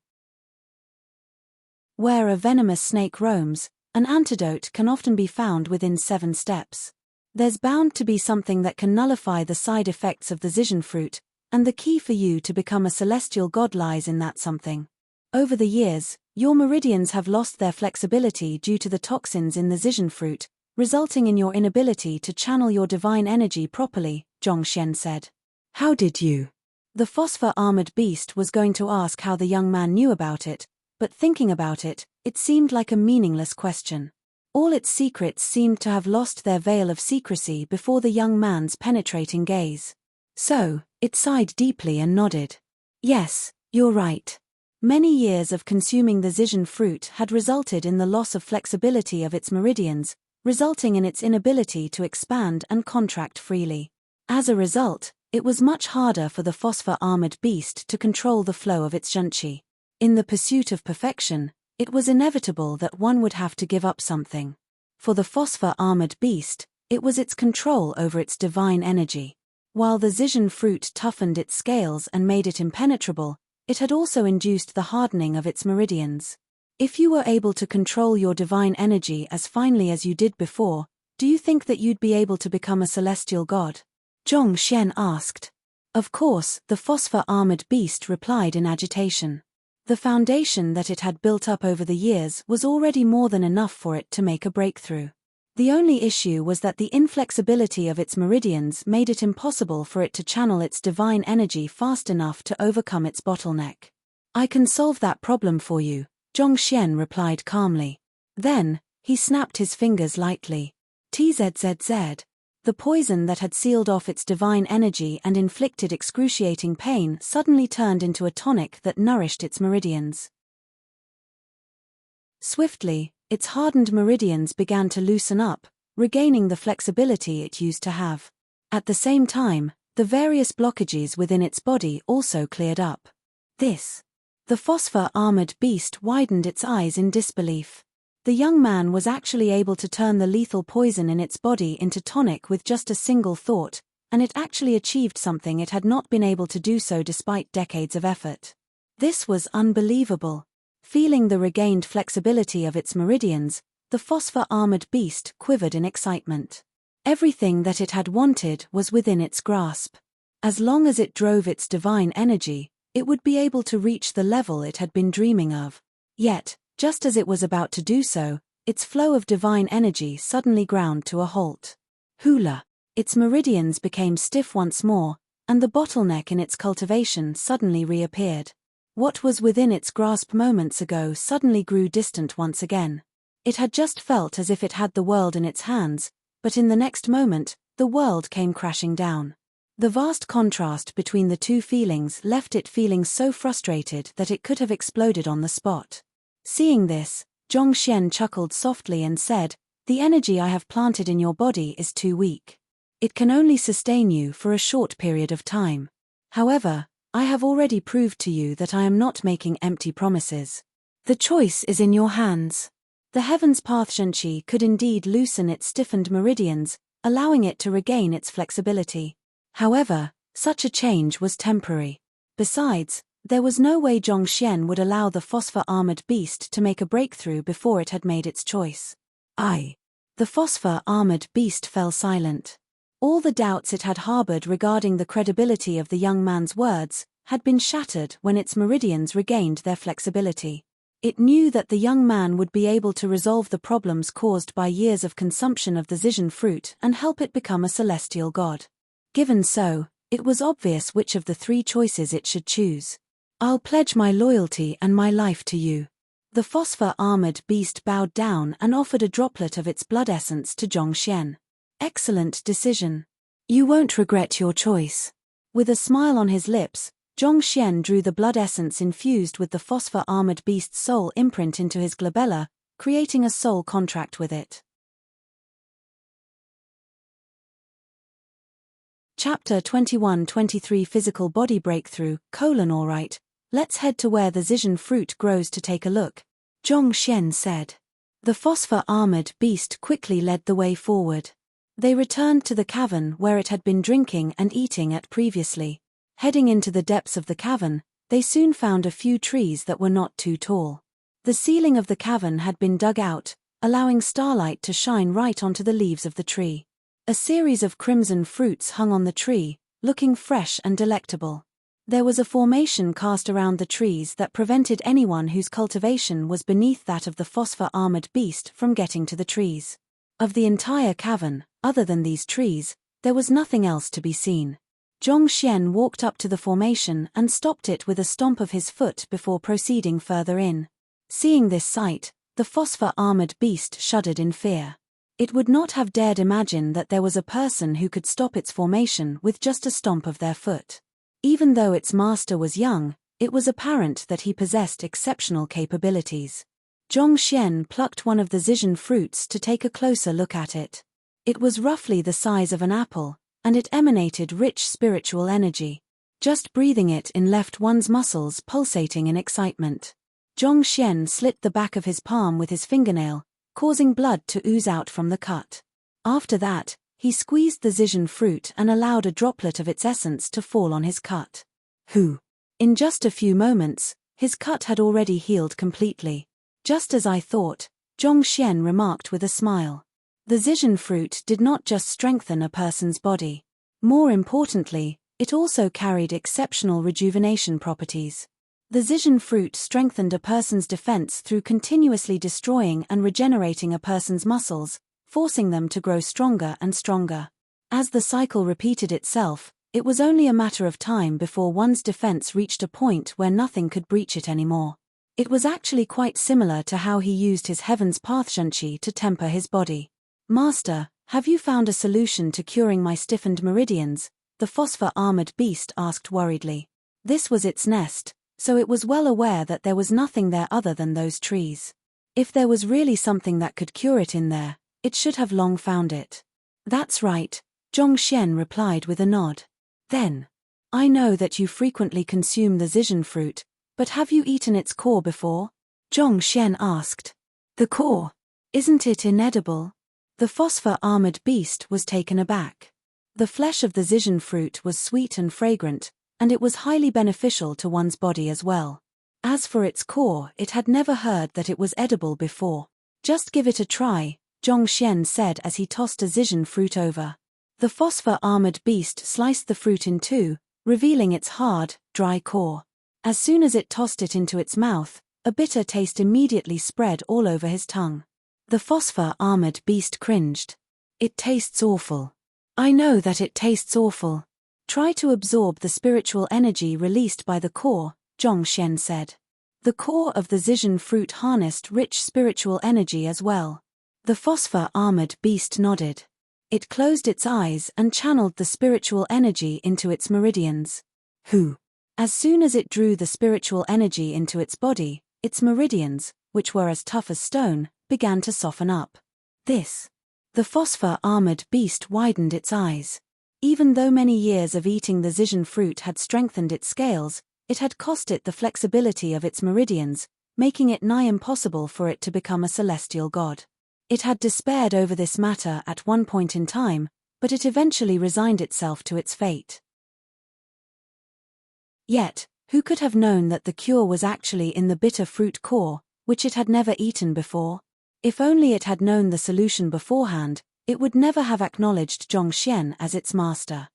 Where a venomous snake roams, an antidote can often be found within 7 steps. There's bound to be something that can nullify the side effects of the Zision fruit, and the key for you to become a celestial god lies in that something. Over the years, your meridians have lost their flexibility due to the toxins in the Zision fruit, resulting in your inability to channel your divine energy properly, Zhongxian said. How did you? The phosphor-armored beast was going to ask how the young man knew about it, but thinking about it, it seemed like a meaningless question. All its secrets seemed to have lost their veil of secrecy before the young man's penetrating gaze. So, it sighed deeply and nodded. Yes, you're right. Many years of consuming the Zision fruit had resulted in the loss of flexibility of its meridians, resulting in its inability to expand and contract freely. As a result, it was much harder for the phosphor-armored beast to control the flow of its zhenqi. In the pursuit of perfection, it was inevitable that one would have to give up something. For the phosphor-armored beast, it was its control over its divine energy. While the Zision fruit toughened its scales and made it impenetrable, it had also induced the hardening of its meridians. If you were able to control your divine energy as finely as you did before, do you think that you'd be able to become a celestial god? Zhongxian asked. Of course, the phosphor-armored beast replied in agitation. The foundation that it had built up over the years was already more than enough for it to make a breakthrough. The only issue was that the inflexibility of its meridians made it impossible for it to channel its divine energy fast enough to overcome its bottleneck. I can solve that problem for you, Zhongxian replied calmly. Then, he snapped his fingers lightly. Tzz. The poison that had sealed off its divine energy and inflicted excruciating pain suddenly turned into a tonic that nourished its meridians. Swiftly, its hardened meridians began to loosen up, regaining the flexibility it used to have. At the same time, the various blockages within its body also cleared up. The phosphor-armored beast widened its eyes in disbelief. The young man was actually able to turn the lethal poison in its body into tonic with just a single thought, and it actually achieved something it had not been able to do so despite decades of effort. This was unbelievable. Feeling the regained flexibility of its meridians, the phosphor-armored beast quivered in excitement. Everything that it had wanted was within its grasp. As long as it drove its divine energy, it would be able to reach the level it had been dreaming of. Yet, just as it was about to do so, its flow of divine energy suddenly ground to a halt. Hula! Its meridians became stiff once more, and the bottleneck in its cultivation suddenly reappeared. What was within its grasp moments ago suddenly grew distant once again. It had just felt as if it had the world in its hands, but in the next moment, the world came crashing down. The vast contrast between the two feelings left it feeling so frustrated that it could have exploded on the spot. Seeing this, Zhongxian chuckled softly and said, "The energy I have planted in your body is too weak. It can only sustain you for a short period of time. However, I have already proved to you that I am not making empty promises. The choice is in your hands." The Heaven's Path Zhenqi could indeed loosen its stiffened meridians, allowing it to regain its flexibility. However, such a change was temporary. Besides, there was no way Zhongxian would allow the phosphor-armored beast to make a breakthrough before it had made its choice. The phosphor-armored beast fell silent. All the doubts it had harbored regarding the credibility of the young man's words had been shattered when its meridians regained their flexibility. It knew that the young man would be able to resolve the problems caused by years of consumption of the Zision fruit and help it become a celestial god. Given so, it was obvious which of the 3 choices it should choose. "I'll pledge my loyalty and my life to you." The phosphor-armored beast bowed down and offered a droplet of its blood essence to Zhongxian. "Excellent decision. You won't regret your choice." With a smile on his lips, Zhongxian drew the blood essence infused with the phosphor-armored beast's soul imprint into his glabella, creating a soul contract with it. Chapter 21-23 Physical Body Breakthrough, Alright, let's head to where the Zision fruit grows to take a look. Zhongxian said. The phosphor-armored beast quickly led the way forward. They returned to the cavern where it had been drinking and eating at previously. Heading into the depths of the cavern, they soon found a few trees that were not too tall. The ceiling of the cavern had been dug out, allowing starlight to shine right onto the leaves of the tree. A series of crimson fruits hung on the tree, looking fresh and delectable. There was a formation cast around the trees that prevented anyone whose cultivation was beneath that of the phosphor-armored beast from getting to the trees. Of the entire cavern, other than these trees, there was nothing else to be seen. Zhongxian walked up to the formation and stopped it with a stomp of his foot before proceeding further in. Seeing this sight, the phosphor-armored beast shuddered in fear. It would not have dared imagine that there was a person who could stop its formation with just a stomp of their foot. Even though its master was young, it was apparent that he possessed exceptional capabilities. Zhongxian plucked one of the Zizhen fruits to take a closer look at it. It was roughly the size of an apple, and it emanated rich spiritual energy. Just breathing it in left one's muscles pulsating in excitement. Zhongxian slit the back of his palm with his fingernail, causing blood to ooze out from the cut. After that, he squeezed the Zizhen fruit and allowed a droplet of its essence to fall on his cut. In just a few moments, his cut had already healed completely. Just as I thought, Zhongxian remarked with a smile. The Zizhen fruit did not just strengthen a person's body. More importantly, it also carried exceptional rejuvenation properties. The Zizhen fruit strengthened a person's defense through continuously destroying and regenerating a person's muscles, forcing them to grow stronger and stronger. As the cycle repeated itself, it was only a matter of time before one's defense reached a point where nothing could breach it anymore. It was actually quite similar to how he used his Heaven's Path Shunqi to temper his body. Master, have you found a solution to curing my stiffened meridians? The phosphor-armored beast asked worriedly. This was its nest, so it was well aware that there was nothing there other than those trees. If there was really something that could cure it in there, it should have long found it. That's right, Zhongxian replied with a nod. Then, I know that you frequently consume the Zizhen fruit, but have you eaten its core before? Zhongxian asked. The core? Isn't it inedible? The phosphor-armored beast was taken aback. The flesh of the Zizhen fruit was sweet and fragrant, and it was highly beneficial to one's body as well. As for its core, it had never heard that it was edible before. Just give it a try, Zhongxian said as he tossed a Zizhen fruit over. The phosphor-armored beast sliced the fruit in two, revealing its hard, dry core. As soon as it tossed it into its mouth, a bitter taste immediately spread all over his tongue. The phosphor-armored beast cringed. It tastes awful. I know that it tastes awful. Try to absorb the spiritual energy released by the core, Zhongxian said. The core of the Zizhen fruit harnessed rich spiritual energy as well. The phosphor-armored beast nodded. It closed its eyes and channeled the spiritual energy into its meridians. As soon as it drew the spiritual energy into its body, its meridians, which were as tough as stone, began to soften up. The phosphor-armored beast widened its eyes. Even though many years of eating the Zizhen fruit had strengthened its scales, it had cost it the flexibility of its meridians, making it nigh impossible for it to become a celestial god. It had despaired over this matter at one point in time, but it eventually resigned itself to its fate. Yet, who could have known that the cure was actually in the bitter fruit core, which it had never eaten before? If only it had known the solution beforehand, it would never have acknowledged Zhongxian as its master.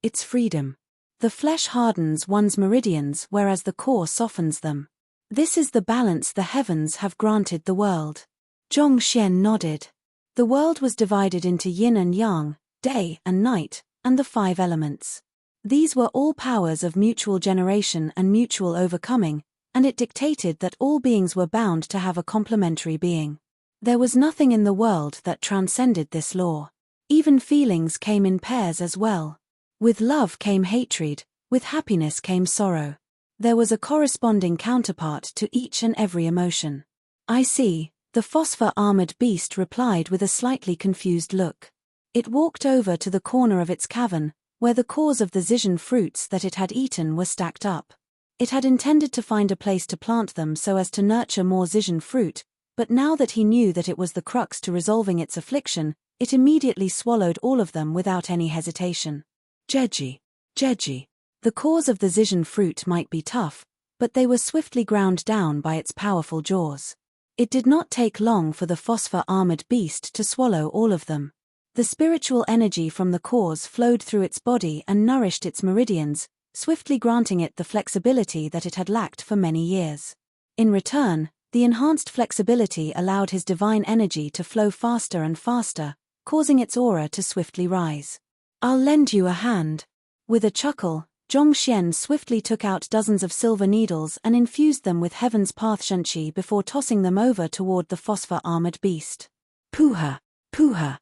It's freedom. The flesh hardens one's meridians whereas the core softens them. This is the balance the heavens have granted the world. Zhongxian nodded. The world was divided into yin and yang, day and night, and the 5 elements. These were all powers of mutual generation and mutual overcoming, and it dictated that all beings were bound to have a complementary being. There was nothing in the world that transcended this law. Even feelings came in pairs as well. With love came hatred, with happiness came sorrow. There was a corresponding counterpart to each and every emotion. I see, the phosphor-armored beast replied with a slightly confused look. It walked over to the corner of its cavern, where the cores of the Zizhen fruits that it had eaten were stacked up. It had intended to find a place to plant them so as to nurture more Zizhen fruit, but now that he knew that it was the crux to resolving its affliction, it immediately swallowed all of them without any hesitation. Jeji. Jeji. The cores of the Zizhen fruit might be tough, but they were swiftly ground down by its powerful jaws. It did not take long for the phosphor-armored beast to swallow all of them. The spiritual energy from the cores flowed through its body and nourished its meridians, swiftly granting it the flexibility that it had lacked for many years. In return, the enhanced flexibility allowed his divine energy to flow faster and faster, causing its aura to swiftly rise. "I'll lend you a hand." With a chuckle, Zhongxian swiftly took out dozens of silver needles and infused them with Heaven's Path Shenqi before tossing them over toward the phosphor-armored beast. Puha! Puha!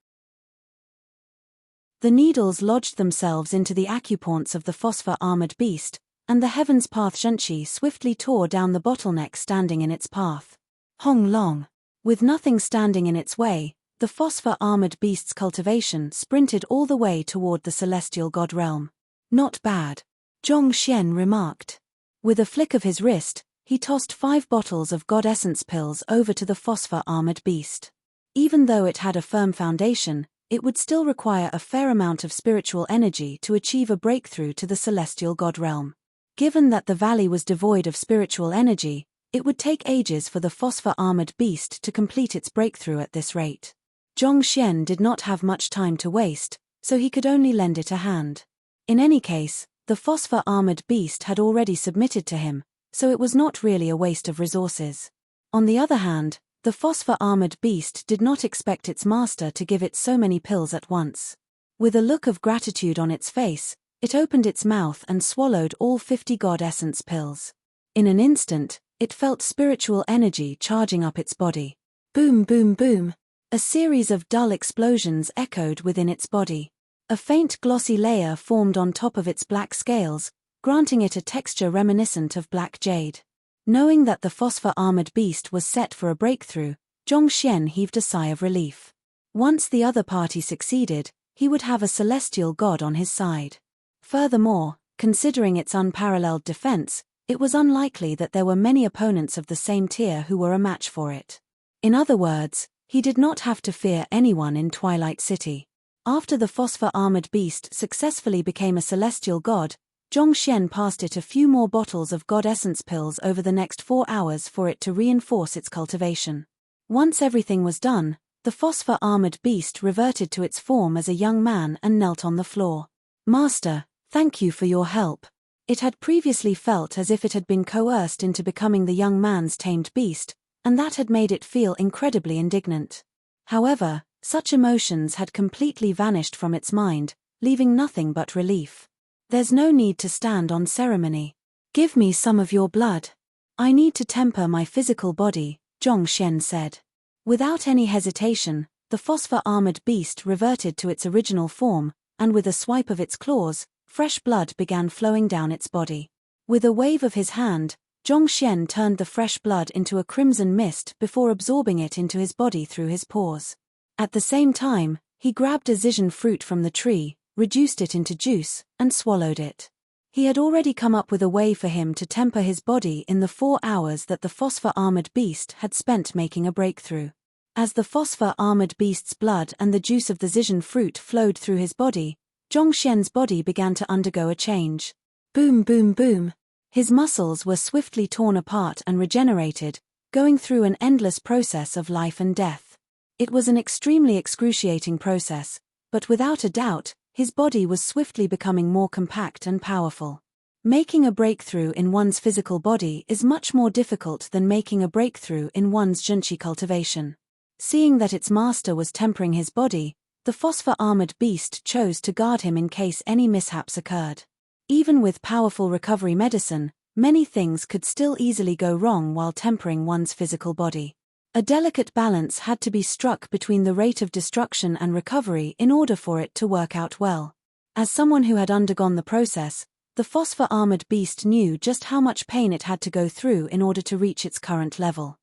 The needles lodged themselves into the acupoints of the phosphor-armored beast, and the Heaven's Path Shenqi swiftly tore down the bottleneck standing in its path. Hong Long. With nothing standing in its way, the phosphor-armored beast's cultivation sprinted all the way toward the celestial god realm. "Not bad," Zhongxian remarked. With a flick of his wrist, he tossed 5 bottles of god essence pills over to the phosphor-armored beast. Even though it had a firm foundation, it would still require a fair amount of spiritual energy to achieve a breakthrough to the celestial god realm. Given that the valley was devoid of spiritual energy, it would take ages for the phosphor-armored beast to complete its breakthrough at this rate. Zhongxian did not have much time to waste, so he could only lend it a hand. In any case, the phosphor-armored beast had already submitted to him, so it was not really a waste of resources. On the other hand, the phosphor-armored beast did not expect its master to give it so many pills at once. With a look of gratitude on its face, it opened its mouth and swallowed all 50 god essence pills. In an instant, it felt spiritual energy charging up its body. Boom, boom, boom. A series of dull explosions echoed within its body. A faint glossy layer formed on top of its black scales, granting it a texture reminiscent of black jade. Knowing that the phosphor-armored beast was set for a breakthrough, Zhongxian heaved a sigh of relief. Once the other party succeeded, he would have a celestial god on his side. Furthermore, considering its unparalleled defense, it was unlikely that there were many opponents of the same tier who were a match for it. In other words, he did not have to fear anyone in Twilight City. After the phosphor-armored beast successfully became a celestial god, Zhongxian passed it a few more bottles of god essence pills over the next 4 hours for it to reinforce its cultivation. Once everything was done, the phosphor-armored beast reverted to its form as a young man and knelt on the floor. "Master, thank you for your help." It had previously felt as if it had been coerced into becoming the young man's tamed beast, and that had made it feel incredibly indignant. However, such emotions had completely vanished from its mind, leaving nothing but relief. "There's no need to stand on ceremony. Give me some of your blood. I need to temper my physical body," Zhongxian said. Without any hesitation, the phosphor-armored beast reverted to its original form, and with a swipe of its claws, fresh blood began flowing down its body. With a wave of his hand, Zhongxian turned the fresh blood into a crimson mist before absorbing it into his body through his pores. At the same time, he grabbed a Zizhen fruit from the tree, reduced it into juice, and swallowed it. He had already come up with a way for him to temper his body in the 4 hours that the phosphor-armored beast had spent making a breakthrough. As the phosphor-armored beast's blood and the juice of the Zizhen fruit flowed through his body, Zhongxian's body began to undergo a change. Boom, boom, boom. His muscles were swiftly torn apart and regenerated, going through an endless process of life and death. It was an extremely excruciating process, but without a doubt, his body was swiftly becoming more compact and powerful. Making a breakthrough in one's physical body is much more difficult than making a breakthrough in one's Zhenqi cultivation. Seeing that its master was tempering his body, the phosphor-armored beast chose to guard him in case any mishaps occurred. Even with powerful recovery medicine, many things could still easily go wrong while tempering one's physical body. A delicate balance had to be struck between the rate of destruction and recovery in order for it to work out well. As someone who had undergone the process, the phosphor-armored beast knew just how much pain it had to go through in order to reach its current level.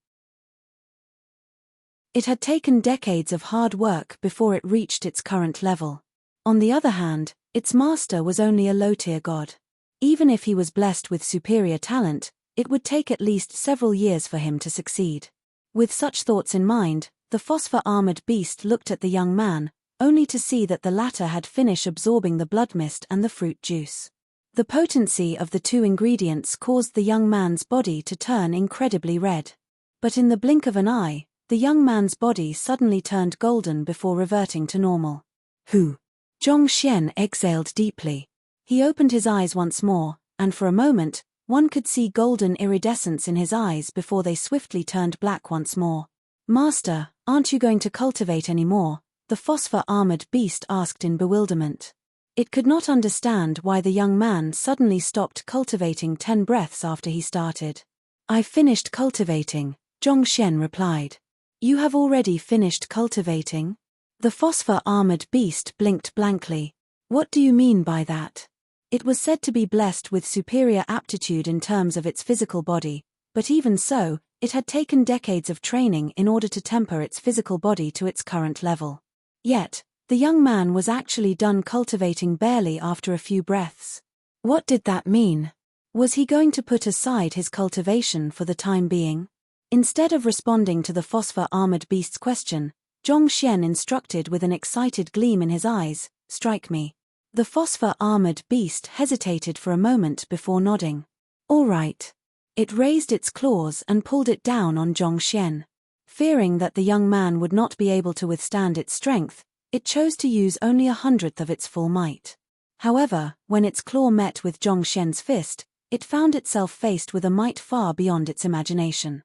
It had taken decades of hard work before it reached its current level. On the other hand, its master was only a low-tier god. Even if he was blessed with superior talent, it would take at least several years for him to succeed. With such thoughts in mind, the phosphor-armored beast looked at the young man, only to see that the latter had finished absorbing the blood mist and the fruit juice. The potency of the two ingredients caused the young man's body to turn incredibly red. But in the blink of an eye, the young man's body suddenly turned golden before reverting to normal. Who? Zhong Xian exhaled deeply. He opened his eyes once more, and for a moment, one could see golden iridescence in his eyes before they swiftly turned black once more. Master, aren't you going to cultivate any more? The phosphor-armored beast asked in bewilderment. It could not understand why the young man suddenly stopped cultivating 10 breaths after he started. I finished cultivating, Zhong Xian replied. You have already finished cultivating? The phosphor-armored beast blinked blankly. What do you mean by that? It was said to be blessed with superior aptitude in terms of its physical body, but even so, it had taken decades of training in order to temper its physical body to its current level. Yet, the young man was actually done cultivating barely after a few breaths. What did that mean? Was he going to put aside his cultivation for the time being? Instead of responding to the phosphor-armored beast's question, Zhong Xian instructed with an excited gleam in his eyes, strike me. The phosphor-armored beast hesitated for a moment before nodding. All right. It raised its claws and pulled it down on Zhong Xian. Fearing that the young man would not be able to withstand its strength, it chose to use only 1/100th of its full might. However, when its claw met with Zhong Xian's fist, it found itself faced with a might far beyond its imagination.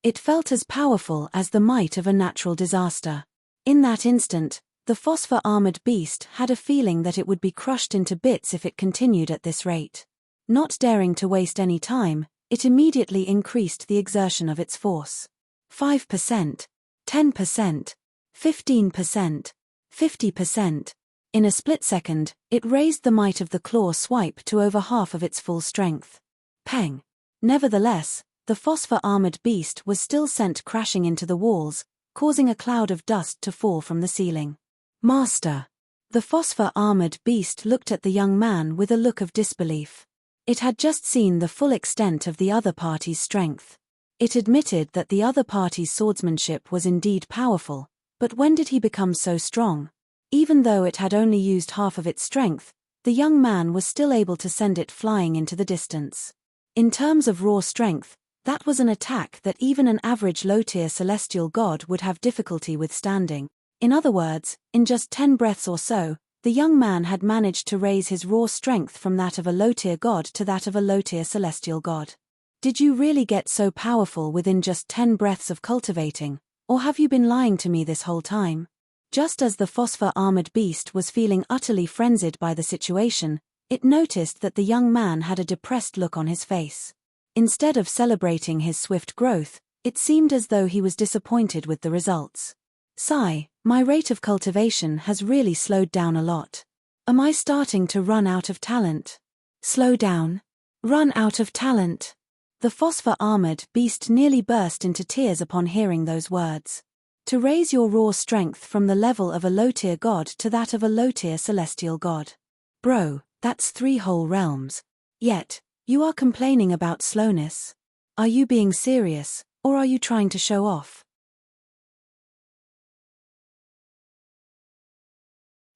It felt as powerful as the might of a natural disaster. In that instant, the phosphor-armored beast had a feeling that it would be crushed into bits if it continued at this rate. Not daring to waste any time, it immediately increased the exertion of its force. 5%, 10%, 15%, 50%. In a split second, it raised the might of the claw swipe to over half of its full strength. Peng! Nevertheless, the phosphor-armored beast was still sent crashing into the walls, causing a cloud of dust to fall from the ceiling. Master! The phosphor-armored beast looked at the young man with a look of disbelief. It had just seen the full extent of the other party's strength. It admitted that the other party's swordsmanship was indeed powerful, but when did he become so strong? Even though it had only used half of its strength, the young man was still able to send it flying into the distance. In terms of raw strength, that was an attack that even an average low-tier celestial god would have difficulty withstanding. In other words, in just 10 breaths or so, the young man had managed to raise his raw strength from that of a low-tier god to that of a low-tier celestial god. Did you really get so powerful within just 10 breaths of cultivating, or have you been lying to me this whole time? Just as the phosphor-armored beast was feeling utterly frenzied by the situation, it noticed that the young man had a depressed look on his face. Instead of celebrating his swift growth, it seemed as though he was disappointed with the results. Sigh, my rate of cultivation has really slowed down a lot. Am I starting to run out of talent? Slow down? Run out of talent? The phosphor-armored beast nearly burst into tears upon hearing those words. To raise your raw strength from the level of a low-tier god to that of a low-tier celestial god. Bro, that's 3 whole realms. Yet, you are complaining about slowness. Are you being serious, or are you trying to show off?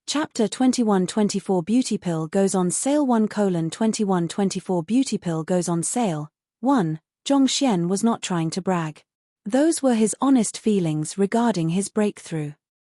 Chapter 21-24 Beauty Pill goes on sale 1:21-24 Beauty Pill goes on sale. 1. Zhong Xian was not trying to brag. Those were his honest feelings regarding his breakthrough.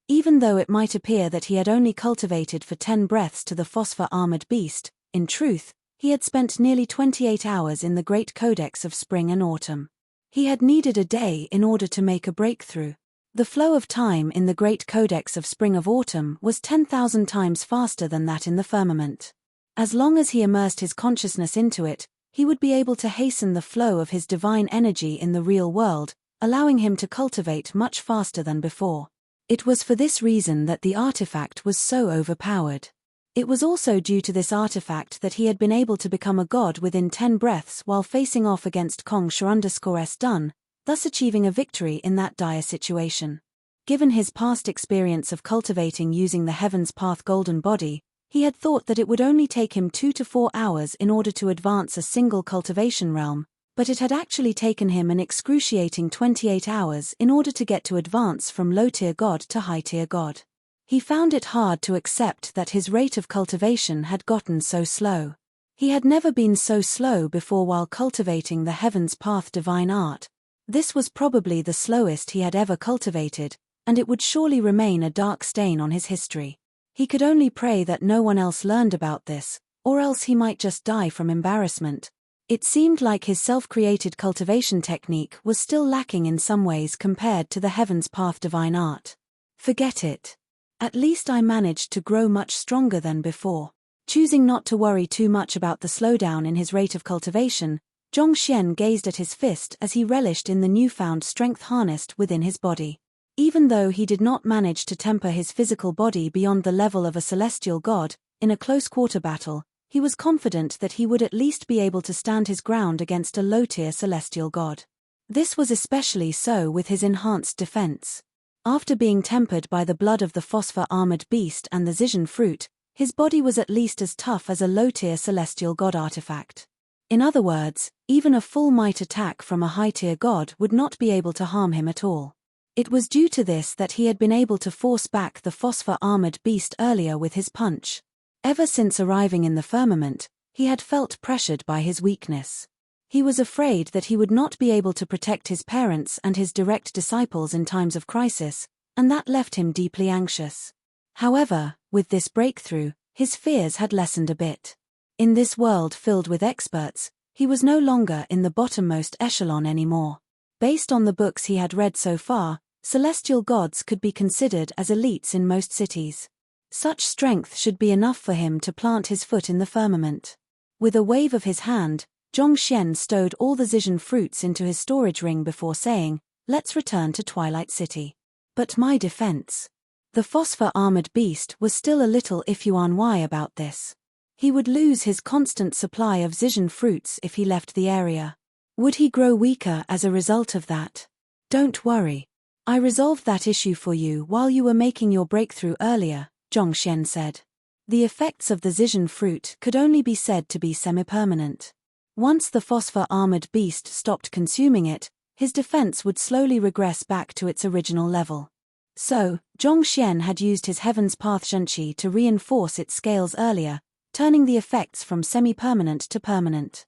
Even though it might appear that he had only cultivated for 10 breaths to the phosphor-armored beast, in truth, he had spent nearly 28 hours in the Great Codex of Spring and Autumn. He had needed a day in order to make a breakthrough. The flow of time in the Great Codex of Spring of Autumn was 10,000 times faster than that in the firmament. As long as he immersed his consciousness into it, he would be able to hasten the flow of his divine energy in the real world, allowing him to cultivate much faster than before. It was for this reason that the artifact was so overpowered. It was also due to this artifact that he had been able to become a god within 10 breaths while facing off against Kong Sha_S Dun, thus achieving a victory in that dire situation. Given his past experience of cultivating using the Heaven's Path golden body, He had thought that it would only take him 2 to 4 hours in order to advance a single cultivation realm, but it had actually taken him an excruciating 28 hours in order to get to advance from low-tier god to high-tier god. He found it hard to accept that his rate of cultivation had gotten so slow. He had never been so slow before while cultivating the Heaven's Path divine art. This was probably the slowest he had ever cultivated, and it would surely remain a dark stain on his history. He could only pray that no one else learned about this, or else he might just die from embarrassment. It seemed like his self-created cultivation technique was still lacking in some ways compared to the Heaven's Path divine art. Forget it. At least I managed to grow much stronger than before. Choosing not to worry too much about the slowdown in his rate of cultivation, Zhongxian gazed at his fist as he relished in the newfound strength harnessed within his body. Even though he did not manage to temper his physical body beyond the level of a celestial god, in a close-quarter battle, he was confident that he would at least be able to stand his ground against a low-tier celestial god. This was especially so with his enhanced defense. After being tempered by the blood of the phosphor-armored beast and the Zizhen fruit, his body was at least as tough as a low-tier celestial god artifact. In other words, even a full-might attack from a high-tier god would not be able to harm him at all. It was due to this that he had been able to force back the phosphor-armored beast earlier with his punch. Ever since arriving in the firmament, he had felt pressured by his weakness. He was afraid that he would not be able to protect his parents and his direct disciples in times of crisis, and that left him deeply anxious. However, with this breakthrough, his fears had lessened a bit. In this world filled with experts, he was no longer in the bottommost echelon anymore. Based on the books he had read so far, celestial gods could be considered as elites in most cities. Such strength should be enough for him to plant his foot in the firmament. With a wave of his hand, Zhongxian stowed all the Zizhen fruits into his storage ring before saying, "Let's return to Twilight City." But my defense. The phosphor-armored beast was still a little iffy on why about this. He would lose his constant supply of Zizhen fruits if he left the area. Would he grow weaker as a result of that? Don't worry. I resolved that issue for you while you were making your breakthrough earlier, Zhongxian said. The effects of the Zizhen fruit could only be said to be semi-permanent. Once the phosphor-armored beast stopped consuming it, his defense would slowly regress back to its original level. So, Zhongxian had used his Heaven's Path Zhenqi to reinforce its scales earlier, turning the effects from semi-permanent to permanent.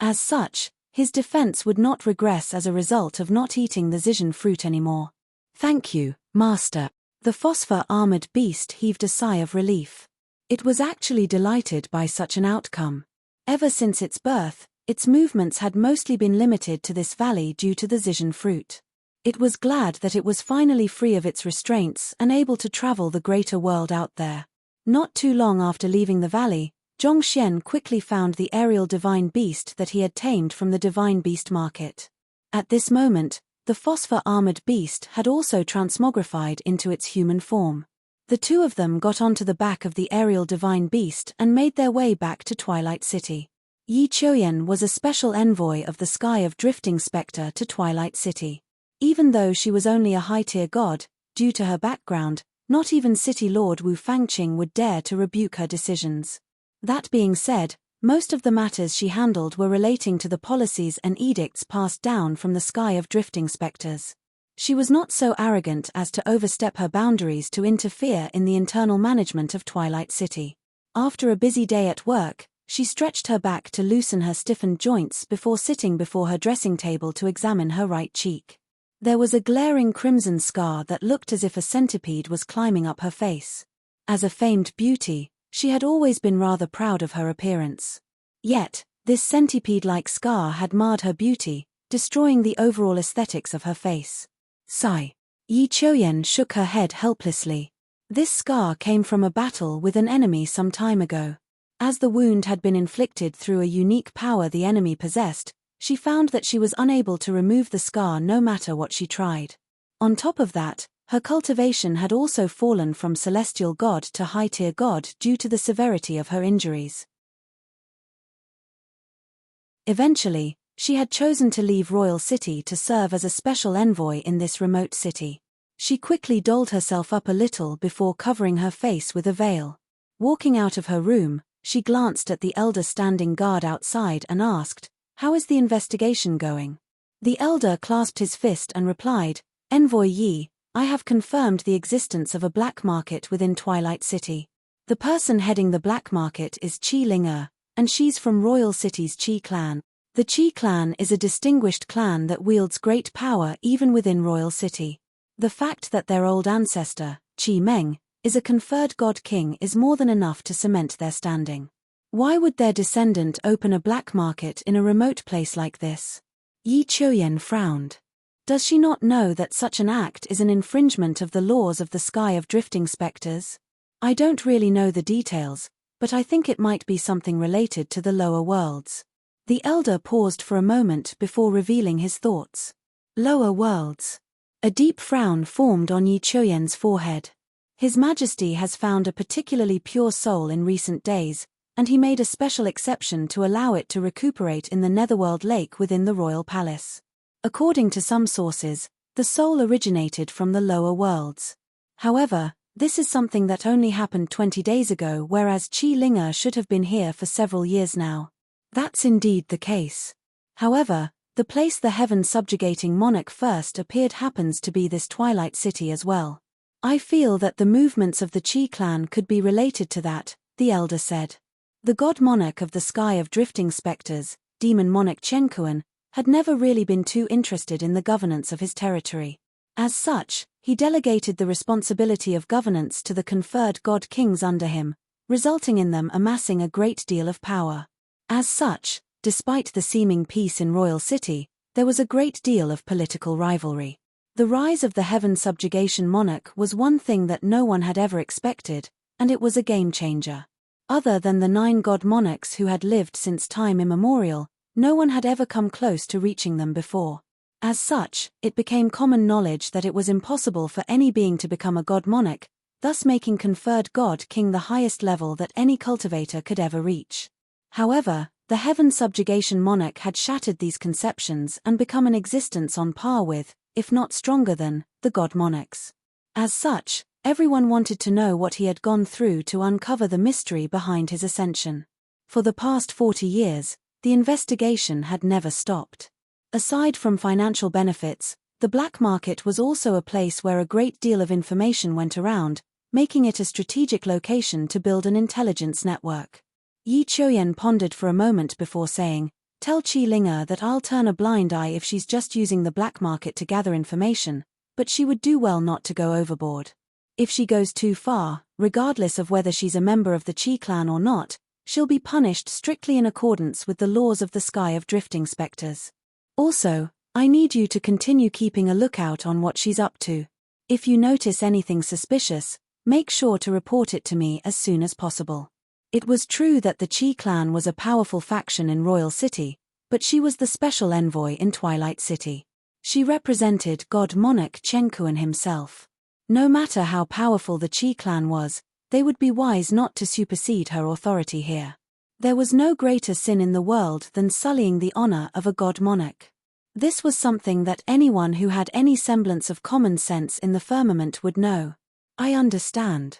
As such, his defense would not regress as a result of not eating the Zizhen fruit anymore. Thank you, Master. The phosphor-armored beast heaved a sigh of relief. It was actually delighted by such an outcome. Ever since its birth, its movements had mostly been limited to this valley due to the Zizhen fruit. It was glad that it was finally free of its restraints and able to travel the greater world out there. Not too long after leaving the valley, Zhongxian quickly found the aerial divine beast that he had tamed from the divine beast market. At this moment, the phosphor-armored beast had also transmogrified into its human form. The two of them got onto the back of the aerial divine beast and made their way back to Twilight City. Yi Qiuyan was a special envoy of the Sky of Drifting Spectre to Twilight City. Even though she was only a high-tier god, due to her background, not even City Lord Wu Fangqing would dare to rebuke her decisions. That being said, most of the matters she handled were relating to the policies and edicts passed down from the Sky of Drifting Spectres. She was not so arrogant as to overstep her boundaries to interfere in the internal management of Twilight City. After a busy day at work, she stretched her back to loosen her stiffened joints before sitting before her dressing table to examine her right cheek. There was a glaring crimson scar that looked as if a centipede was climbing up her face. As a famed beauty, she had always been rather proud of her appearance. Yet, this centipede-like scar had marred her beauty, destroying the overall aesthetics of her face. Sigh. Yi Qiuyan shook her head helplessly. This scar came from a battle with an enemy some time ago. As the wound had been inflicted through a unique power the enemy possessed, she found that she was unable to remove the scar no matter what she tried. On top of that, her cultivation had also fallen from celestial god to high-tier god due to the severity of her injuries. Eventually, she had chosen to leave Royal City to serve as a special envoy in this remote city. She quickly dolled herself up a little before covering her face with a veil. Walking out of her room, she glanced at the elder standing guard outside and asked, "How is the investigation going?" The elder clasped his fist and replied, "Envoy Yi, I have confirmed the existence of a black market within Twilight City. The person heading the black market is Qi Ling, and she's from Royal City's Qi clan. The Qi clan is a distinguished clan that wields great power even within Royal City. The fact that their old ancestor, Qi Meng, is a conferred god king is more than enough to cement their standing. Why would their descendant open a black market in a remote place like this?" Yi Chuyen frowned. Does she not know that such an act is an infringement of the laws of the sky of drifting specters? I don't really know the details, but I think it might be something related to the lower worlds. The elder paused for a moment before revealing his thoughts. Lower worlds. A deep frown formed on Yi Chuyen's forehead. His Majesty has found a particularly pure soul in recent days, and he made a special exception to allow it to recuperate in the Netherworld Lake within the royal palace. According to some sources, the soul originated from the lower worlds. However, this is something that only happened 20 days ago, whereas Qi Ling should have been here for several years now. That's indeed the case. However, the place the heaven-subjugating monarch first appeared happens to be this Twilight City as well. I feel that the movements of the Qi clan could be related to that, the elder said. The god monarch of the sky of drifting specters, demon monarch Chenkuan, had never really been too interested in the governance of his territory. As such, he delegated the responsibility of governance to the conferred god kings under him, resulting in them amassing a great deal of power. As such, despite the seeming peace in Royal City, there was a great deal of political rivalry. The rise of the heaven subjugation monarch was one thing that no one had ever expected, and it was a game-changer. Other than the 9 god monarchs who had lived since time immemorial, no one had ever come close to reaching them before. As such, it became common knowledge that it was impossible for any being to become a god monarch, thus making conferred god king the highest level that any cultivator could ever reach. However, the heaven subjugation monarch had shattered these conceptions and become an existence on par with, if not stronger than, the god monarchs. As such, everyone wanted to know what he had gone through to uncover the mystery behind his ascension. For the past 40 years, the investigation had never stopped. Aside from financial benefits, the black market was also a place where a great deal of information went around, making it a strategic location to build an intelligence network. Yi Chuyen pondered for a moment before saying, "Tell Qi Ling that I'll turn a blind eye if she's just using the black market to gather information, but she would do well not to go overboard. If she goes too far, regardless of whether she's a member of the Qi clan or not, she'll be punished strictly in accordance with the laws of the sky of drifting specters. Also, I need you to continue keeping a lookout on what she's up to. If you notice anything suspicious, make sure to report it to me as soon as possible." It was true that the Qi clan was a powerful faction in Royal City, but she was the special envoy in Twilight City. She represented God Monarch Chenkuan himself. No matter how powerful the Qi clan was, they would be wise not to supersede her authority here. There was no greater sin in the world than sullying the honor of a god monarch. This was something that anyone who had any semblance of common sense in the firmament would know. "I understand."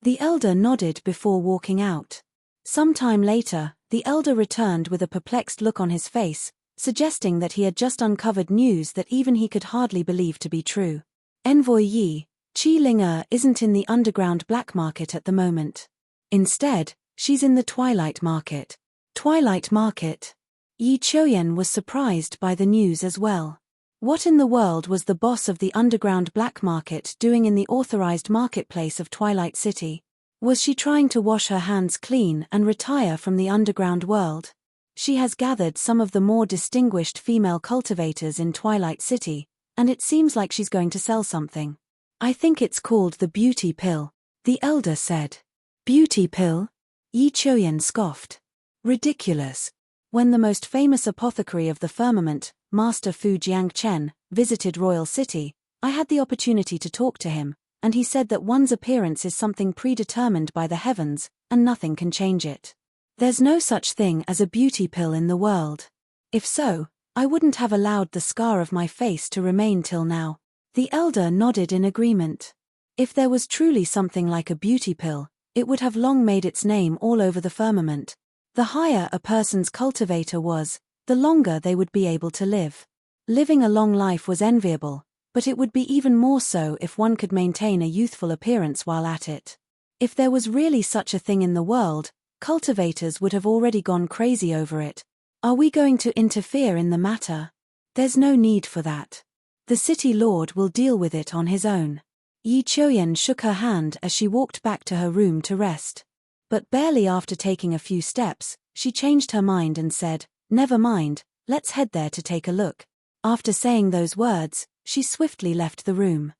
The elder nodded before walking out. Some time later, the elder returned with a perplexed look on his face, suggesting that he had just uncovered news that even he could hardly believe to be true. "Envoy Yi, Qi Ling isn't in the underground black market at the moment. Instead, she's in the Twilight Market." Twilight Market? Yi Chuyen was surprised by the news as well. What in the world was the boss of the underground black market doing in the authorized marketplace of Twilight City? Was she trying to wash her hands clean and retire from the underground world? She has gathered some of the more distinguished female cultivators in Twilight City, and it seems like she's going to sell something. "I think it's called the beauty pill," the elder said. "Beauty pill?" Yi Chuyen scoffed. "Ridiculous. When the most famous apothecary of the firmament, Master Fu Jiangchen, visited Royal City, I had the opportunity to talk to him, and he said that one's appearance is something predetermined by the heavens, and nothing can change it. There's no such thing as a beauty pill in the world. If so, I wouldn't have allowed the scar of my face to remain till now. The elder nodded in agreement. If there was truly something like a beauty pill, it would have long made its name all over the firmament. The higher a person's cultivator was, the longer they would be able to live. Living a long life was enviable, but it would be even more so if one could maintain a youthful appearance while at it. If there was really such a thing in the world, cultivators would have already gone crazy over it. Are we going to interfere in the matter? There's no need for that. The city lord will deal with it on his own. Yi Chuyen shook her hand as she walked back to her room to rest. But barely after taking a few steps, she changed her mind and said, "Never mind, let's head there to take a look." After saying those words, she swiftly left the room.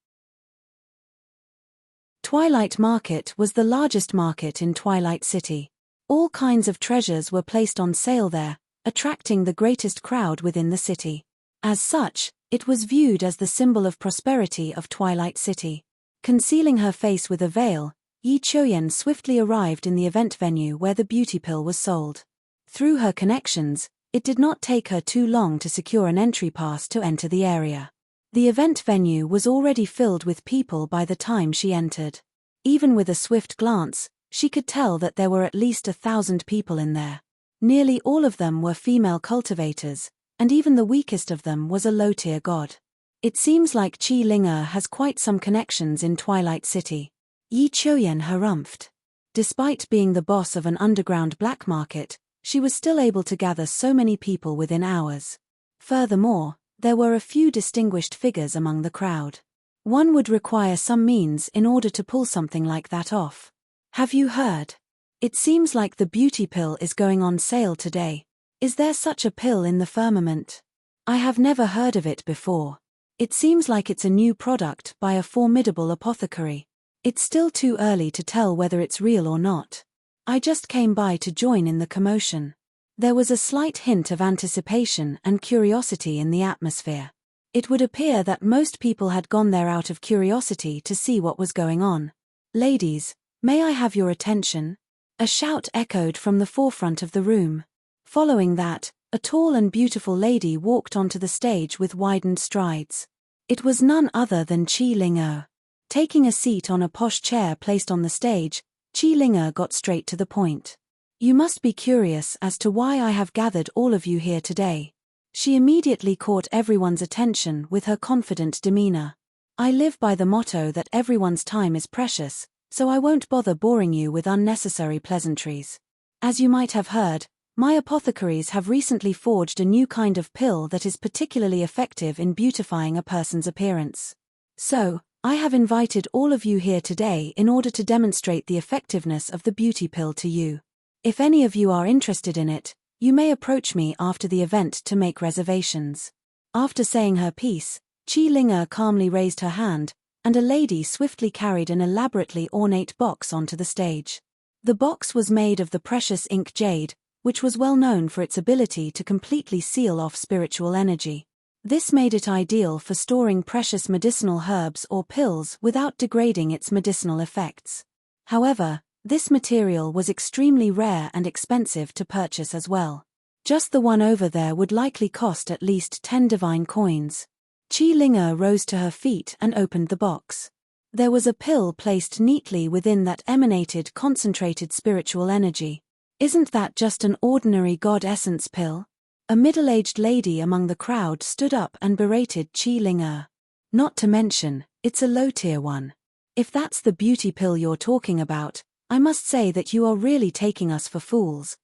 Twilight Market was the largest market in Twilight City. All kinds of treasures were placed on sale there, attracting the greatest crowd within the city. As such, it was viewed as the symbol of prosperity of Twilight City. Concealing her face with a veil, Yi Chuyen swiftly arrived in the event venue where the beauty pill was sold. Through her connections, it did not take her too long to secure an entry pass to enter the area. The event venue was already filled with people by the time she entered. Even with a swift glance, she could tell that there were at least 1,000 people in there. Nearly all of them were female cultivators, and even the weakest of them was a low-tier god. It seems like Qi Ling'er has quite some connections in Twilight City. Yi Chuyen harumphed. Despite being the boss of an underground black market, she was still able to gather so many people within hours. Furthermore, there were a few distinguished figures among the crowd. One would require some means in order to pull something like that off. Have you heard? It seems like the beauty pill is going on sale today. Is there such a pill in the firmament? I have never heard of it before. It seems like it's a new product by a formidable apothecary. It's still too early to tell whether it's real or not. I just came by to join in the commotion. There was a slight hint of anticipation and curiosity in the atmosphere. It would appear that most people had gone there out of curiosity to see what was going on. "Ladies, may I have your attention?" A shout echoed from the forefront of the room. Following that, a tall and beautiful lady walked onto the stage with widened strides. It was none other than Qi Ling'er. Taking a seat on a posh chair placed on the stage, Qi Ling'er got straight to the point. "You must be curious as to why I have gathered all of you here today." She immediately caught everyone's attention with her confident demeanor. "I live by the motto that everyone's time is precious, so I won't bother boring you with unnecessary pleasantries. As you might have heard, my apothecaries have recently forged a new kind of pill that is particularly effective in beautifying a person's appearance. So, I have invited all of you here today in order to demonstrate the effectiveness of the beauty pill to you. If any of you are interested in it, you may approach me after the event to make reservations." After saying her piece, Qi Ling'er calmly raised her hand, and a lady swiftly carried an elaborately ornate box onto the stage. The box was made of the precious ink jade, which was well known for its ability to completely seal off spiritual energy. This made it ideal for storing precious medicinal herbs or pills without degrading its medicinal effects. However, this material was extremely rare and expensive to purchase as well. Just the one over there would likely cost at least 10 divine coins. Qi Ling'er rose to her feet and opened the box. There was a pill placed neatly within that emanated concentrated spiritual energy. "Isn't that just an ordinary God essence pill?" A middle-aged lady among the crowd stood up and berated Qi Ling'er. "Not to mention, it's a low-tier one. If that's the beauty pill you're talking about, I must say that you are really taking us for fools."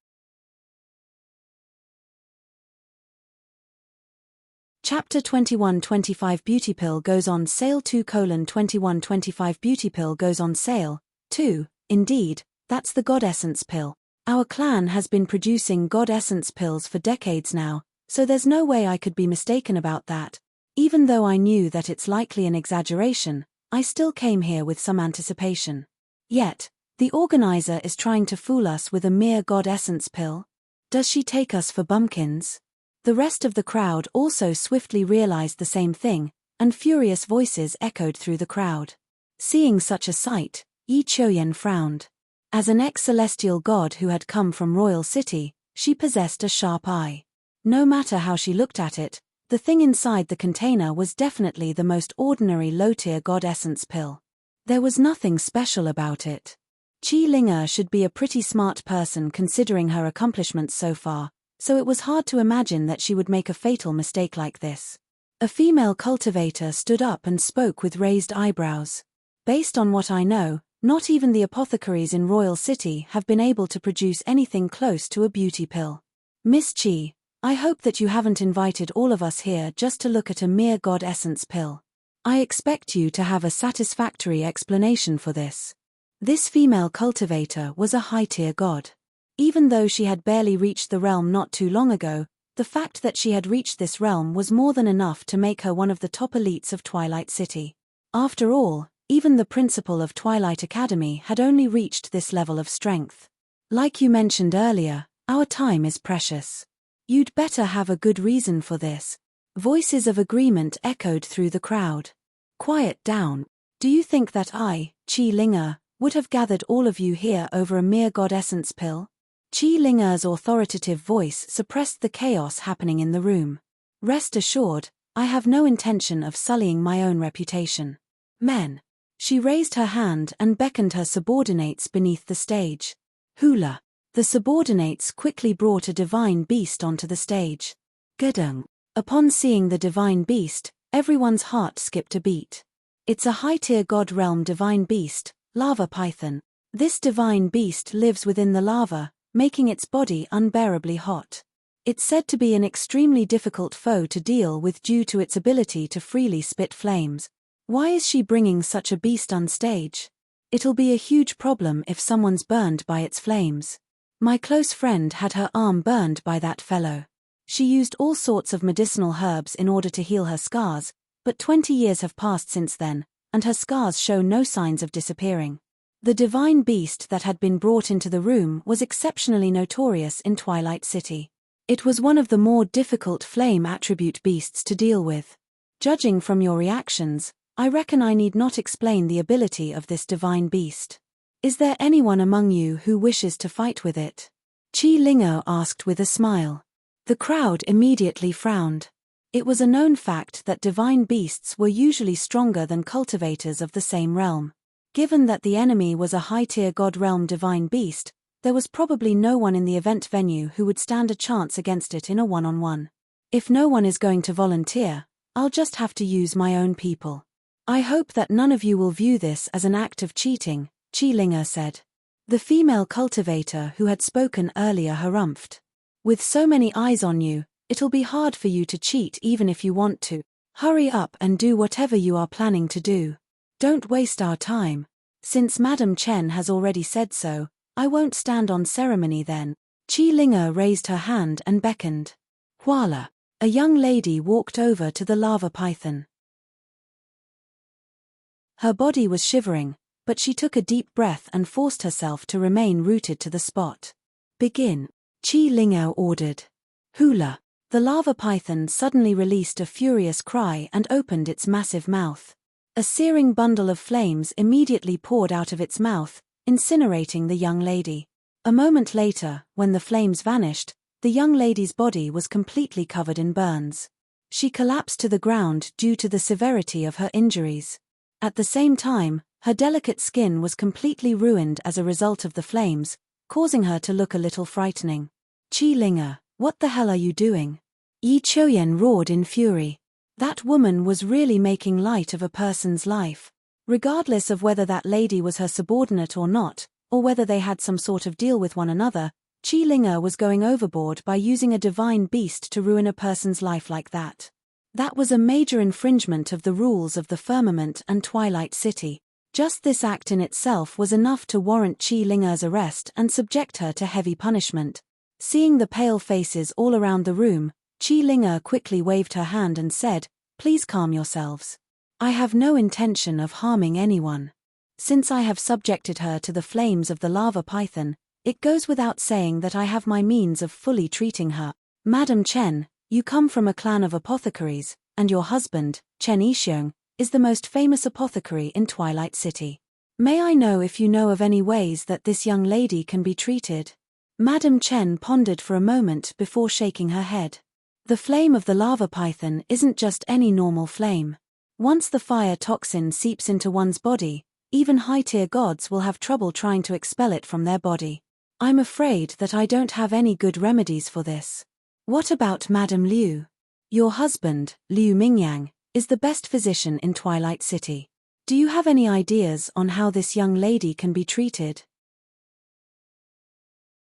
Chapter 21-25 Beauty Pill goes on sale 2:21-25 Beauty Pill goes on sale 2. Indeed, that's the God Essence pill. Our clan has been producing God Essence pills for decades now, so there's no way I could be mistaken about that. Even though I knew that it's likely an exaggeration, I still came here with some anticipation. Yet, the organizer is trying to fool us with a mere God Essence pill. Does she take us for bumpkins? The rest of the crowd also swiftly realized the same thing, and furious voices echoed through the crowd. Seeing such a sight, Yi Chuyen frowned. As an ex-celestial god who had come from Royal City, she possessed a sharp eye. No matter how she looked at it, the thing inside the container was definitely the most ordinary low-tier god essence pill. There was nothing special about it. Qi Ling'er should be a pretty smart person considering her accomplishments so far, so it was hard to imagine that she would make a fatal mistake like this. A female cultivator stood up and spoke with raised eyebrows. Based on what I know, not even the apothecaries in Royal City have been able to produce anything close to a beauty pill. Miss Qi, I hope that you haven't invited all of us here just to look at a mere god essence pill. I expect you to have a satisfactory explanation for this. This female cultivator was a high-tier god. Even though she had barely reached the realm not too long ago, the fact that she had reached this realm was more than enough to make her one of the top elites of Twilight City. After all, even the principal of Twilight Academy had only reached this level of strength. Like you mentioned earlier, our time is precious. You'd better have a good reason for this. Voices of agreement echoed through the crowd. Quiet down. Do you think that I, Qi Ling'er, would have gathered all of you here over a mere god essence pill? Qi Ling'er's authoritative voice suppressed the chaos happening in the room. Rest assured, I have no intention of sullying my own reputation. Men. She raised her hand and beckoned her subordinates beneath the stage. Hula. The subordinates quickly brought a divine beast onto the stage. Gedung. Upon seeing the divine beast, everyone's heart skipped a beat. It's a high-tier god realm divine beast, lava python. This divine beast lives within the lava, making its body unbearably hot. It's said to be an extremely difficult foe to deal with due to its ability to freely spit flames. Why is she bringing such a beast on stage? It'll be a huge problem if someone's burned by its flames. My close friend had her arm burned by that fellow. She used all sorts of medicinal herbs in order to heal her scars, but 20 years have passed since then, and her scars show no signs of disappearing. The divine beast that had been brought into the room was exceptionally notorious in Twilight City. It was one of the more difficult flame attribute beasts to deal with. Judging from your reactions, I reckon I need not explain the ability of this divine beast. Is there anyone among you who wishes to fight with it? Qi Ling'er asked with a smile. The crowd immediately frowned. It was a known fact that divine beasts were usually stronger than cultivators of the same realm. Given that the enemy was a high-tier god realm divine beast, there was probably no one in the event venue who would stand a chance against it in a one-on-one. If no one is going to volunteer, I'll just have to use my own people. I hope that none of you will view this as an act of cheating, Qi Ling'er said. The female cultivator who had spoken earlier harumphed. With so many eyes on you, it'll be hard for you to cheat even if you want to. Hurry up and do whatever you are planning to do. Don't waste our time. Since Madame Chen has already said so, I won't stand on ceremony then. Qi Ling'er raised her hand and beckoned. Voila! A young lady walked over to the lava python. Her body was shivering, but she took a deep breath and forced herself to remain rooted to the spot. Begin, Qi Ling'er ordered. Hula. The lava python suddenly released a furious cry and opened its massive mouth. A searing bundle of flames immediately poured out of its mouth, incinerating the young lady. A moment later, when the flames vanished, the young lady's body was completely covered in burns. She collapsed to the ground due to the severity of her injuries. At the same time, her delicate skin was completely ruined as a result of the flames, causing her to look a little frightening. Qi Ling'er, what the hell are you doing? Yi Qiuyan roared in fury. That woman was really making light of a person's life. Regardless of whether that lady was her subordinate or not, or whether they had some sort of deal with one another, Qi Ling'er was going overboard by using a divine beast to ruin a person's life like that. That was a major infringement of the rules of the firmament and Twilight City. Just this act in itself was enough to warrant Qi Ling'er's arrest and subject her to heavy punishment. Seeing the pale faces all around the room, Qi Ling'er quickly waved her hand and said, "Please calm yourselves. I have no intention of harming anyone. Since I have subjected her to the flames of the lava python, it goes without saying that I have my means of fully treating her. Madam Chen, you come from a clan of apothecaries, and your husband, Chen Yixiong, is the most famous apothecary in Twilight City. May I know if you know of any ways that this young lady can be treated?" Madam Chen pondered for a moment before shaking her head. The flame of the lava python isn't just any normal flame. Once the fire toxin seeps into one's body, even high-tier gods will have trouble trying to expel it from their body. I'm afraid that I don't have any good remedies for this. What about Madame Liu? Your husband, Liu Mingyang, is the best physician in Twilight City. Do you have any ideas on how this young lady can be treated?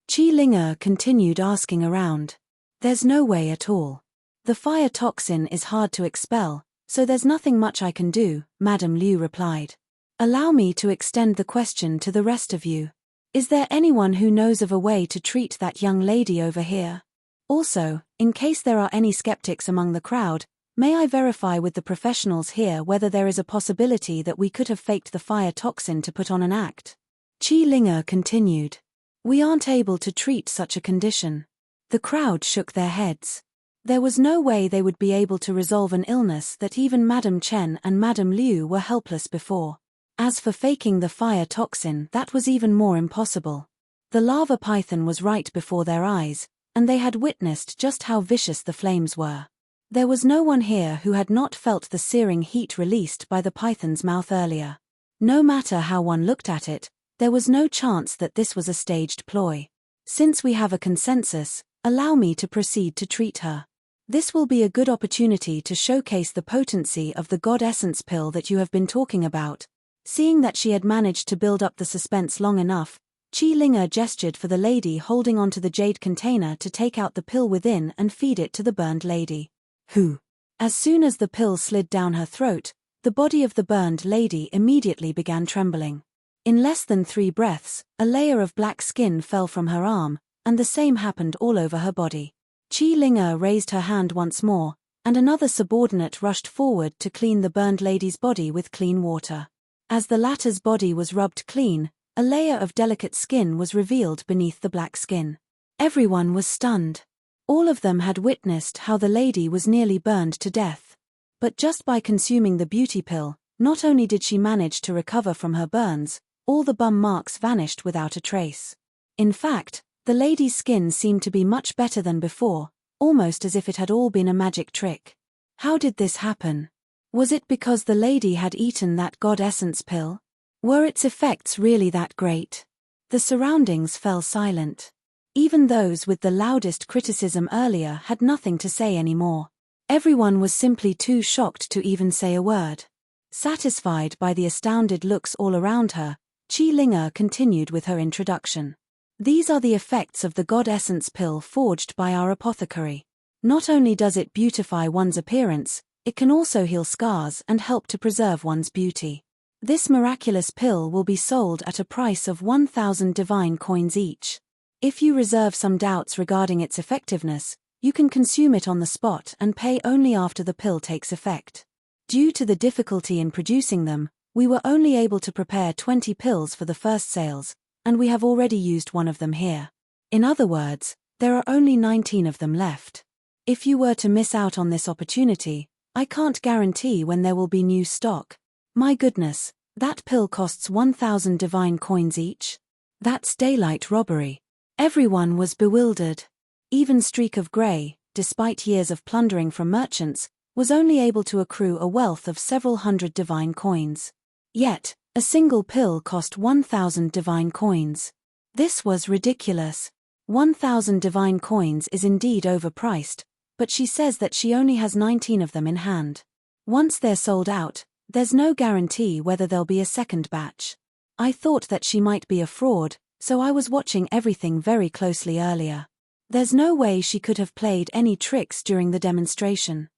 Qi Linger continued asking around. There's no way at all. The fire toxin is hard to expel, so there's nothing much I can do, Madame Liu replied. Allow me to extend the question to the rest of you. Is there anyone who knows of a way to treat that young lady over here? Also, in case there are any skeptics among the crowd, may I verify with the professionals here whether there is a possibility that we could have faked the fire toxin to put on an act? Qi Linger continued. We aren't able to treat such a condition. The crowd shook their heads. There was no way they would be able to resolve an illness that even Madame Chen and Madame Liu were helpless before. As for faking the fire toxin, that was even more impossible. The lava python was right before their eyes, and they had witnessed just how vicious the flames were. There was no one here who had not felt the searing heat released by the python's mouth earlier. No matter how one looked at it, there was no chance that this was a staged ploy. Since we have a consensus, allow me to proceed to treat her. This will be a good opportunity to showcase the potency of the God Essence pill that you have been talking about. Seeing that she had managed to build up the suspense long enough, Qi Linger gestured for the lady holding onto the jade container to take out the pill within and feed it to the burned lady. Who? As soon as the pill slid down her throat, the body of the burned lady immediately began trembling. In less than 3 breaths, a layer of black skin fell from her arm, and the same happened all over her body. Qi Linger raised her hand once more, and another subordinate rushed forward to clean the burned lady's body with clean water. As the latter's body was rubbed clean, a layer of delicate skin was revealed beneath the black skin. Everyone was stunned. All of them had witnessed how the lady was nearly burned to death. But just by consuming the beauty pill, not only did she manage to recover from her burns, all the bum marks vanished without a trace. In fact, the lady's skin seemed to be much better than before, almost as if it had all been a magic trick. How did this happen? Was it because the lady had eaten that God Essence pill? Were its effects really that great? The surroundings fell silent. Even those with the loudest criticism earlier had nothing to say anymore. Everyone was simply too shocked to even say a word. Satisfied by the astounded looks all around her, Qi Linger continued with her introduction. These are the effects of the God Essence pill forged by our apothecary. Not only does it beautify one's appearance, it can also heal scars and help to preserve one's beauty. This miraculous pill will be sold at a price of 1,000 divine coins each. If you reserve some doubts regarding its effectiveness, you can consume it on the spot and pay only after the pill takes effect. Due to the difficulty in producing them, we were only able to prepare 20 pills for the first sales, and we have already used one of them here. In other words, there are only 19 of them left. If you were to miss out on this opportunity, I can't guarantee when there will be new stock. My goodness, that pill costs 1,000 divine coins each? That's daylight robbery. Everyone was bewildered. Even Streak of Grey, despite years of plundering from merchants, was only able to accrue a wealth of several hundred divine coins. Yet, a single pill cost 1,000 divine coins. This was ridiculous. 1,000 divine coins is indeed overpriced, but she says that she only has 19 of them in hand. Once they're sold out, there's no guarantee whether there'll be a second batch. I thought that she might be a fraud, so I was watching everything very closely earlier. There's no way she could have played any tricks during the demonstration.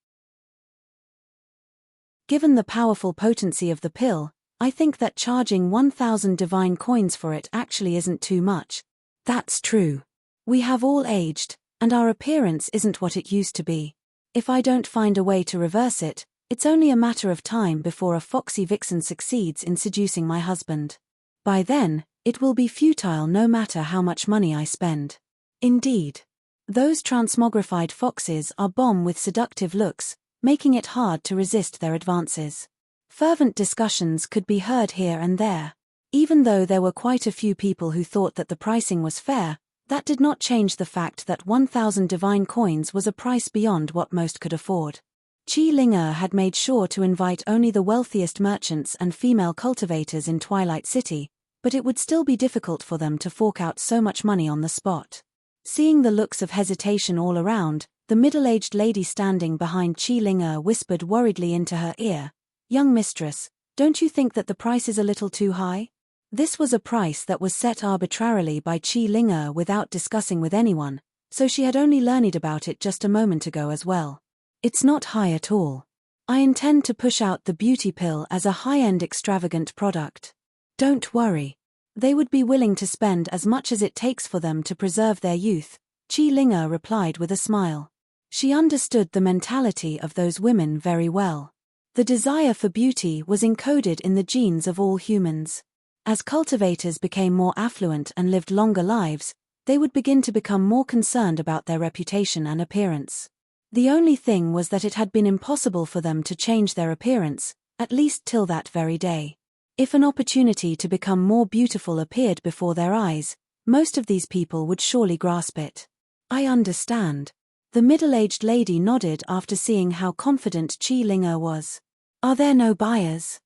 Given the powerful potency of the pill, I think that charging 1,000 divine coins for it actually isn't too much. That's true. We have all aged, and our appearance isn't what it used to be. If I don't find a way to reverse it, it's only a matter of time before a foxy vixen succeeds in seducing my husband. By then, it will be futile no matter how much money I spend. Indeed. Those transmogrified foxes are bomb with seductive looks, making it hard to resist their advances. Fervent discussions could be heard here and there. Even though there were quite a few people who thought that the pricing was fair, That did not change the fact that 1,000 divine coins was a price beyond what most could afford. Qi Ling'er had made sure to invite only the wealthiest merchants and female cultivators in Twilight City, but it would still be difficult for them to fork out so much money on the spot. Seeing the looks of hesitation all around, the middle-aged lady standing behind Qi Ling'er whispered worriedly into her ear, "Young mistress, don't you think that the price is a little too high?" This was a price that was set arbitrarily by Qi Ling'er without discussing with anyone, so she had only learned about it just a moment ago as well. "It's not high at all. I intend to push out the beauty pill as a high-end extravagant product. Don't worry. They would be willing to spend as much as it takes for them to preserve their youth," Qi Ling'er replied with a smile. She understood the mentality of those women very well. The desire for beauty was encoded in the genes of all humans. As cultivators became more affluent and lived longer lives, they would begin to become more concerned about their reputation and appearance. The only thing was that it had been impossible for them to change their appearance, at least till that very day. If an opportunity to become more beautiful appeared before their eyes, most of these people would surely grasp it. "I understand." The middle-aged lady nodded after seeing how confident Qi Ling'er was. "Are there no buyers?"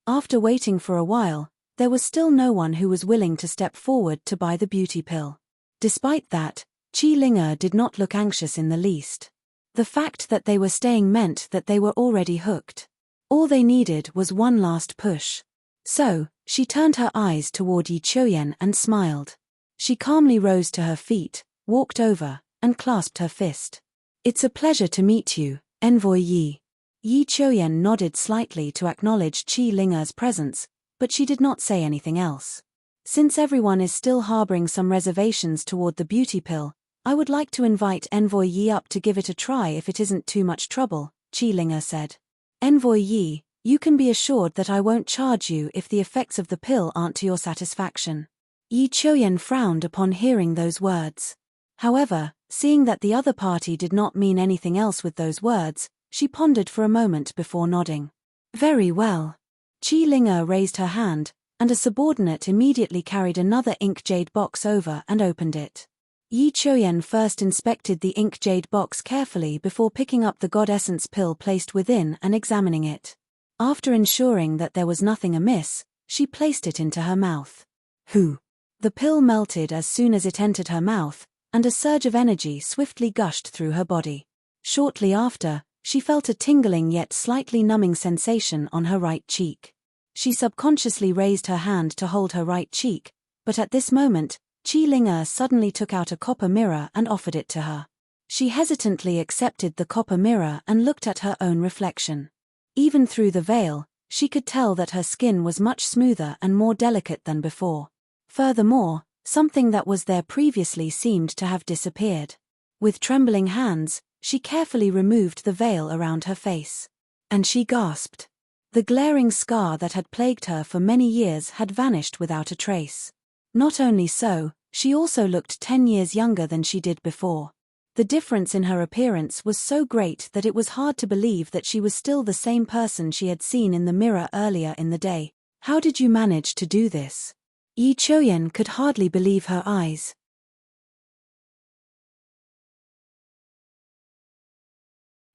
After waiting for a while, there was still no one who was willing to step forward to buy the beauty pill. Despite that, Qi Ling'er did not look anxious in the least. The fact that they were staying meant that they were already hooked. All they needed was one last push. So, she turned her eyes toward Yi Chuyen and smiled. She calmly rose to her feet, walked over, and clasped her fist. "It's a pleasure to meet you, Envoy Yi." Yi Chuyen nodded slightly to acknowledge Qi Ling'er's presence, but she did not say anything else. "Since everyone is still harboring some reservations toward the beauty pill, I would like to invite Envoy Yi up to give it a try if it isn't too much trouble," Qi Ling'er said. "Envoy Yi, you can be assured that I won't charge you if the effects of the pill aren't to your satisfaction." Yi Chuyen frowned upon hearing those words. However, seeing that the other party did not mean anything else with those words, she pondered for a moment before nodding. "Very well." Qi Ling'er raised her hand, and a subordinate immediately carried another ink jade box over and opened it. Yi Chuyen first inspected the ink jade box carefully before picking up the god essence pill placed within and examining it. After ensuring that there was nothing amiss, she placed it into her mouth. "Hoo!" The pill melted as soon as it entered her mouth, and a surge of energy swiftly gushed through her body. Shortly after, she felt a tingling yet slightly numbing sensation on her right cheek. She subconsciously raised her hand to hold her right cheek, but at this moment, Qi Ling'er suddenly took out a copper mirror and offered it to her. She hesitantly accepted the copper mirror and looked at her own reflection. Even through the veil, she could tell that her skin was much smoother and more delicate than before. Furthermore, something that was there previously seemed to have disappeared. With trembling hands, she carefully removed the veil around her face. And she gasped. The glaring scar that had plagued her for many years had vanished without a trace. Not only so, she also looked 10 years younger than she did before. The difference in her appearance was so great that it was hard to believe that she was still the same person she had seen in the mirror earlier in the day. "How did you manage to do this?" Yi Chuyen could hardly believe her eyes.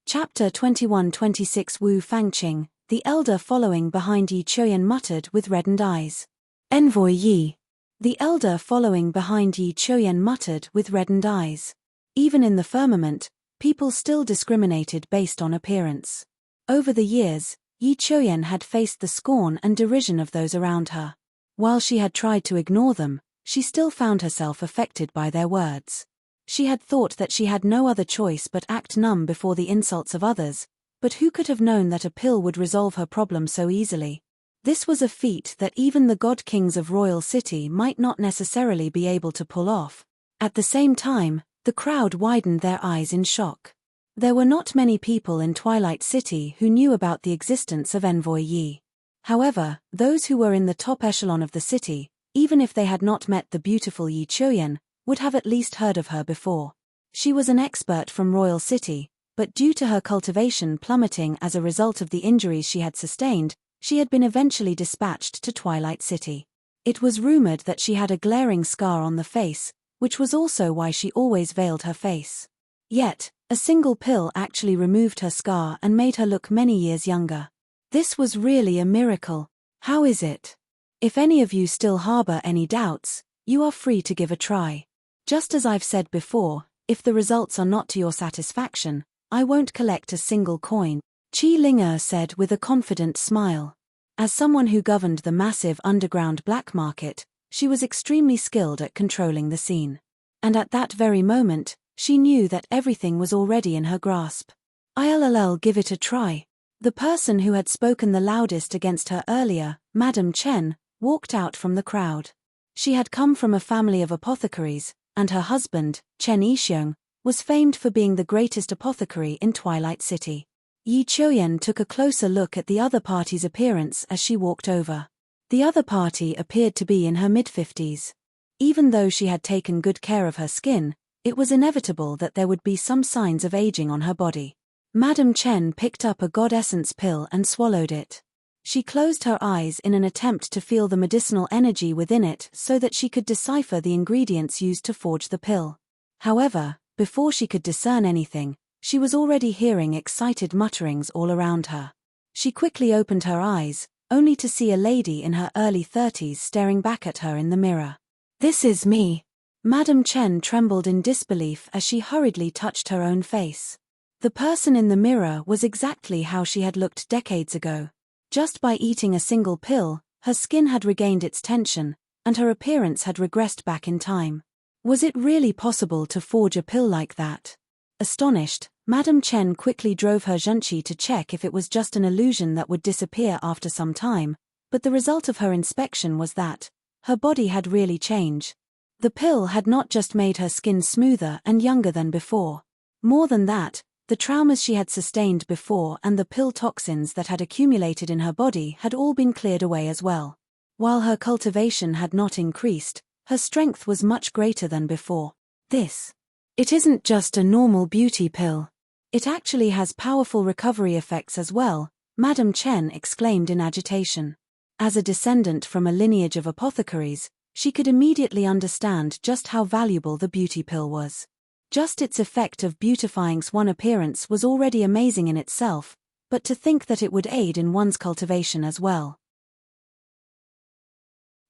Chapter 21-26 Wu Fangqing, the elder following behind Yi Chuyen muttered with reddened eyes. "Envoy Yi." The elder following behind Yi Chuyen muttered with reddened eyes. Even in the firmament, people still discriminated based on appearance. Over the years, Yi Chuyen had faced the scorn and derision of those around her. While she had tried to ignore them, she still found herself affected by their words. She had thought that she had no other choice but act numb before the insults of others, but who could have known that a pill would resolve her problem so easily? This was a feat that even the god kings of Royal City might not necessarily be able to pull off. At the same time, the crowd widened their eyes in shock. There were not many people in Twilight City who knew about the existence of Envoy Yi. However, those who were in the top echelon of the city, even if they had not met the beautiful Yi Chuyen, would have at least heard of her before. She was an expert from Royal City, but due to her cultivation plummeting as a result of the injuries she had sustained, she had been eventually dispatched to Twilight City. It was rumored that she had a glaring scar on the face, which was also why she always veiled her face. Yet, a single pill actually removed her scar and made her look many years younger. This was really a miracle. How is it? If any of you still harbor any doubts, you are free to give a try. Just as I've said before, if the results are not to your satisfaction, I won't collect a single coin, Qi Linger said with a confident smile. As someone who governed the massive underground black market, she was extremely skilled at controlling the scene. And at that very moment, she knew that everything was already in her grasp. I'll give it a try. The person who had spoken the loudest against her earlier, Madame Chen, walked out from the crowd. She had come from a family of apothecaries, and her husband, Chen Yixiong, was famed for being the greatest apothecary in Twilight City. Yi Chuyen took a closer look at the other party's appearance as she walked over. The other party appeared to be in her mid-50s. Even though she had taken good care of her skin, it was inevitable that there would be some signs of aging on her body. Madame Chen picked up a god essence pill and swallowed it. She closed her eyes in an attempt to feel the medicinal energy within it so that she could decipher the ingredients used to forge the pill. However, before she could discern anything, she was already hearing excited mutterings all around her. She quickly opened her eyes, only to see a lady in her early 30s staring back at her in the mirror. "This is me." Madame Chen trembled in disbelief as she hurriedly touched her own face. The person in the mirror was exactly how she had looked decades ago. Just by eating a single pill, her skin had regained its tension, and her appearance had regressed back in time. Was it really possible to forge a pill like that? Astonished, Madame Chen quickly drove her zhenqi to check if it was just an illusion that would disappear after some time, but the result of her inspection was that her body had really changed. The pill had not just made her skin smoother and younger than before. More than that, the traumas she had sustained before and the pill toxins that had accumulated in her body had all been cleared away as well. While her cultivation had not increased, her strength was much greater than before. It isn't just a normal beauty pill. It actually has powerful recovery effects as well, Madame Chen exclaimed in agitation. As a descendant from a lineage of apothecaries, she could immediately understand just how valuable the beauty pill was. Just its effect of beautifying one's appearance was already amazing in itself, but to think that it would aid in one's cultivation as well.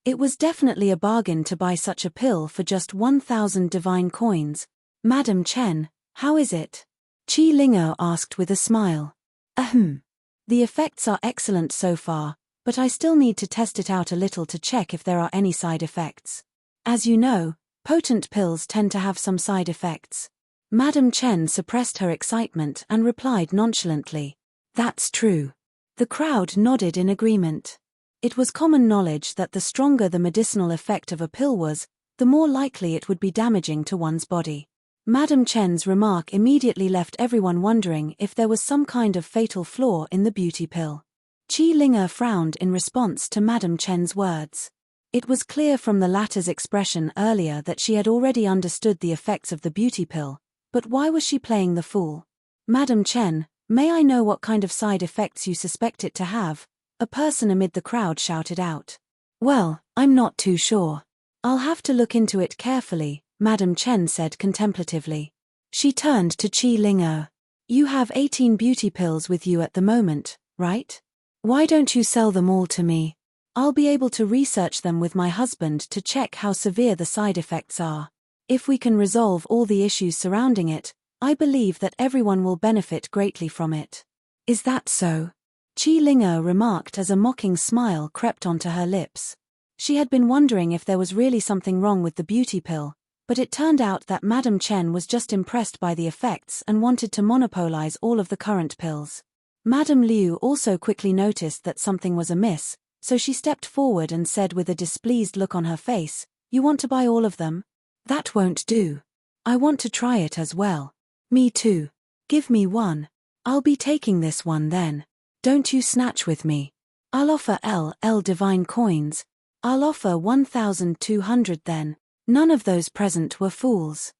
It was definitely a bargain to buy such a pill for just 1,000 divine coins. "Madame Chen, how is it?" Qi Linger asked with a smile. "Ahem. The effects are excellent so far, but I still need to test it out a little to check if there are any side effects. As you know, potent pills tend to have some side effects." Madame Chen suppressed her excitement and replied nonchalantly, "That's true." The crowd nodded in agreement. It was common knowledge that the stronger the medicinal effect of a pill was, the more likely it would be damaging to one's body. Madame Chen's remark immediately left everyone wondering if there was some kind of fatal flaw in the beauty pill. Qi Linger frowned in response to Madame Chen's words. It was clear from the latter's expression earlier that she had already understood the effects of the beauty pill, but why was she playing the fool? "Madame Chen, may I know what kind of side effects you suspect it to have?" a person amid the crowd shouted out. "Well, I'm not too sure. I'll have to look into it carefully," Madame Chen said contemplatively. She turned to Qi Linger. "You have 18 beauty pills with you at the moment, right? Why don't you sell them all to me? I'll be able to research them with my husband to check how severe the side effects are. If we can resolve all the issues surrounding it, I believe that everyone will benefit greatly from it." "Is that so?" Qi Linger remarked as a mocking smile crept onto her lips. She had been wondering if there was really something wrong with the beauty pill, but it turned out that Madame Chen was just impressed by the effects and wanted to monopolize all of the current pills. Madame Liu also quickly noticed that something was amiss, so she stepped forward and said with a displeased look on her face, "You want to buy all of them? That won't do. I want to try it as well." "Me too. Give me one. I'll be taking this one then. Don't you snatch with me. I'll offer LL divine coins. I'll offer 1,200 then." None of those present were fools.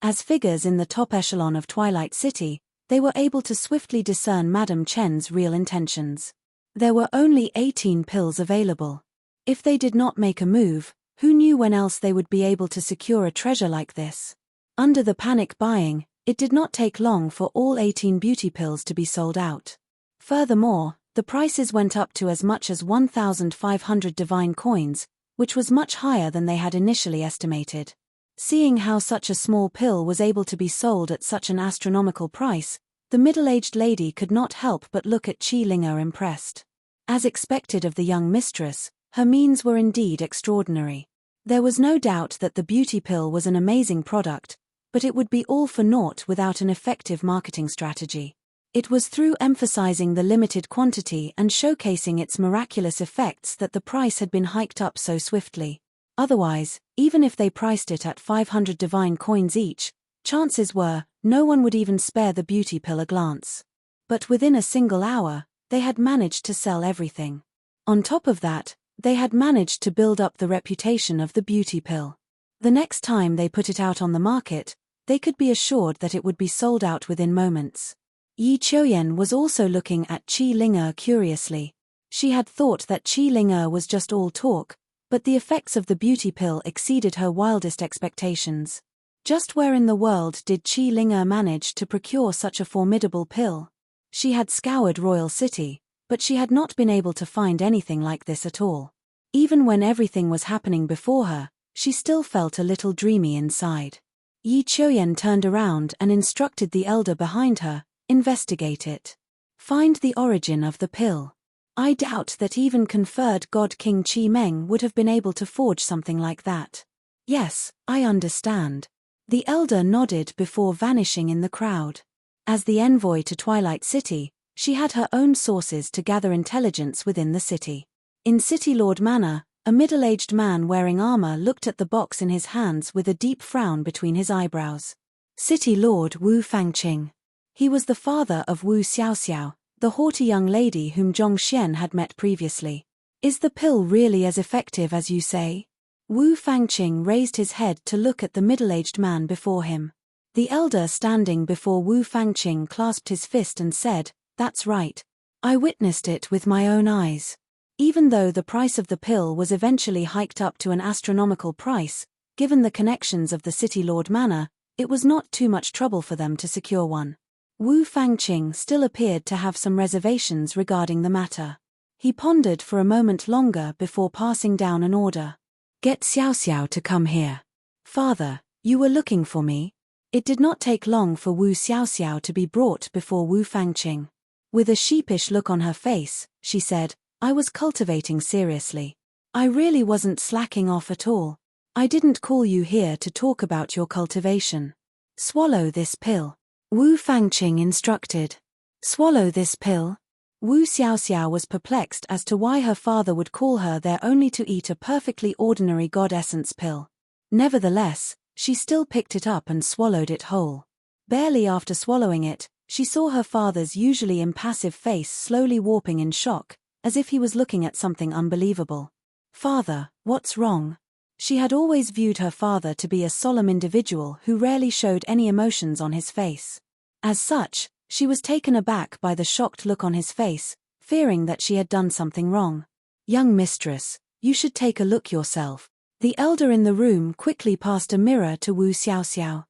As figures in the top echelon of Twilight City, they were able to swiftly discern Madame Chen's real intentions. There were only 18 pills available. If they did not make a move, who knew when else they would be able to secure a treasure like this? Under the panic buying, it did not take long for all 18 beauty pills to be sold out. Furthermore, the prices went up to as much as 1,500 divine coins, which was much higher than they had initially estimated. Seeing how such a small pill was able to be sold at such an astronomical price, the middle-aged lady could not help but look at Qi Linga impressed. As expected of the young mistress, her means were indeed extraordinary. There was no doubt that the beauty pill was an amazing product, but it would be all for naught without an effective marketing strategy. It was through emphasizing the limited quantity and showcasing its miraculous effects that the price had been hiked up so swiftly. Otherwise, even if they priced it at 500 divine coins each, chances were no one would even spare the beauty pill a glance. But within a single hour, they had managed to sell everything. On top of that, they had managed to build up the reputation of the beauty pill. The next time they put it out on the market, they could be assured that it would be sold out within moments. Yi Qiuyan was also looking at Qi Linga curiously. She had thought that Qi Linga was just all talk, but the effects of the beauty pill exceeded her wildest expectations. Just where in the world did Qi Linga manage to procure such a formidable pill? She had scoured Royal City, but she had not been able to find anything like this at all. Even when everything was happening before her, she still felt a little dreamy inside. Yi Qiuyan turned around and instructed the elder behind her, investigate it. Find the origin of the pill. I doubt that even conferred God King Qi Meng would have been able to forge something like that. Yes, I understand. The elder nodded before vanishing in the crowd. As the envoy to Twilight City, she had her own sources to gather intelligence within the city. In City Lord Manor, a middle-aged man wearing armor looked at the box in his hands with a deep frown between his eyebrows. City Lord Wu Fangqing. He was the father of Wu Xiaoxiao, the haughty young lady whom Zhong Xian had met previously. Is the pill really as effective as you say? Wu Fangqing raised his head to look at the middle-aged man before him. The elder standing before Wu Fangqing clasped his fist and said, "That's right. I witnessed it with my own eyes." Even though the price of the pill was eventually hiked up to an astronomical price, given the connections of the City Lord Manor, it was not too much trouble for them to secure one. Wu Fangqing still appeared to have some reservations regarding the matter. He pondered for a moment longer before passing down an order. Get Xiaoxiao to come here. Father, you were looking for me? It did not take long for Wu Xiaoxiao to be brought before Wu Fangqing. With a sheepish look on her face, she said, I was cultivating seriously. I really wasn't slacking off at all. I didn't call you here to talk about your cultivation. Swallow this pill. Wu Fangqing instructed. Swallow this pill? Wu Xiaoxiao was perplexed as to why her father would call her there only to eat a perfectly ordinary god essence pill. Nevertheless, she still picked it up and swallowed it whole. Barely after swallowing it, she saw her father's usually impassive face slowly warping in shock, as if he was looking at something unbelievable. Father, what's wrong? She had always viewed her father to be a solemn individual who rarely showed any emotions on his face. As such, she was taken aback by the shocked look on his face, fearing that she had done something wrong. Young mistress, you should take a look yourself. The elder in the room quickly passed a mirror to Wu Xiaoxiao.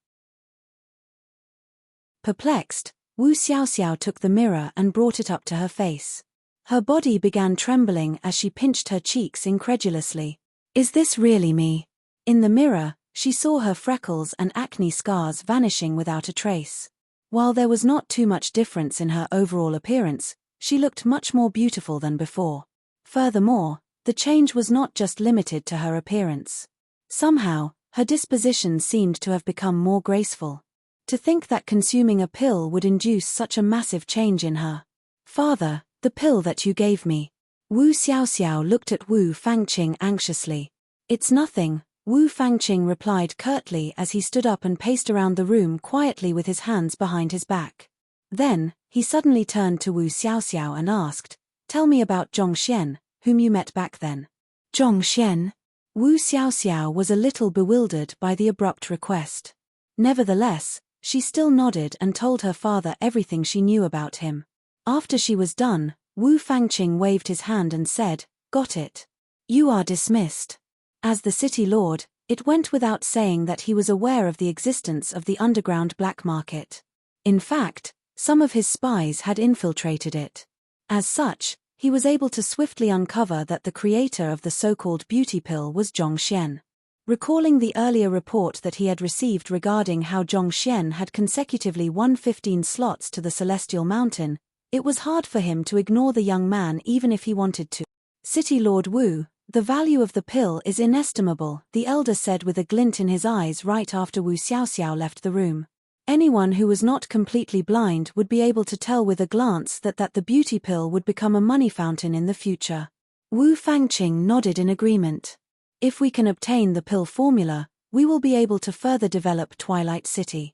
Perplexed, Wu Xiaoxiao took the mirror and brought it up to her face. Her body began trembling as she pinched her cheeks incredulously. Is this really me? In the mirror, she saw her freckles and acne scars vanishing without a trace. While there was not too much difference in her overall appearance, she looked much more beautiful than before. Furthermore, the change was not just limited to her appearance. Somehow, her disposition seemed to have become more graceful. To think that consuming a pill would induce such a massive change in her. Father, the pill that you gave me. Wu Xiaoxiao looked at Wu Fangqing anxiously. It's nothing, Wu Fangqing replied curtly as he stood up and paced around the room quietly with his hands behind his back. Then, he suddenly turned to Wu Xiaoxiao and asked, Tell me about Zhong Xian, whom you met back then. Zhong Xian? Wu Xiaoxiao was a little bewildered by the abrupt request. Nevertheless, she still nodded and told her father everything she knew about him. After she was done, Wu Fangqing waved his hand and said, "Got it. You are dismissed." As the city lord, it went without saying that he was aware of the existence of the underground black market. In fact, some of his spies had infiltrated it. As such, he was able to swiftly uncover that the creator of the so-called beauty pill was Zhong Xian. Recalling the earlier report that he had received regarding how Zhong Xian had consecutively won 15 slots to the Celestial Mountain, it was hard for him to ignore the young man even if he wanted to. City Lord Wu, the value of the pill is inestimable, the elder said with a glint in his eyes right after Wu Xiaoxiao left the room. Anyone who was not completely blind would be able to tell with a glance that the beauty pill would become a money fountain in the future. Wu Fangqing nodded in agreement. If we can obtain the pill formula, we will be able to further develop Twilight City.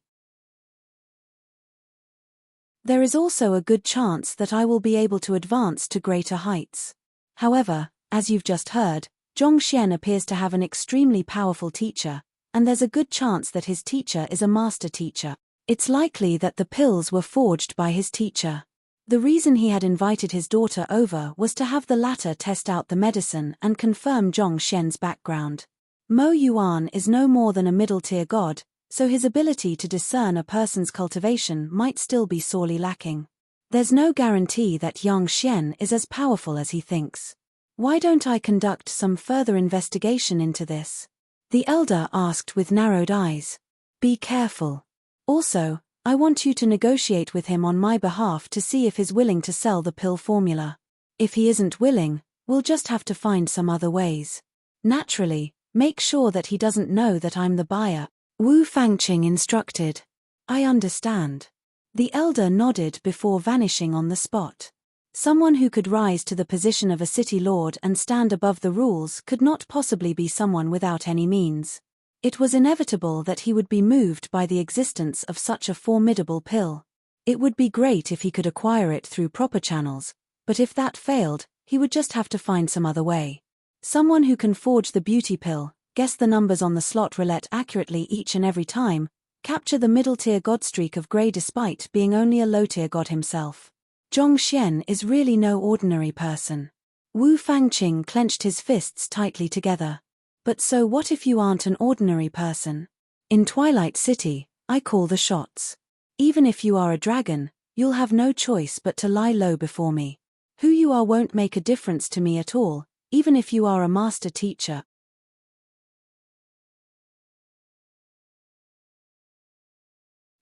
There is also a good chance that I will be able to advance to greater heights. However, as you've just heard, Zhong Xian appears to have an extremely powerful teacher, and there's a good chance that his teacher is a master teacher. It's likely that the pills were forged by his teacher. The reason he had invited his daughter over was to have the latter test out the medicine and confirm Zhong Xian's background. Mo Yuan is no more than a middle-tier god, so his ability to discern a person's cultivation might still be sorely lacking. There's no guarantee that Yang Xian is as powerful as he thinks. Why don't I conduct some further investigation into this? The elder asked with narrowed eyes. Be careful. Also, I want you to negotiate with him on my behalf to see if he's willing to sell the pill formula. If he isn't willing, we'll just have to find some other ways. Naturally, make sure that he doesn't know that I'm the buyer. Wu Fangqing instructed. I understand. The elder nodded before vanishing on the spot. Someone who could rise to the position of a city lord and stand above the rules could not possibly be someone without any means. It was inevitable that he would be moved by the existence of such a formidable pill. It would be great if he could acquire it through proper channels, but if that failed, he would just have to find some other way. Someone who can forge the beauty pill, guess the numbers on the slot roulette accurately each and every time, capture the middle-tier god streak of Grey despite being only a low-tier god himself. Zhong Xian is really no ordinary person. Wu Fangqing clenched his fists tightly together. But so what if you aren't an ordinary person? In Twilight City, I call the shots. Even if you are a dragon, you'll have no choice but to lie low before me. Who you are won't make a difference to me at all, even if you are a master teacher.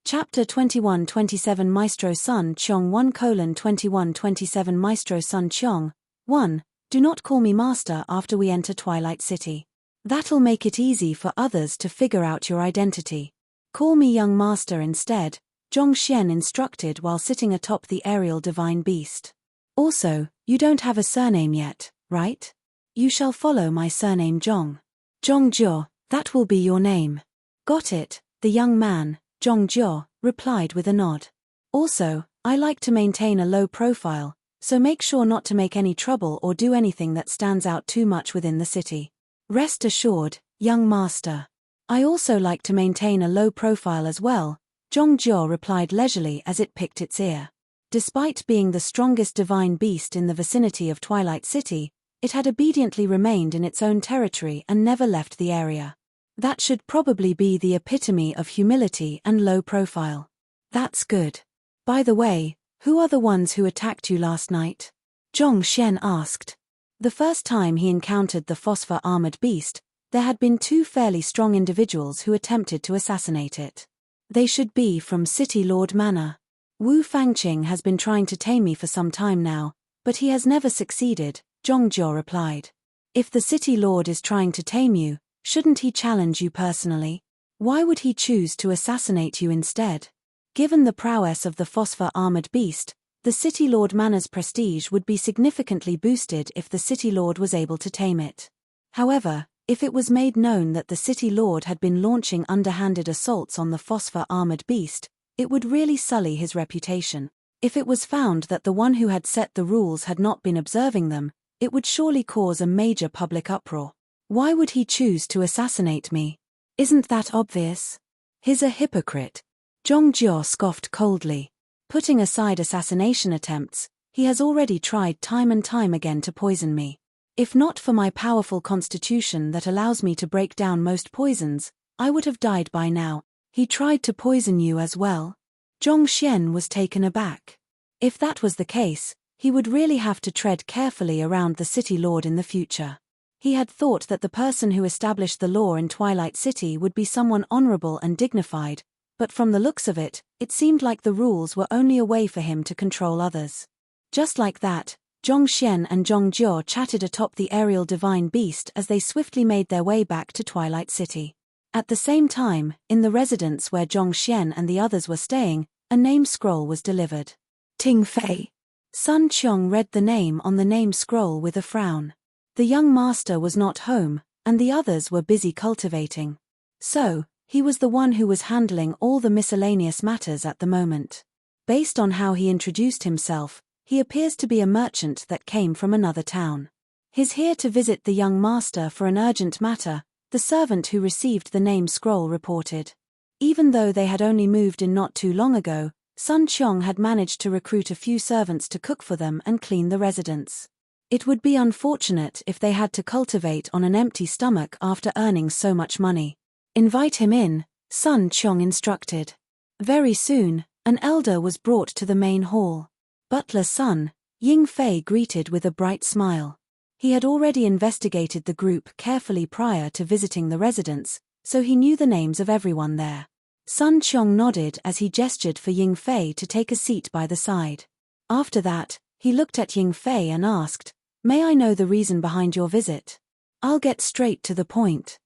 Chapter 21-27 Maestro Sun Qiong 1:21-27 Maestro Sun Qiong 1. Do not call me master after we enter Twilight City. That'll make it easy for others to figure out your identity. Call me young master instead, Zhong Xian instructed while sitting atop the aerial divine beast. Also, you don't have a surname yet, right? You shall follow my surname Zhong. Zhong Jiao, that will be your name. Got it, the young man, Zhong Jiao, replied with a nod. Also, I like to maintain a low profile, so make sure not to make any trouble or do anything that stands out too much within the city. Rest assured, young master. I also like to maintain a low profile as well, Zhong Jiao replied leisurely as it picked its ear. Despite being the strongest divine beast in the vicinity of Twilight City, it had obediently remained in its own territory and never left the area. That should probably be the epitome of humility and low profile. That's good. By the way, who are the ones who attacked you last night? Zhong Xian asked. The first time he encountered the phosphor-armored beast, there had been two fairly strong individuals who attempted to assassinate it. They should be from City Lord Manor. Wu Fangqing has been trying to tame me for some time now, but he has never succeeded, Zhong Jiao replied. If the City Lord is trying to tame you, shouldn't he challenge you personally? Why would he choose to assassinate you instead? Given the prowess of the phosphor-armored beast, the City Lord Manor's prestige would be significantly boosted if the City Lord was able to tame it. However, if it was made known that the City Lord had been launching underhanded assaults on the phosphor-armored beast, it would really sully his reputation. If it was found that the one who had set the rules had not been observing them, it would surely cause a major public uproar. Why would he choose to assassinate me? Isn't that obvious? He's a hypocrite. Zhong Jiao scoffed coldly. Putting aside assassination attempts, He has already tried time and time again to poison me. If not for my powerful constitution that allows me to break down most poisons, I would have died by now. He tried to poison you as well? Zhong Xian was taken aback. If that was the case, he would really have to tread carefully around the city lord in the future. He had thought that the person who established the law in Twilight City would be someone honorable and dignified, but from the looks of it, it seemed like the rules were only a way for him to control others. Just like that, Zhong Xian and Zhong Jiao chatted atop the aerial divine beast as they swiftly made their way back to Twilight City. At the same time, in the residence where Zhong Xian and the others were staying, a name scroll was delivered. Ting Fei. Sun Qiong read the name on the name scroll with a frown. The young master was not home, and the others were busy cultivating. So, he was the one who was handling all the miscellaneous matters at the moment. Based on how he introduced himself, he appears to be a merchant that came from another town. He's here to visit the young master for an urgent matter, the servant who received the name scroll reported. Even though they had only moved in not too long ago, Sun Qiong had managed to recruit a few servants to cook for them and clean the residence. It would be unfortunate if they had to cultivate on an empty stomach after earning so much money. Invite him in, Sun Qiong instructed. Very soon, an elder was brought to the main hall. Butler Sun, Ying Fei greeted with a bright smile. He had already investigated the group carefully prior to visiting the residence, so he knew the names of everyone there. Sun Qiong nodded as he gestured for Ying Fei to take a seat by the side. After that, he looked at Ying Fei and asked, "May I know the reason behind your visit? I'll get straight to the point."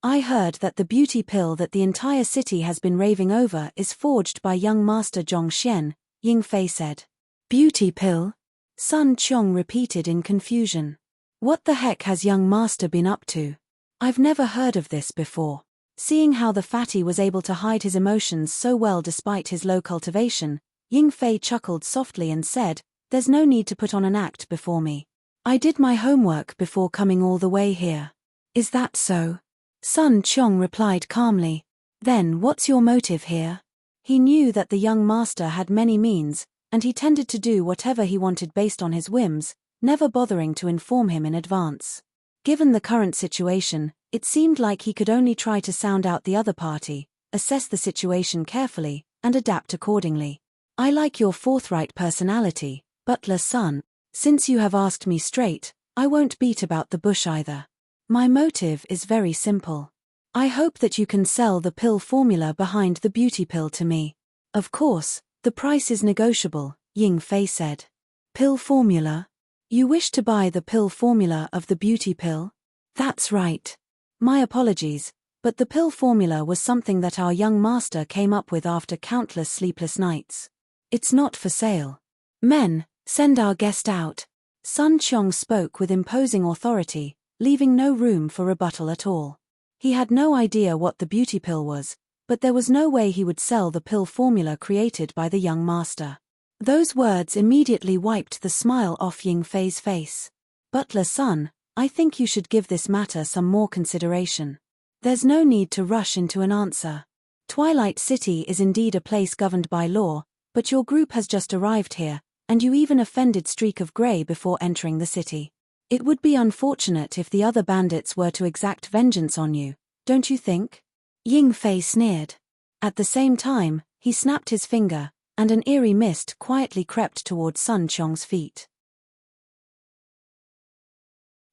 I heard that the beauty pill that the entire city has been raving over is forged by young master Zhong Xian, Ying Fei said. Beauty pill? Sun Qiong repeated in confusion. What the heck has young master been up to? I've never heard of this before. Seeing how the fatty was able to hide his emotions so well despite his low cultivation, Ying Fei chuckled softly and said, "There's no need to put on an act before me. I did my homework before coming all the way here." Is that so? Sun Qiong replied calmly. Then what's your motive here? He knew that the young master had many means, and he tended to do whatever he wanted based on his whims, never bothering to inform him in advance. Given the current situation, it seemed like he could only try to sound out the other party, assess the situation carefully, and adapt accordingly. I like your forthright personality, Butler Sun. Since you have asked me straight, I won't beat about the bush either. My motive is very simple. I hope that you can sell the pill formula behind the beauty pill to me. Of course, the price is negotiable, Ying Fei said. Pill formula? You wish to buy the pill formula of the beauty pill? That's right. My apologies, but the pill formula was something that our young master came up with after countless sleepless nights. It's not for sale. Men, send our guest out. Sun Qiong spoke with imposing authority, leaving no room for rebuttal at all. He had no idea what the beauty pill was, but there was no way he would sell the pill formula created by the young master. Those words immediately wiped the smile off Ying Fei's face. Butler Sun, I think you should give this matter some more consideration. There's no need to rush into an answer. Twilight City is indeed a place governed by law, but your group has just arrived here, and you even offended Streak of Grey before entering the city. It would be unfortunate if the other bandits were to exact vengeance on you, don't you think? Ying Fei sneered. At the same time, he snapped his finger, and an eerie mist quietly crept towards Sun Qiong's feet.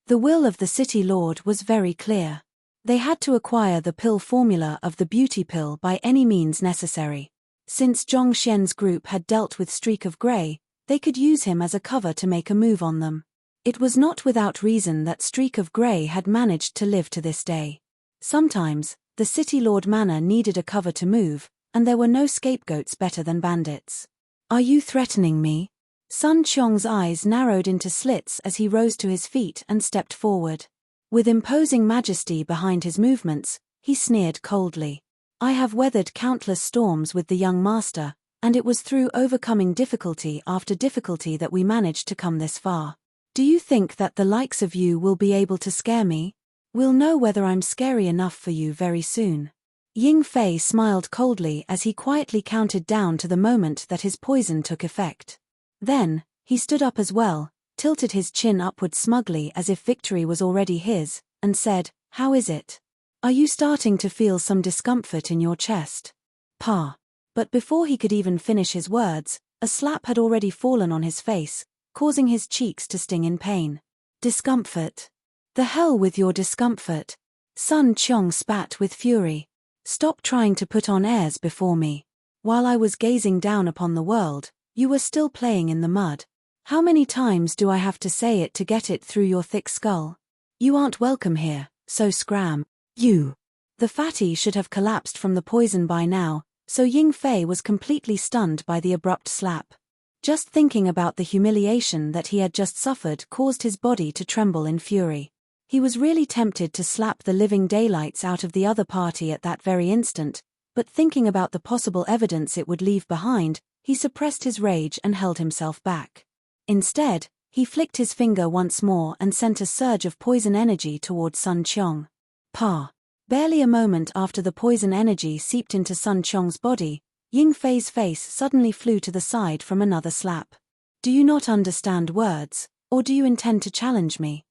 The will of the city lord was very clear. They had to acquire the pill formula of the beauty pill by any means necessary. Since Zhong Xian's group had dealt with Streak of Grey, they could use him as a cover to make a move on them. It was not without reason that Streak of Grey had managed to live to this day. Sometimes, the City Lord Manor needed a cover to move, and there were no scapegoats better than bandits. Are you threatening me? Sun Qiong's eyes narrowed into slits as he rose to his feet and stepped forward. With imposing majesty behind his movements, he sneered coldly. I have weathered countless storms with the young master, and it was through overcoming difficulty after difficulty that we managed to come this far. Do you think that the likes of you will be able to scare me? We'll know whether I'm scary enough for you very soon. Ying Fei smiled coldly as he quietly counted down to the moment that his poison took effect. Then, he stood up as well, tilted his chin upward smugly as if victory was already his, and said, "How is it? Are you starting to feel some discomfort in your chest?" Pa. But before he could even finish his words, a slap had already fallen on his face, causing his cheeks to sting in pain. Discomfort? The hell with your discomfort. Sun Qiong spat with fury. Stop trying to put on airs before me. While I was gazing down upon the world, you were still playing in the mud. How many times do I have to say it to get it through your thick skull? You aren't welcome here, so scram. You. The fatty should have collapsed from the poison by now, so Ying Fei was completely stunned by the abrupt slap. Just thinking about the humiliation that he had just suffered caused his body to tremble in fury. He was really tempted to slap the living daylights out of the other party at that very instant, but thinking about the possible evidence it would leave behind, he suppressed his rage and held himself back. Instead, he flicked his finger once more and sent a surge of poison energy toward Sun Qiong. Pa. Barely a moment after the poison energy seeped into Sun Qiong's body, Ying Fei's face suddenly flew to the side from another slap. Do you not understand words, or do you intend to challenge me?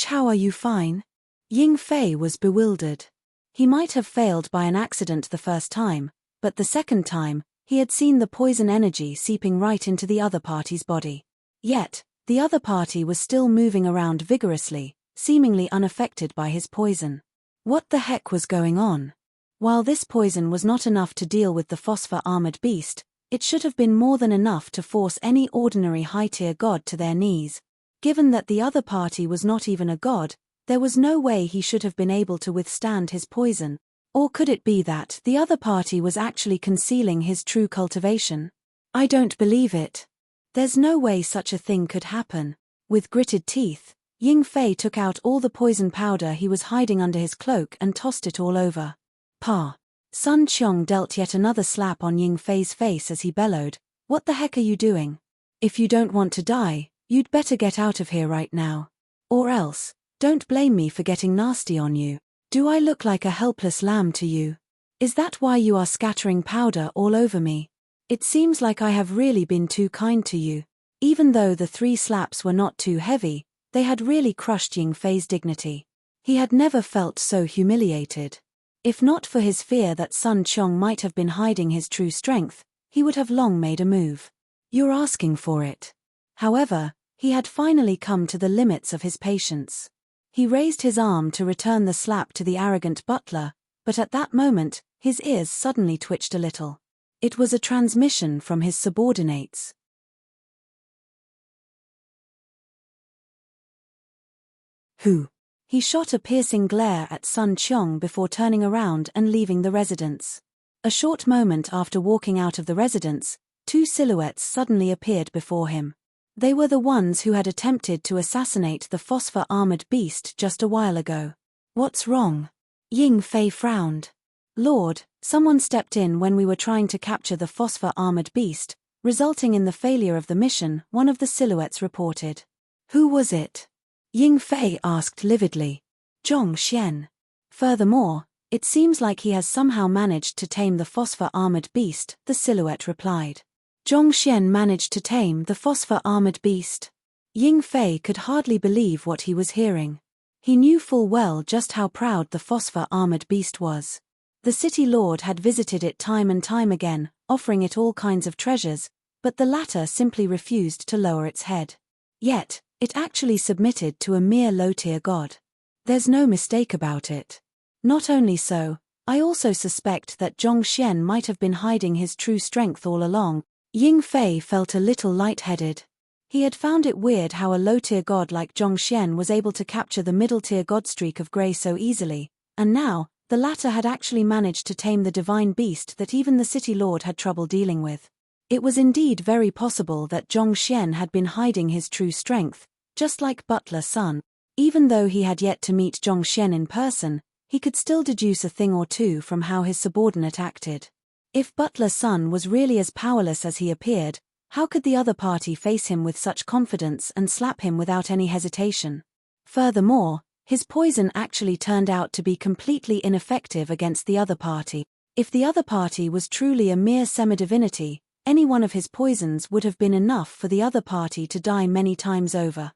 How are you fine? Ying Fei was bewildered. He might have failed by an accident the first time, but the second time, he had seen the poison energy seeping right into the other party's body. Yet, the other party was still moving around vigorously, seemingly unaffected by his poison. What the heck was going on? While this poison was not enough to deal with the phosphor-armored beast, it should have been more than enough to force any ordinary high-tier god to their knees. Given that the other party was not even a god, there was no way he should have been able to withstand his poison. Or could it be that the other party was actually concealing his true cultivation? I don't believe it. There's no way such a thing could happen. With gritted teeth, Ying Fei took out all the poison powder he was hiding under his cloak and tossed it all over. Pa. Sun Qiong dealt yet another slap on Ying Fei's face as he bellowed, "What the heck are you doing? If you don't want to die, you'd better get out of here right now. Or else, don't blame me for getting nasty on you. Do I look like a helpless lamb to you? Is that why you are scattering powder all over me? It seems like I have really been too kind to you." Even though the 3 slaps were not too heavy, they had really crushed Ying Fei's dignity. He had never felt so humiliated. If not for his fear that Sun Qiong might have been hiding his true strength, he would have long made a move. You're asking for it. However, he had finally come to the limits of his patience. He raised his arm to return the slap to the arrogant butler, but at that moment, his ears suddenly twitched a little. It was a transmission from his subordinates. Who? He shot a piercing glare at Sun Qiong before turning around and leaving the residence. A short moment after walking out of the residence, 2 silhouettes suddenly appeared before him. They were the ones who had attempted to assassinate the phosphor-armored beast just a while ago. What's wrong? Ying Fei frowned. Lord, someone stepped in when we were trying to capture the phosphor-armored beast, resulting in the failure of the mission, one of the silhouettes reported. Who was it? Ying Fei asked lividly. Zhong Xian. Furthermore, it seems like he has somehow managed to tame the phosphor-armored beast, the silhouette replied. Zhong Xian managed to tame the phosphor-armored beast. Ying Fei could hardly believe what he was hearing. He knew full well just how proud the phosphor-armored beast was. The city lord had visited it time and time again, offering it all kinds of treasures, but the latter simply refused to lower its head. Yet, it actually submitted to a mere low-tier god. There's no mistake about it. Not only so, I also suspect that Zhong Xian might have been hiding his true strength all along. Ying Fei felt a little lightheaded. He had found it weird how a low-tier god like Zhong Xian was able to capture the middle-tier god streak of Grey so easily, and now, the latter had actually managed to tame the divine beast that even the city lord had trouble dealing with. It was indeed very possible that Zhong Xian had been hiding his true strength, just like Butler Sun. Even though he had yet to meet Zhong Xian in person, he could still deduce a thing or two from how his subordinate acted. If Butler Sun was really as powerless as he appeared, how could the other party face him with such confidence and slap him without any hesitation? Furthermore, His poison actually turned out to be completely ineffective against the other party. If the other party was truly a mere semi-divinity, any one of his poisons would have been enough for the other party to die many times over.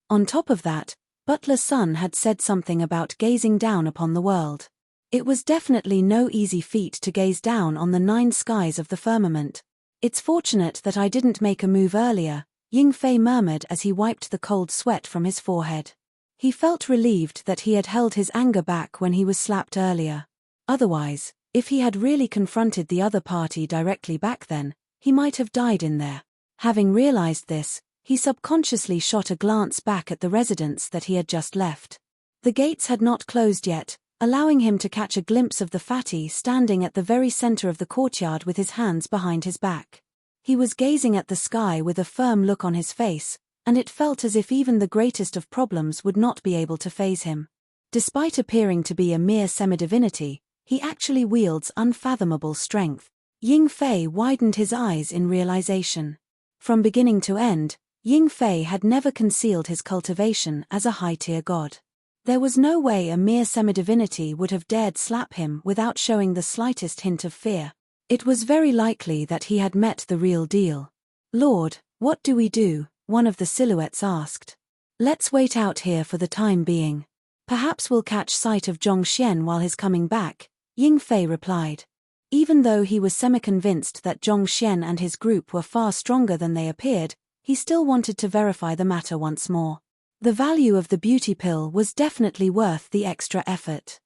On top of that, Butler's son had said something about gazing down upon the world. It was definitely no easy feat to gaze down on the 9 skies of the firmament. It's fortunate that I didn't make a move earlier, Ying Fei murmured as he wiped the cold sweat from his forehead. He felt relieved that he had held his anger back when he was slapped earlier. Otherwise, if he had really confronted the other party directly back then, he might have died in there. Having realized this, he subconsciously shot a glance back at the residence that he had just left. The gates had not closed yet, allowing him to catch a glimpse of the fatty standing at the very center of the courtyard with his hands behind his back. He was gazing at the sky with a firm look on his face, and it felt as if even the greatest of problems would not be able to faze him. Despite appearing to be a mere semi-divinity, he actually wields unfathomable strength. Ying Fei widened his eyes in realization. From beginning to end, Ying Fei had never concealed his cultivation as a high-tier god. There was no way a mere semi-divinity would have dared slap him without showing the slightest hint of fear. It was very likely that he had met the real deal. "Lord, what do we do?" one of the silhouettes asked. "Let's wait out here for the time being. Perhaps we'll catch sight of Zhongxian while he's coming back," Ying Fei replied. Even though he was semi-convinced that Zhongxian and his group were far stronger than they appeared, he still wanted to verify the matter once more. The value of the beauty pill was definitely worth the extra effort.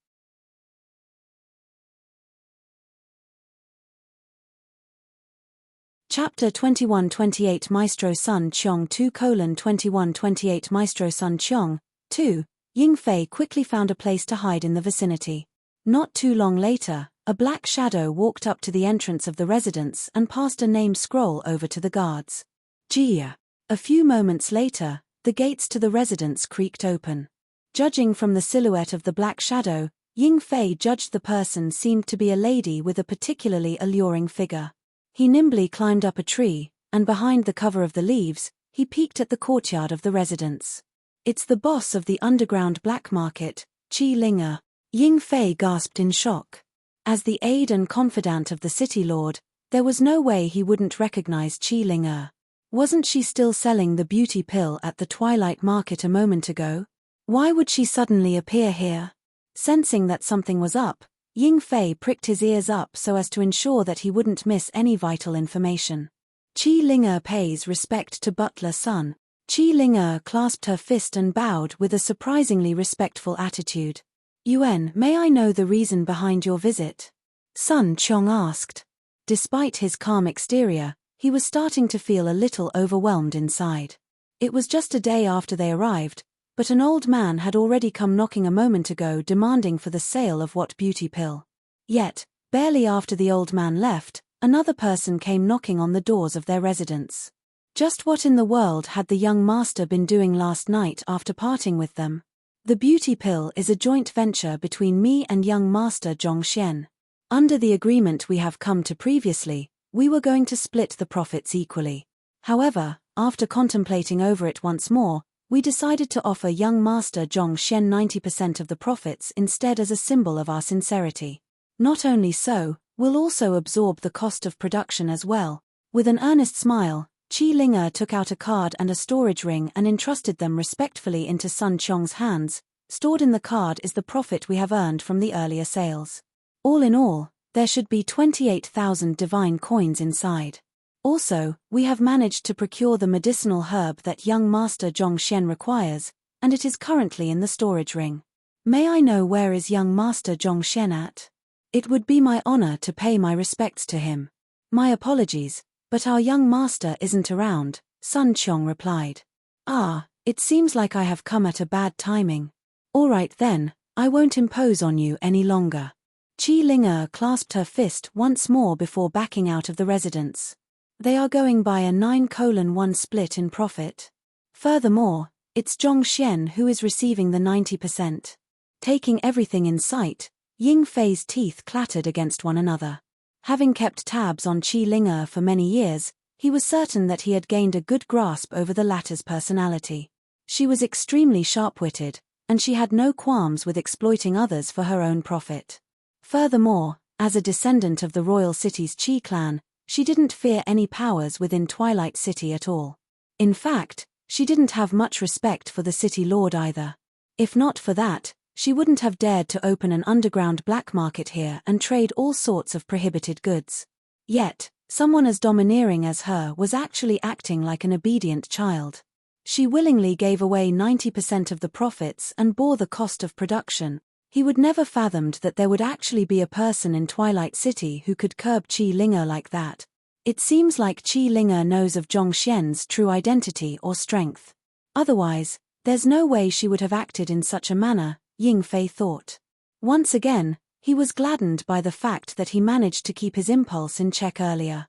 Chapter 21-28 Maestro Sun Qiong 2:21-28 Maestro Sun Qiong 2. Ying Fei quickly found a place to hide in the vicinity. Not too long later, a black shadow walked up to the entrance of the residence and passed a name scroll over to the guards. Jia. A few moments later, the gates to the residence creaked open. Judging from the silhouette of the black shadow, Ying Fei judged the person seemed to be a lady with a particularly alluring figure. He nimbly climbed up a tree, and behind the cover of the leaves, he peeked at the courtyard of the residence. "It's the boss of the underground black market, Qi Linge." Ying Fei gasped in shock. As the aide and confidant of the city lord, there was no way he wouldn't recognize Qi Linge. Wasn't she still selling the beauty pill at the Twilight Market a moment ago? Why would she suddenly appear here? Sensing that something was up, Ying Fei pricked his ears up so as to ensure that he wouldn't miss any vital information. "Qi Linge pays respect to Butler's son." Qi Linge clasped her fist and bowed with a surprisingly respectful attitude. "Yuan, may I know the reason behind your visit?" Sun Qiong asked. Despite his calm exterior, he was starting to feel a little overwhelmed inside. It was just a day after they arrived, but an old man had already come knocking a moment ago demanding for the sale of what beauty pill. Yet, barely after the old man left, another person came knocking on the doors of their residence. Just what in the world had the young master been doing last night after parting with them? "The beauty pill is a joint venture between me and young master Zhongxian. Under the agreement we have come to previously, we were going to split the profits equally. However, after contemplating over it once more, we decided to offer young master Zhongxian 90% of the profits instead as a symbol of our sincerity. Not only so, we'll also absorb the cost of production as well." With an earnest smile, Qi Linge took out a card and a storage ring and entrusted them respectfully into Sun Qiong's hands. "Stored in the card is the profit we have earned from the earlier sales. All in all, there should be 28,000 divine coins inside. Also, we have managed to procure the medicinal herb that young master Zhongxian requires, and it is currently in the storage ring. May I know where is young master Zhongxian at? It would be my honor to pay my respects to him." "My apologies, but our young master isn't around," Sun Qiong replied. "Ah, it seems like I have come at a bad timing. All right then, I won't impose on you any longer." Qi Linge clasped her fist once more before backing out of the residence. They are going by a 9:1 split in profit. Furthermore, it's Zhongxian who is receiving the 90%. Taking everything in sight, Ying Fei's teeth clattered against one another. Having kept tabs on Qi Linge for many years, he was certain that he had gained a good grasp over the latter's personality. She was extremely sharp-witted, and she had no qualms with exploiting others for her own profit. Furthermore, as a descendant of the royal city's Qi clan, she didn't fear any powers within Twilight City at all. In fact, she didn't have much respect for the city lord either. If not for that, she wouldn't have dared to open an underground black market here and trade all sorts of prohibited goods. Yet, someone as domineering as her was actually acting like an obedient child. She willingly gave away 90% of the profits and bore the cost of production. He would never fathomed that there would actually be a person in Twilight City who could curb Qi Linger like that. It seems like Qi Linger knows of Zhongxian's true identity or strength. Otherwise, there's no way she would have acted in such a manner, Ying Fei thought. Once again, he was gladdened by the fact that he managed to keep his impulse in check earlier.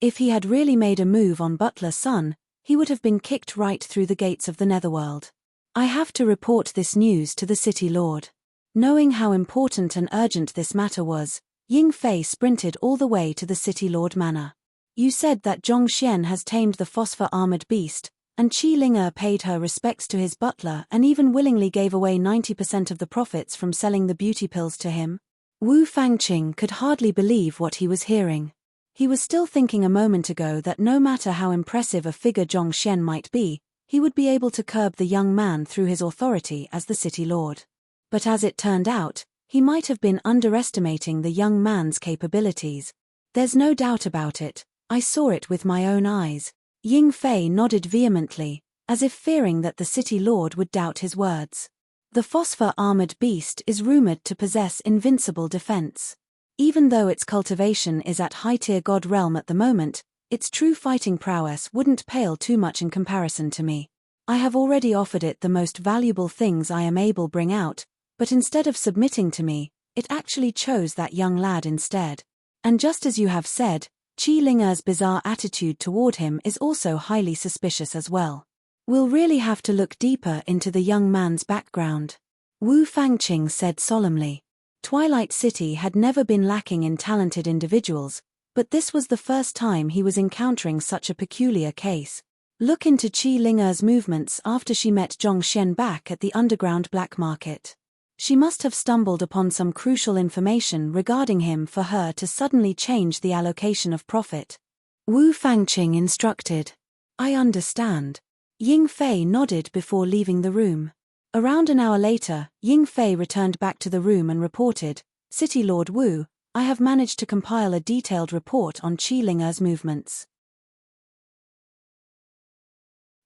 If he had really made a move on Butler Sun, he would have been kicked right through the gates of the Netherworld. I have to report this news to the City Lord. Knowing how important and urgent this matter was, Ying Fei sprinted all the way to the City Lord Manor. You said that Zhongxian has tamed the phosphor-armored beast, and Qi Linger paid her respects to his butler and even willingly gave away 90% of the profits from selling the beauty pills to him? Wu Fangqing could hardly believe what he was hearing. He was still thinking a moment ago that no matter how impressive a figure Zhongxian might be, he would be able to curb the young man through his authority as the city lord. But as it turned out, he might have been underestimating the young man's capabilities. There's no doubt about it, I saw it with my own eyes. Ying Fei nodded vehemently, as if fearing that the city lord would doubt his words. The phosphor-armored beast is rumored to possess invincible defense. Even though its cultivation is at high-tier god realm at the moment, its true fighting prowess wouldn't pale too much in comparison to me. I have already offered it the most valuable things I am able bring out, but instead of submitting to me, it actually chose that young lad instead. And just as you have said, Qi Linger's bizarre attitude toward him is also highly suspicious as well. We'll really have to look deeper into the young man's background. Wu Fangqing said solemnly. Twilight City had never been lacking in talented individuals, but this was the first time he was encountering such a peculiar case. Look into Qi Linger's movements after she met Zhongxian back at the underground black market. She must have stumbled upon some crucial information regarding him for her to suddenly change the allocation of profit. Wu Fangqing instructed. I understand. Ying Fei nodded before leaving the room. Around an hour later, Ying Fei returned back to the room and reported, City Lord Wu, I have managed to compile a detailed report on Qi Linger's movements.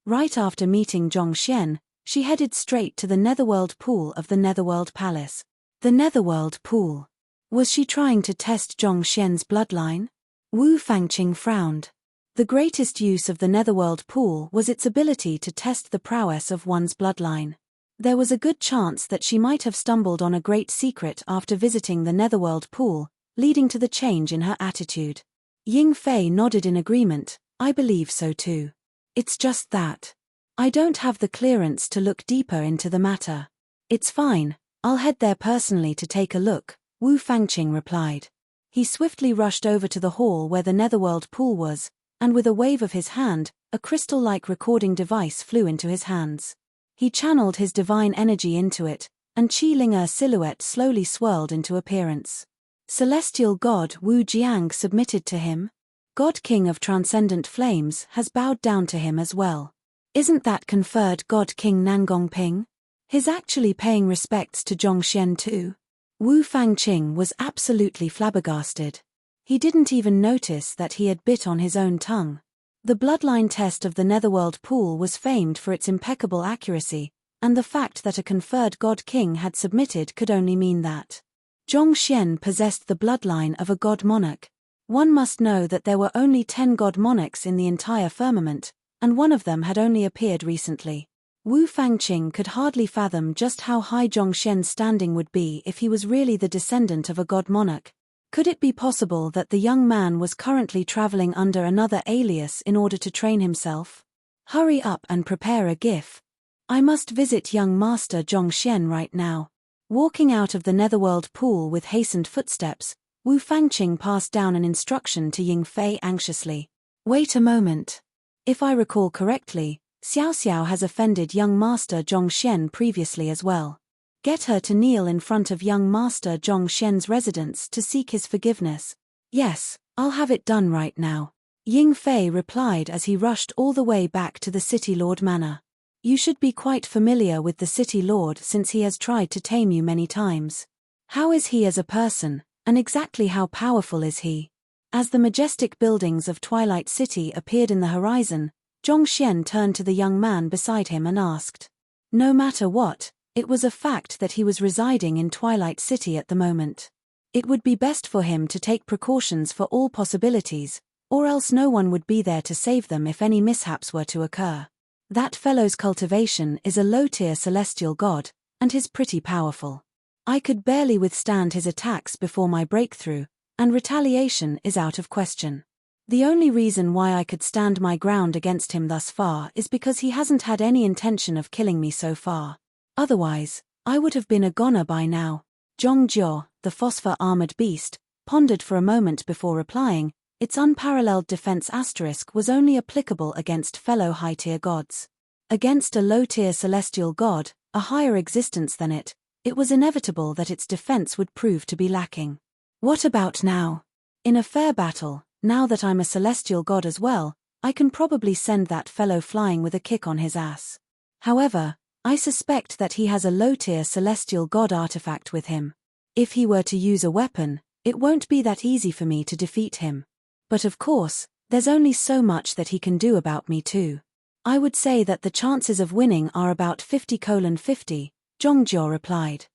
Right after meeting Zhongxian, she headed straight to the Netherworld Pool of the Netherworld Palace. The Netherworld Pool. Was she trying to test Zhongxian's bloodline? Wu Fangqing frowned. The greatest use of the Netherworld Pool was its ability to test the prowess of one's bloodline. There was a good chance that she might have stumbled on a great secret after visiting the Netherworld Pool, leading to the change in her attitude. Ying Fei nodded in agreement. I believe so too. It's just that I don't have the clearance to look deeper into the matter. It's fine, I'll head there personally to take a look, Wu Fangqing replied. He swiftly rushed over to the hall where the Netherworld Pool was, and with a wave of his hand, a crystal-like recording device flew into his hands. He channeled his divine energy into it, and Qi Linger's silhouette slowly swirled into appearance. Celestial God Wu Jiang submitted to him. God King of Transcendent Flames has bowed down to him as well. Isn't that conferred God King Nangongping? He's actually paying respects to Zhongxian too? Wu Fangqing was absolutely flabbergasted. He didn't even notice that he had bit on his own tongue. The bloodline test of the Netherworld Pool was famed for its impeccable accuracy, and the fact that a conferred God King had submitted could only mean that Zhongxian possessed the bloodline of a god monarch. One must know that there were only 10 god monarchs in the entire firmament, and one of them had only appeared recently. Wu Fangqing could hardly fathom just how high Zhongxian's standing would be if he was really the descendant of a god monarch. Could it be possible that the young man was currently traveling under another alias in order to train himself? Hurry up and prepare a GIF. I must visit young Master Zhongxian right now. Walking out of the Netherworld Pool with hastened footsteps, Wu Fangqing passed down an instruction to Ying Fei anxiously. Wait a moment. If I recall correctly, Xiao Xiao has offended young Master Zhongxian previously as well. Get her to kneel in front of young Master Zhongxian's residence to seek his forgiveness. Yes, I'll have it done right now. Ying Fei replied as he rushed all the way back to the City Lord Manor. You should be quite familiar with the City Lord since he has tried to tame you many times. How is he as a person, and exactly how powerful is he? As the majestic buildings of Twilight City appeared in the horizon, Zhongxian turned to the young man beside him and asked. No matter what, it was a fact that he was residing in Twilight City at the moment. It would be best for him to take precautions for all possibilities, or else no one would be there to save them if any mishaps were to occur. That fellow's cultivation is a low-tier celestial god, and he's pretty powerful. I could barely withstand his attacks before my breakthrough, and retaliation is out of question. The only reason why I could stand my ground against him thus far is because he hasn't had any intention of killing me so far. Otherwise, I would have been a goner by now. Zhong Jiao, the phosphor-armored beast, pondered for a moment before replying. Its unparalleled defense asterisk was only applicable against fellow high-tier gods. Against a low-tier celestial god, a higher existence than it, it was inevitable that its defense would prove to be lacking. What about now? In a fair battle, now that I'm a celestial god as well, I can probably send that fellow flying with a kick on his ass. However, I suspect that he has a low-tier celestial god artifact with him. If he were to use a weapon, it won't be that easy for me to defeat him. But of course, there's only so much that he can do about me too. I would say that the chances of winning are about 50:50, Zhong Jiao replied.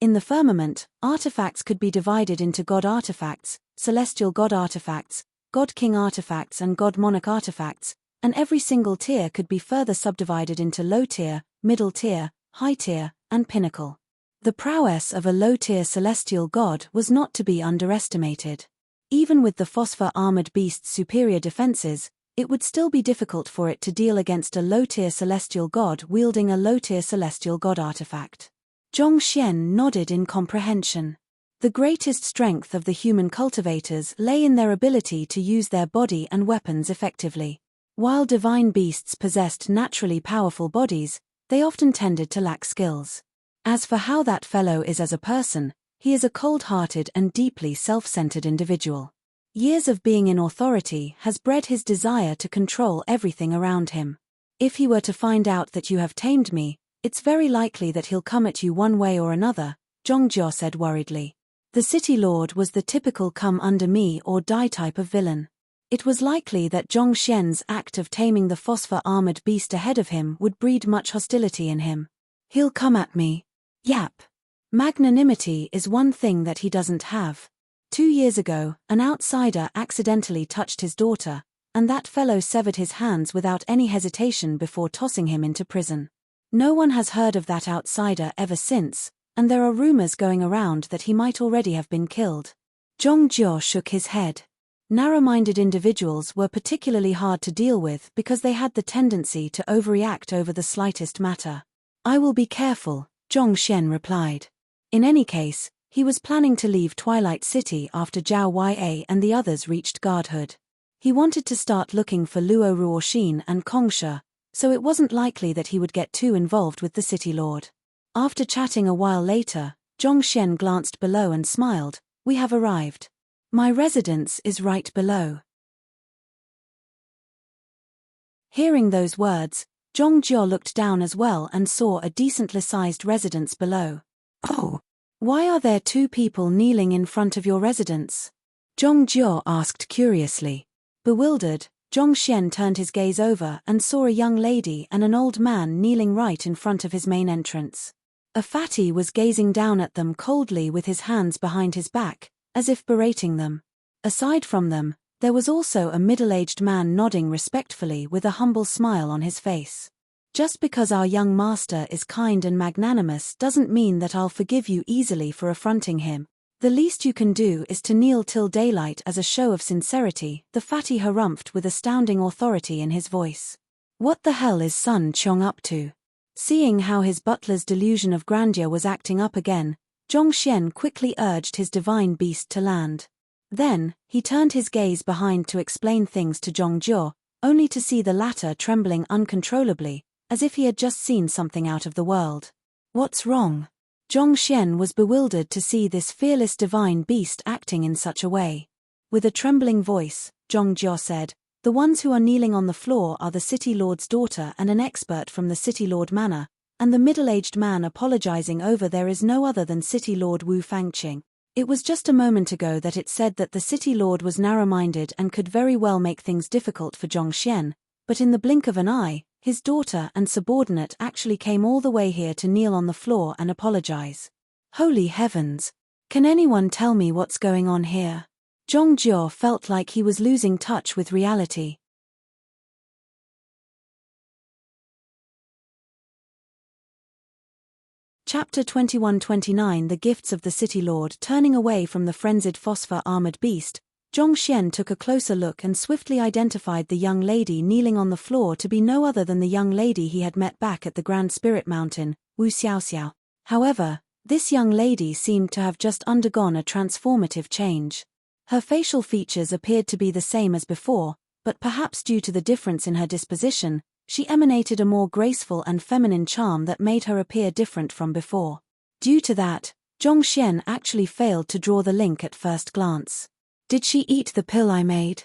In the firmament, artifacts could be divided into god artifacts, celestial god artifacts, god king artifacts and god monarch artifacts, and every single tier could be further subdivided into low tier, middle tier, high tier, and pinnacle. The prowess of a low-tier celestial god was not to be underestimated. Even with the phosphor-armored beast's superior defenses, it would still be difficult for it to deal against a low-tier celestial god wielding a low-tier celestial god artifact. Zhongxian nodded in comprehension. The greatest strength of the human cultivators lay in their ability to use their body and weapons effectively. While divine beasts possessed naturally powerful bodies, they often tended to lack skills. As for how that fellow is as a person, he is a cold-hearted and deeply self-centered individual. Years of being in authority has bred his desire to control everything around him. If he were to find out that you have tamed me, it's very likely that he'll come at you one way or another, Zhong Jiao said worriedly. The City Lord was the typical come under me or die type of villain. It was likely that Zhongxian's act of taming the phosphor-armored beast ahead of him would breed much hostility in him. He'll come at me. Yap. Magnanimity is one thing that he doesn't have. 2 years ago, an outsider accidentally touched his daughter, and that fellow severed his hands without any hesitation before tossing him into prison. No one has heard of that outsider ever since, and there are rumors going around that he might already have been killed. Zhong Jiao shook his head. Narrow-minded individuals were particularly hard to deal with because they had the tendency to overreact over the slightest matter. I will be careful, Zhongxian replied. In any case, he was planning to leave Twilight City after Zhao Ya and the others reached guardhood. He wanted to start looking for Luo Ruoxin and Kongsha, so it wasn't likely that he would get too involved with the City Lord. After chatting a while later, Zhongxian glanced below and smiled. We have arrived. My residence is right below. Hearing those words, Zhong Jiao looked down as well and saw a decently-sized residence below. Oh, why are there 2 people kneeling in front of your residence? Zhong Jiao asked curiously. Bewildered, Zhongxian turned his gaze over and saw a young lady and an old man kneeling right in front of his main entrance. A fatty was gazing down at them coldly with his hands behind his back, as if berating them. Aside from them, there was also a middle-aged man nodding respectfully with a humble smile on his face. Just because our young master is kind and magnanimous doesn't mean that I'll forgive you easily for affronting him. The least you can do is to kneel till daylight as a show of sincerity, the fatty harumphed with astounding authority in his voice. What the hell is Sun Chong up to? Seeing how his butler's delusion of grandeur was acting up again, Zhongxian quickly urged his divine beast to land. Then, he turned his gaze behind to explain things to Zhongjie, only to see the latter trembling uncontrollably, as if he had just seen something out of the world. What's wrong? Zhongxian was bewildered to see this fearless divine beast acting in such a way. With a trembling voice, Zhongjie said, "The ones who are kneeling on the floor are the City Lord's daughter and an expert from the City Lord Manor, and the middle-aged man apologizing over there is no other than City Lord Wu Fangqing. It was just a moment ago that it said that the City Lord was narrow-minded and could very well make things difficult for Zhongxian, but in the blink of an eye, his daughter and subordinate actually came all the way here to kneel on the floor and apologize. Holy heavens! Can anyone tell me what's going on here?" Zhongjie felt like he was losing touch with reality. Chapter 21-29 The Gifts of the City Lord. Turning away from the frenzied phosphor-armored beast, Zhongxian took a closer look and swiftly identified the young lady kneeling on the floor to be no other than the young lady he had met back at the Grand Spirit Mountain, Wu Xiaoxiao. However, this young lady seemed to have just undergone a transformative change. Her facial features appeared to be the same as before, but perhaps due to the difference in her disposition, she emanated a more graceful and feminine charm that made her appear different from before. Due to that, Zhongxian actually failed to draw the link at first glance. Did she eat the pill I made?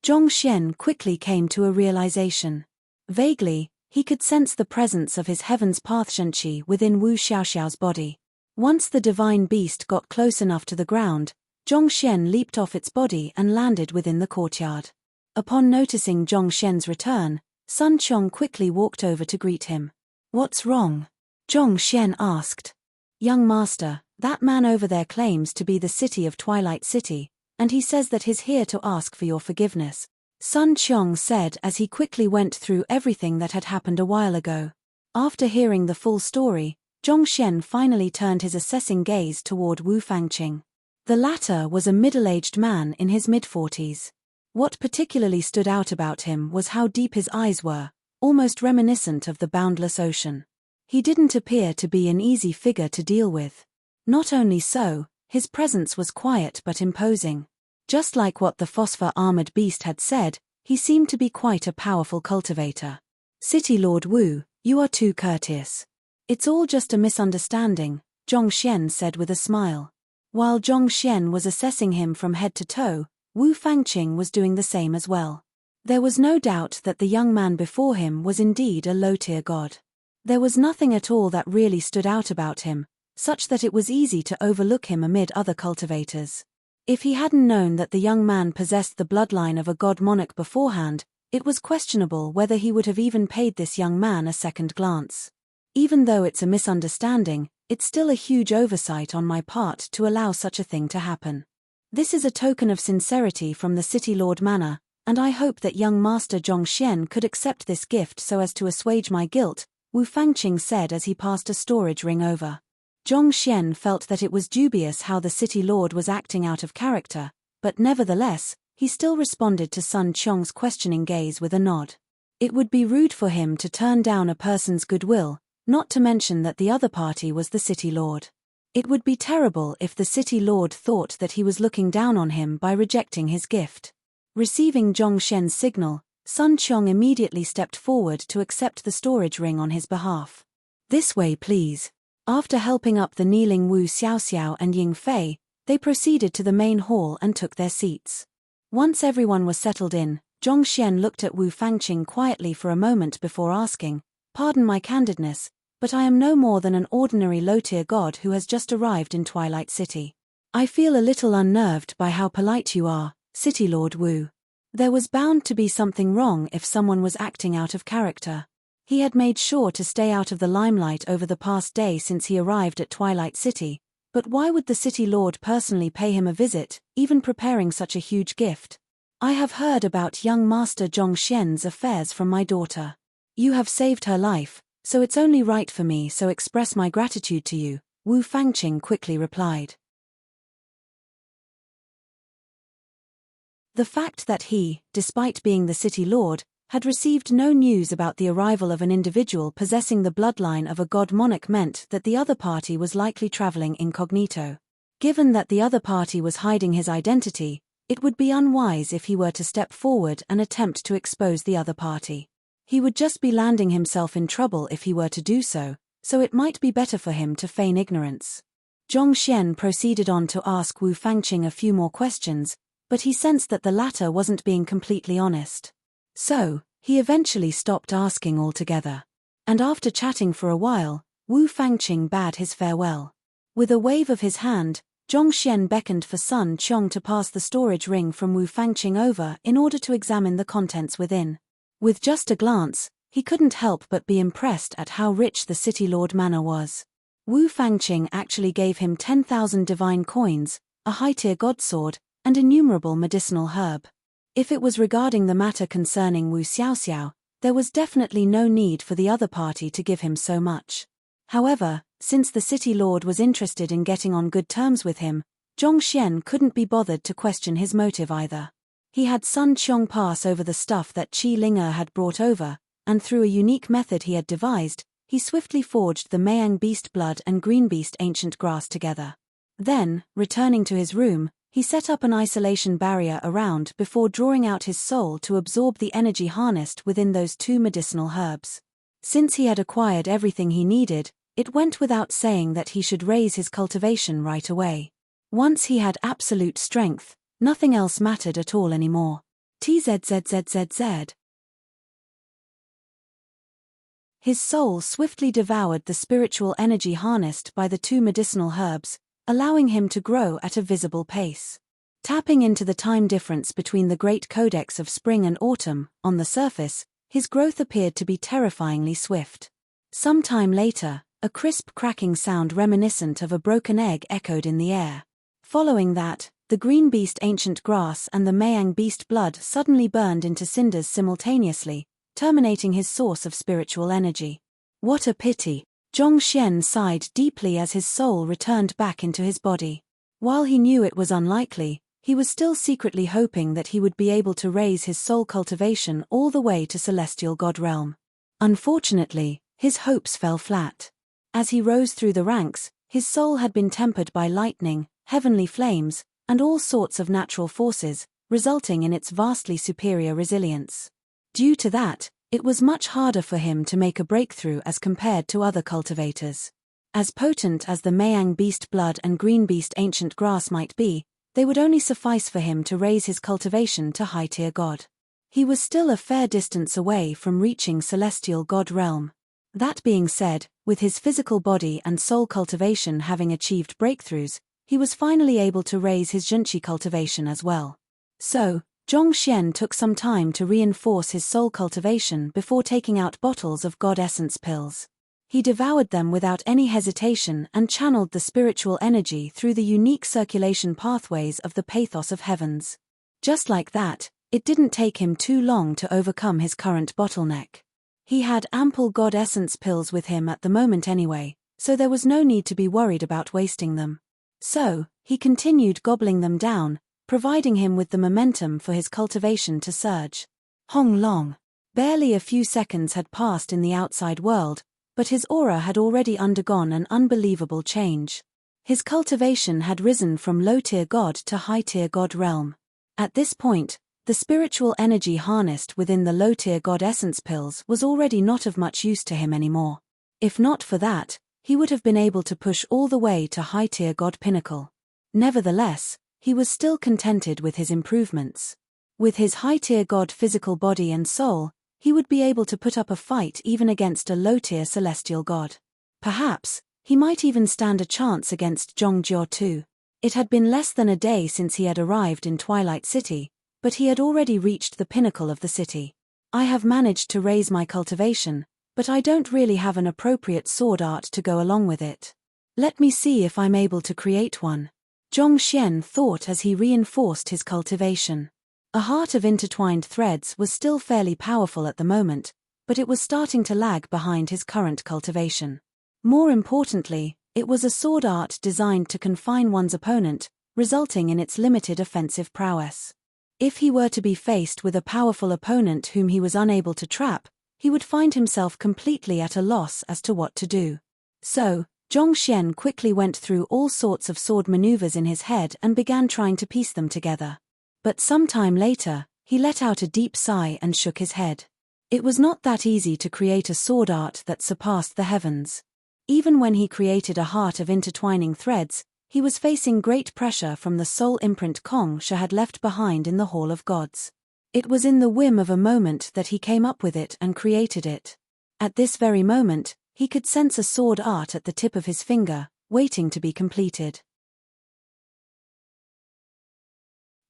Zhongxian quickly came to a realization. Vaguely, he could sense the presence of his Heaven's Path Shenqi within Wu Xiaoxiao's body. Once the divine beast got close enough to the ground, Zhongxian leaped off its body and landed within the courtyard. Upon noticing Zhongxian's return, Sun Qiong quickly walked over to greet him. "What's wrong?" Zhongxian asked. "Young master, that man over there claims to be the city of Twilight City, and he says that he's here to ask for your forgiveness," Sun Qiong said as he quickly went through everything that had happened a while ago. After hearing the full story, Zhongxian finally turned his assessing gaze toward Wu Fangqing. The latter was a middle-aged man in his mid-40s. What particularly stood out about him was how deep his eyes were, almost reminiscent of the boundless ocean. He didn't appear to be an easy figure to deal with. Not only so, his presence was quiet but imposing. Just like what the phosphor-armored beast had said, he seemed to be quite a powerful cultivator. "City Lord Wu, you are too courteous. It's all just a misunderstanding," Zhongxian said with a smile. While Zhongxian was assessing him from head to toe, Wu Fangqing was doing the same as well. There was no doubt that the young man before him was indeed a low-tier god. There was nothing at all that really stood out about him, such that it was easy to overlook him amid other cultivators. If he hadn't known that the young man possessed the bloodline of a god monarch beforehand, it was questionable whether he would have even paid this young man a second glance. Even though it's a misunderstanding, it's still a huge oversight on my part to allow such a thing to happen. This is a token of sincerity from the City Lord Manor, and I hope that young Master Zhongxian could accept this gift so as to assuage my guilt, Wu Fangqing said as he passed a storage ring over. Zhongxian felt that it was dubious how the City Lord was acting out of character, but nevertheless, he still responded to Sun Qiong's questioning gaze with a nod. It would be rude for him to turn down a person's goodwill, not to mention that the other party was the City Lord. It would be terrible if the City Lord thought that he was looking down on him by rejecting his gift. Receiving Zhongxian's signal, Sun Qiong immediately stepped forward to accept the storage ring on his behalf. "This way please." After helping up the kneeling Wu Xiaoxiao and Ying Fei, they proceeded to the main hall and took their seats. Once everyone was settled in, Zhongxian looked at Wu Fangqing quietly for a moment before asking, "Pardon my candidness, but I am no more than an ordinary low-tier god who has just arrived in Twilight City. I feel a little unnerved by how polite you are, City Lord Wu." There was bound to be something wrong if someone was acting out of character. He had made sure to stay out of the limelight over the past day since he arrived at Twilight City, but why would the City Lord personally pay him a visit, even preparing such a huge gift? "I have heard about young Master Zhongxian's affairs from my daughter. You have saved her life, so it's only right for me to express my gratitude to you," Wu Fangqing quickly replied. The fact that he, despite being the City Lord, had received no news about the arrival of an individual possessing the bloodline of a god monarch meant that the other party was likely traveling incognito. Given that the other party was hiding his identity, It would be unwise if he were to step forward and attempt to expose the other party. He would just be landing himself in trouble if he were to do so it might be better for him to feign ignorance. Zhong Xian proceeded on to ask Wu Fangqing a few more questions, but he sensed that the latter wasn't being completely honest. So, he eventually stopped asking altogether. And after chatting for a while, Wu Fangqing bade his farewell. With a wave of his hand, Zhong Xian beckoned for Sun Qiong to pass the storage ring from Wu Fangqing over in order to examine the contents within. With just a glance, he couldn't help but be impressed at how rich the City Lord Manor was. Wu Fangqing actually gave him 10,000 divine coins, a high-tier godsword, and innumerable medicinal herb. If it was regarding the matter concerning Wu Xiaoxiao, there was definitely no need for the other party to give him so much. However, since the City Lord was interested in getting on good terms with him, Zhong Xian couldn't be bothered to question his motive either. He had Sun Qiong pass over the stuff that Qi Linger had brought over, and through a unique method he had devised, he swiftly forged the Mayang beast blood and green beast ancient grass together. Then, returning to his room, he set up an isolation barrier around before drawing out his soul to absorb the energy harnessed within those two medicinal herbs. Since he had acquired everything he needed, it went without saying that he should raise his cultivation right away. Once he had absolute strength, nothing else mattered at all anymore. TZZZZZ. His soul swiftly devoured the spiritual energy harnessed by the two medicinal herbs, allowing him to grow at a visible pace. Tapping into the time difference between the great codex of spring and autumn, on the surface, his growth appeared to be terrifyingly swift. Some time later, a crisp cracking sound reminiscent of a broken egg echoed in the air. Following that, the green beast ancient grass and the Mayang beast blood suddenly burned into cinders simultaneously, terminating his source of spiritual energy. What a pity! Zhong Xian sighed deeply as his soul returned back into his body. While he knew it was unlikely, he was still secretly hoping that he would be able to raise his soul cultivation all the way to Celestial God Realm. Unfortunately, his hopes fell flat. As he rose through the ranks, his soul had been tempered by lightning, heavenly flames, and all sorts of natural forces, resulting in its vastly superior resilience. Due to that, it was much harder for him to make a breakthrough as compared to other cultivators. As potent as the Mayang beast blood and green beast ancient grass might be, they would only suffice for him to raise his cultivation to high-tier god. He was still a fair distance away from reaching Celestial God Realm. That being said, with his physical body and soul cultivation having achieved breakthroughs, he was finally able to raise his Junqi cultivation as well. So, Zhong Xian took some time to reinforce his soul cultivation before taking out bottles of God Essence pills. He devoured them without any hesitation and channeled the spiritual energy through the unique circulation pathways of the pathos of heavens. Just like that, it didn't take him too long to overcome his current bottleneck. He had ample God Essence pills with him at the moment anyway, so there was no need to be worried about wasting them. So, he continued gobbling them down, providing him with the momentum for his cultivation to surge. Hong Long. Barely a few seconds had passed in the outside world, but his aura had already undergone an unbelievable change. His cultivation had risen from low-tier god to high-tier god realm. At this point, the spiritual energy harnessed within the low-tier god essence pills was already not of much use to him anymore. If not for that, he would have been able to push all the way to high-tier god pinnacle. Nevertheless, he was still contented with his improvements. With his high-tier god physical body and soul, he would be able to put up a fight even against a low-tier celestial god. Perhaps, he might even stand a chance against Zhong Jiao too. It had been less than a day since he had arrived in Twilight City, but he had already reached the pinnacle of the city. I have managed to raise my cultivation, but I don't really have an appropriate sword art to go along with it. Let me see if I'm able to create one. Zhong Xian thought as he reinforced his cultivation. A heart of intertwined threads was still fairly powerful at the moment, but it was starting to lag behind his current cultivation. More importantly, it was a sword art designed to confine one's opponent, resulting in its limited offensive prowess. If he were to be faced with a powerful opponent whom he was unable to trap, he would find himself completely at a loss as to what to do. So, Zhong Xian quickly went through all sorts of sword maneuvers in his head and began trying to piece them together. But some time later, he let out a deep sigh and shook his head. It was not that easy to create a sword art that surpassed the heavens. Even when he created a heart of intertwining threads, he was facing great pressure from the soul imprint Kong Sha had left behind in the Hall of Gods. It was in the whim of a moment that he came up with it and created it. At this very moment, he could sense a sword art at the tip of his finger, waiting to be completed.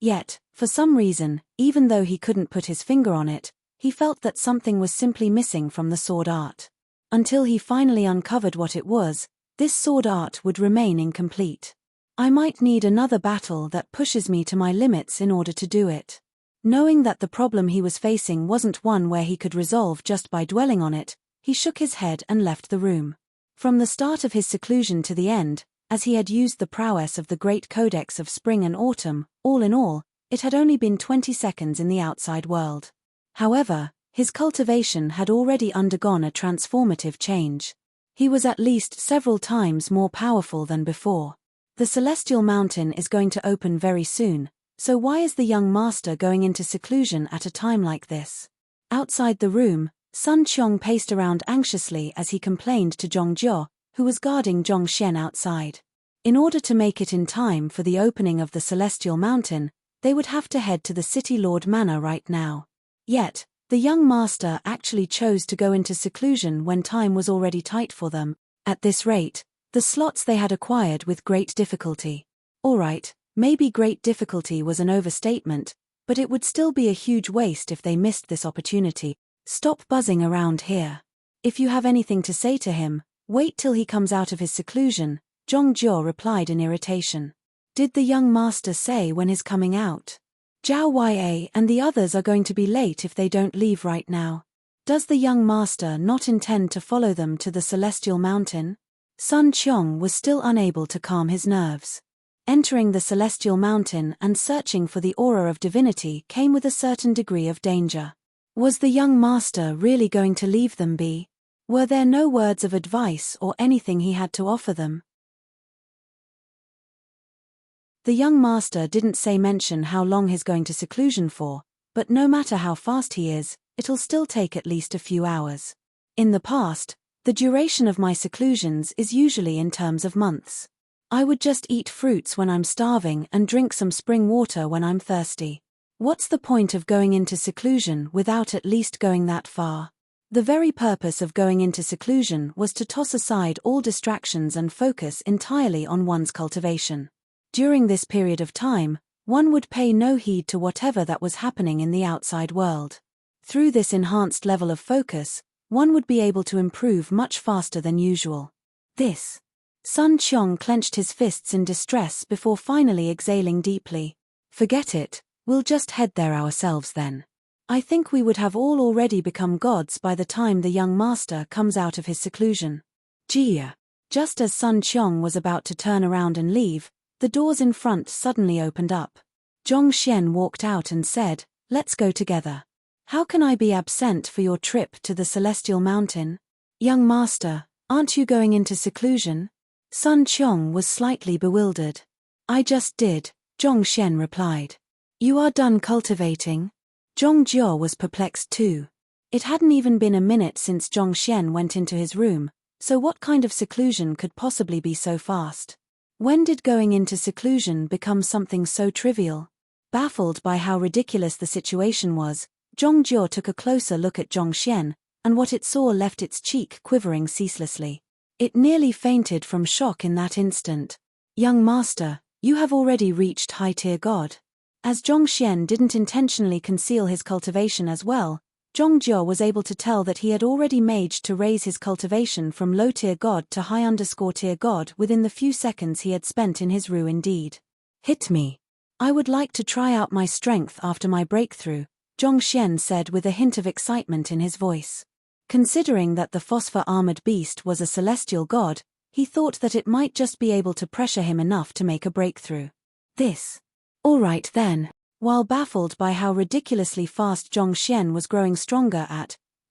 Yet, for some reason, even though he couldn't put his finger on it, he felt that something was simply missing from the sword art. Until he finally uncovered what it was, this sword art would remain incomplete. I might need another battle that pushes me to my limits in order to do it. Knowing that the problem he was facing wasn't one where he could resolve just by dwelling on it, he shook his head and left the room. From the start of his seclusion to the end, as he had used the prowess of the great codex of spring and autumn, all in all, it had only been 20 seconds in the outside world. However, his cultivation had already undergone a transformative change. He was at least several times more powerful than before. The Celestial Mountain is going to open very soon, so why is the young master going into seclusion at a time like this? Outside the room, Sun Qiong paced around anxiously as he complained to Zhong Jiao, who was guarding Zhong Xian outside. In order to make it in time for the opening of the Celestial Mountain, they would have to head to the City Lord Manor right now. Yet, the young master actually chose to go into seclusion when time was already tight for them. At this rate, the slots they had acquired with great difficulty. Alright, maybe great difficulty was an overstatement, but it would still be a huge waste if they missed this opportunity. Stop buzzing around here. If you have anything to say to him, wait till he comes out of his seclusion, Zhong Jiao replied in irritation. Did the young master say when he's coming out? Zhao Ya and the others are going to be late if they don't leave right now. Does the young master not intend to follow them to the Celestial Mountain? Sun Qiong was still unable to calm his nerves. Entering the Celestial Mountain and searching for the aura of divinity came with a certain degree of danger. Was the young master really going to leave them be? Were there no words of advice or anything he had to offer them? The young master didn't mention how long he's going to seclusion for, but no matter how fast he is, it'll still take at least a few hours. In the past, the duration of my seclusions is usually in terms of months. I would just eat fruits when I'm starving and drink some spring water when I'm thirsty. What's the point of going into seclusion without at least going that far? The very purpose of going into seclusion was to toss aside all distractions and focus entirely on one's cultivation. During this period of time, one would pay no heed to whatever that was happening in the outside world. Through this enhanced level of focus, one would be able to improve much faster than usual. Sun Qiong clenched his fists in distress before finally exhaling deeply. Forget it, we'll just head there ourselves then. I think we would have all already become gods by the time the young master comes out of his seclusion. Jia. Just as Sun Qiong was about to turn around and leave, the doors in front suddenly opened up. Zhong Xian walked out and said, "Let's go together. How can I be absent for your trip to the Celestial Mountain? Young master, aren't you going into seclusion?" Sun Qiong was slightly bewildered. "I just did," Zhong Xian replied. "You are done cultivating?" Zhong Jiao was perplexed too. It hadn't even been a minute since Zhong Xian went into his room, so what kind of seclusion could possibly be so fast? When did going into seclusion become something so trivial? Baffled by how ridiculous the situation was, Zhong Jiao took a closer look at Zhong Xian, and what it saw left its cheek quivering ceaselessly. It nearly fainted from shock in that instant. "Young master, you have already reached high-tier god." As Zhong Xian didn't intentionally conceal his cultivation as well, Zhong Jiao was able to tell that he had already maged to raise his cultivation from low-tier god to high-tier god within the few seconds he had spent in his room indeed. "Hit me. I would like to try out my strength after my breakthrough," Zhong Xian said with a hint of excitement in his voice. Considering that the phosphor-armored beast was a celestial god, he thought that it might just be able to pressure him enough to make a breakthrough. All right then. While baffled by how ridiculously fast Zhong Xian was growing stronger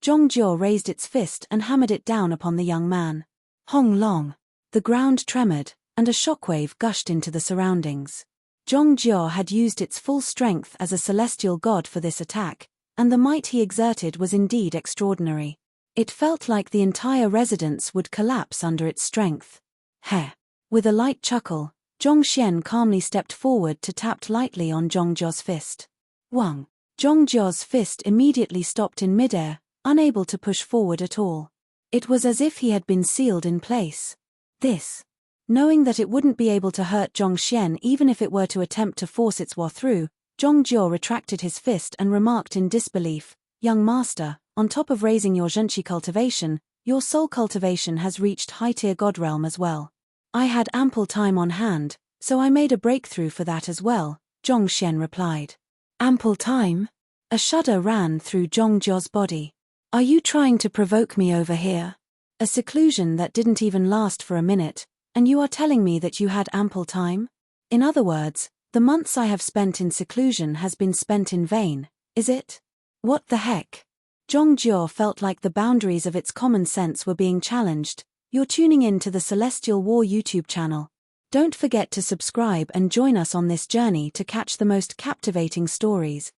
Zhong Jiao raised its fist and hammered it down upon the young man. Hong long. The ground tremored, and a shockwave gushed into the surroundings. Zhongjia had used its full strength as a celestial god for this attack, and the might he exerted was indeed extraordinary. It felt like the entire residence would collapse under its strength. Heh. With a light chuckle, Zhongxian calmly stepped forward to tap lightly on Zhongjia's fist. Wang. Zhongjia's fist immediately stopped in midair, unable to push forward at all. It was as if he had been sealed in place. This. Knowing that it wouldn't be able to hurt Zhongxian even if it were to attempt to force its way through, Zhongjia retracted his fist and remarked in disbelief, "Young master, on top of raising your zhenqi cultivation, your soul cultivation has reached high-tier god realm as well." "I had ample time on hand, so I made a breakthrough for that as well," Zhongxian replied. "Ample time?" A shudder ran through Zhongjia's body. "Are you trying to provoke me over here? A seclusion that didn't even last for a minute, and you are telling me that you had ample time? In other words, the months I have spent in seclusion has been spent in vain, is it? What the heck?" Zhongjia felt like the boundaries of its common sense were being challenged. You're tuning in to the Celestial War YouTube channel. Don't forget to subscribe and join us on this journey to catch the most captivating stories.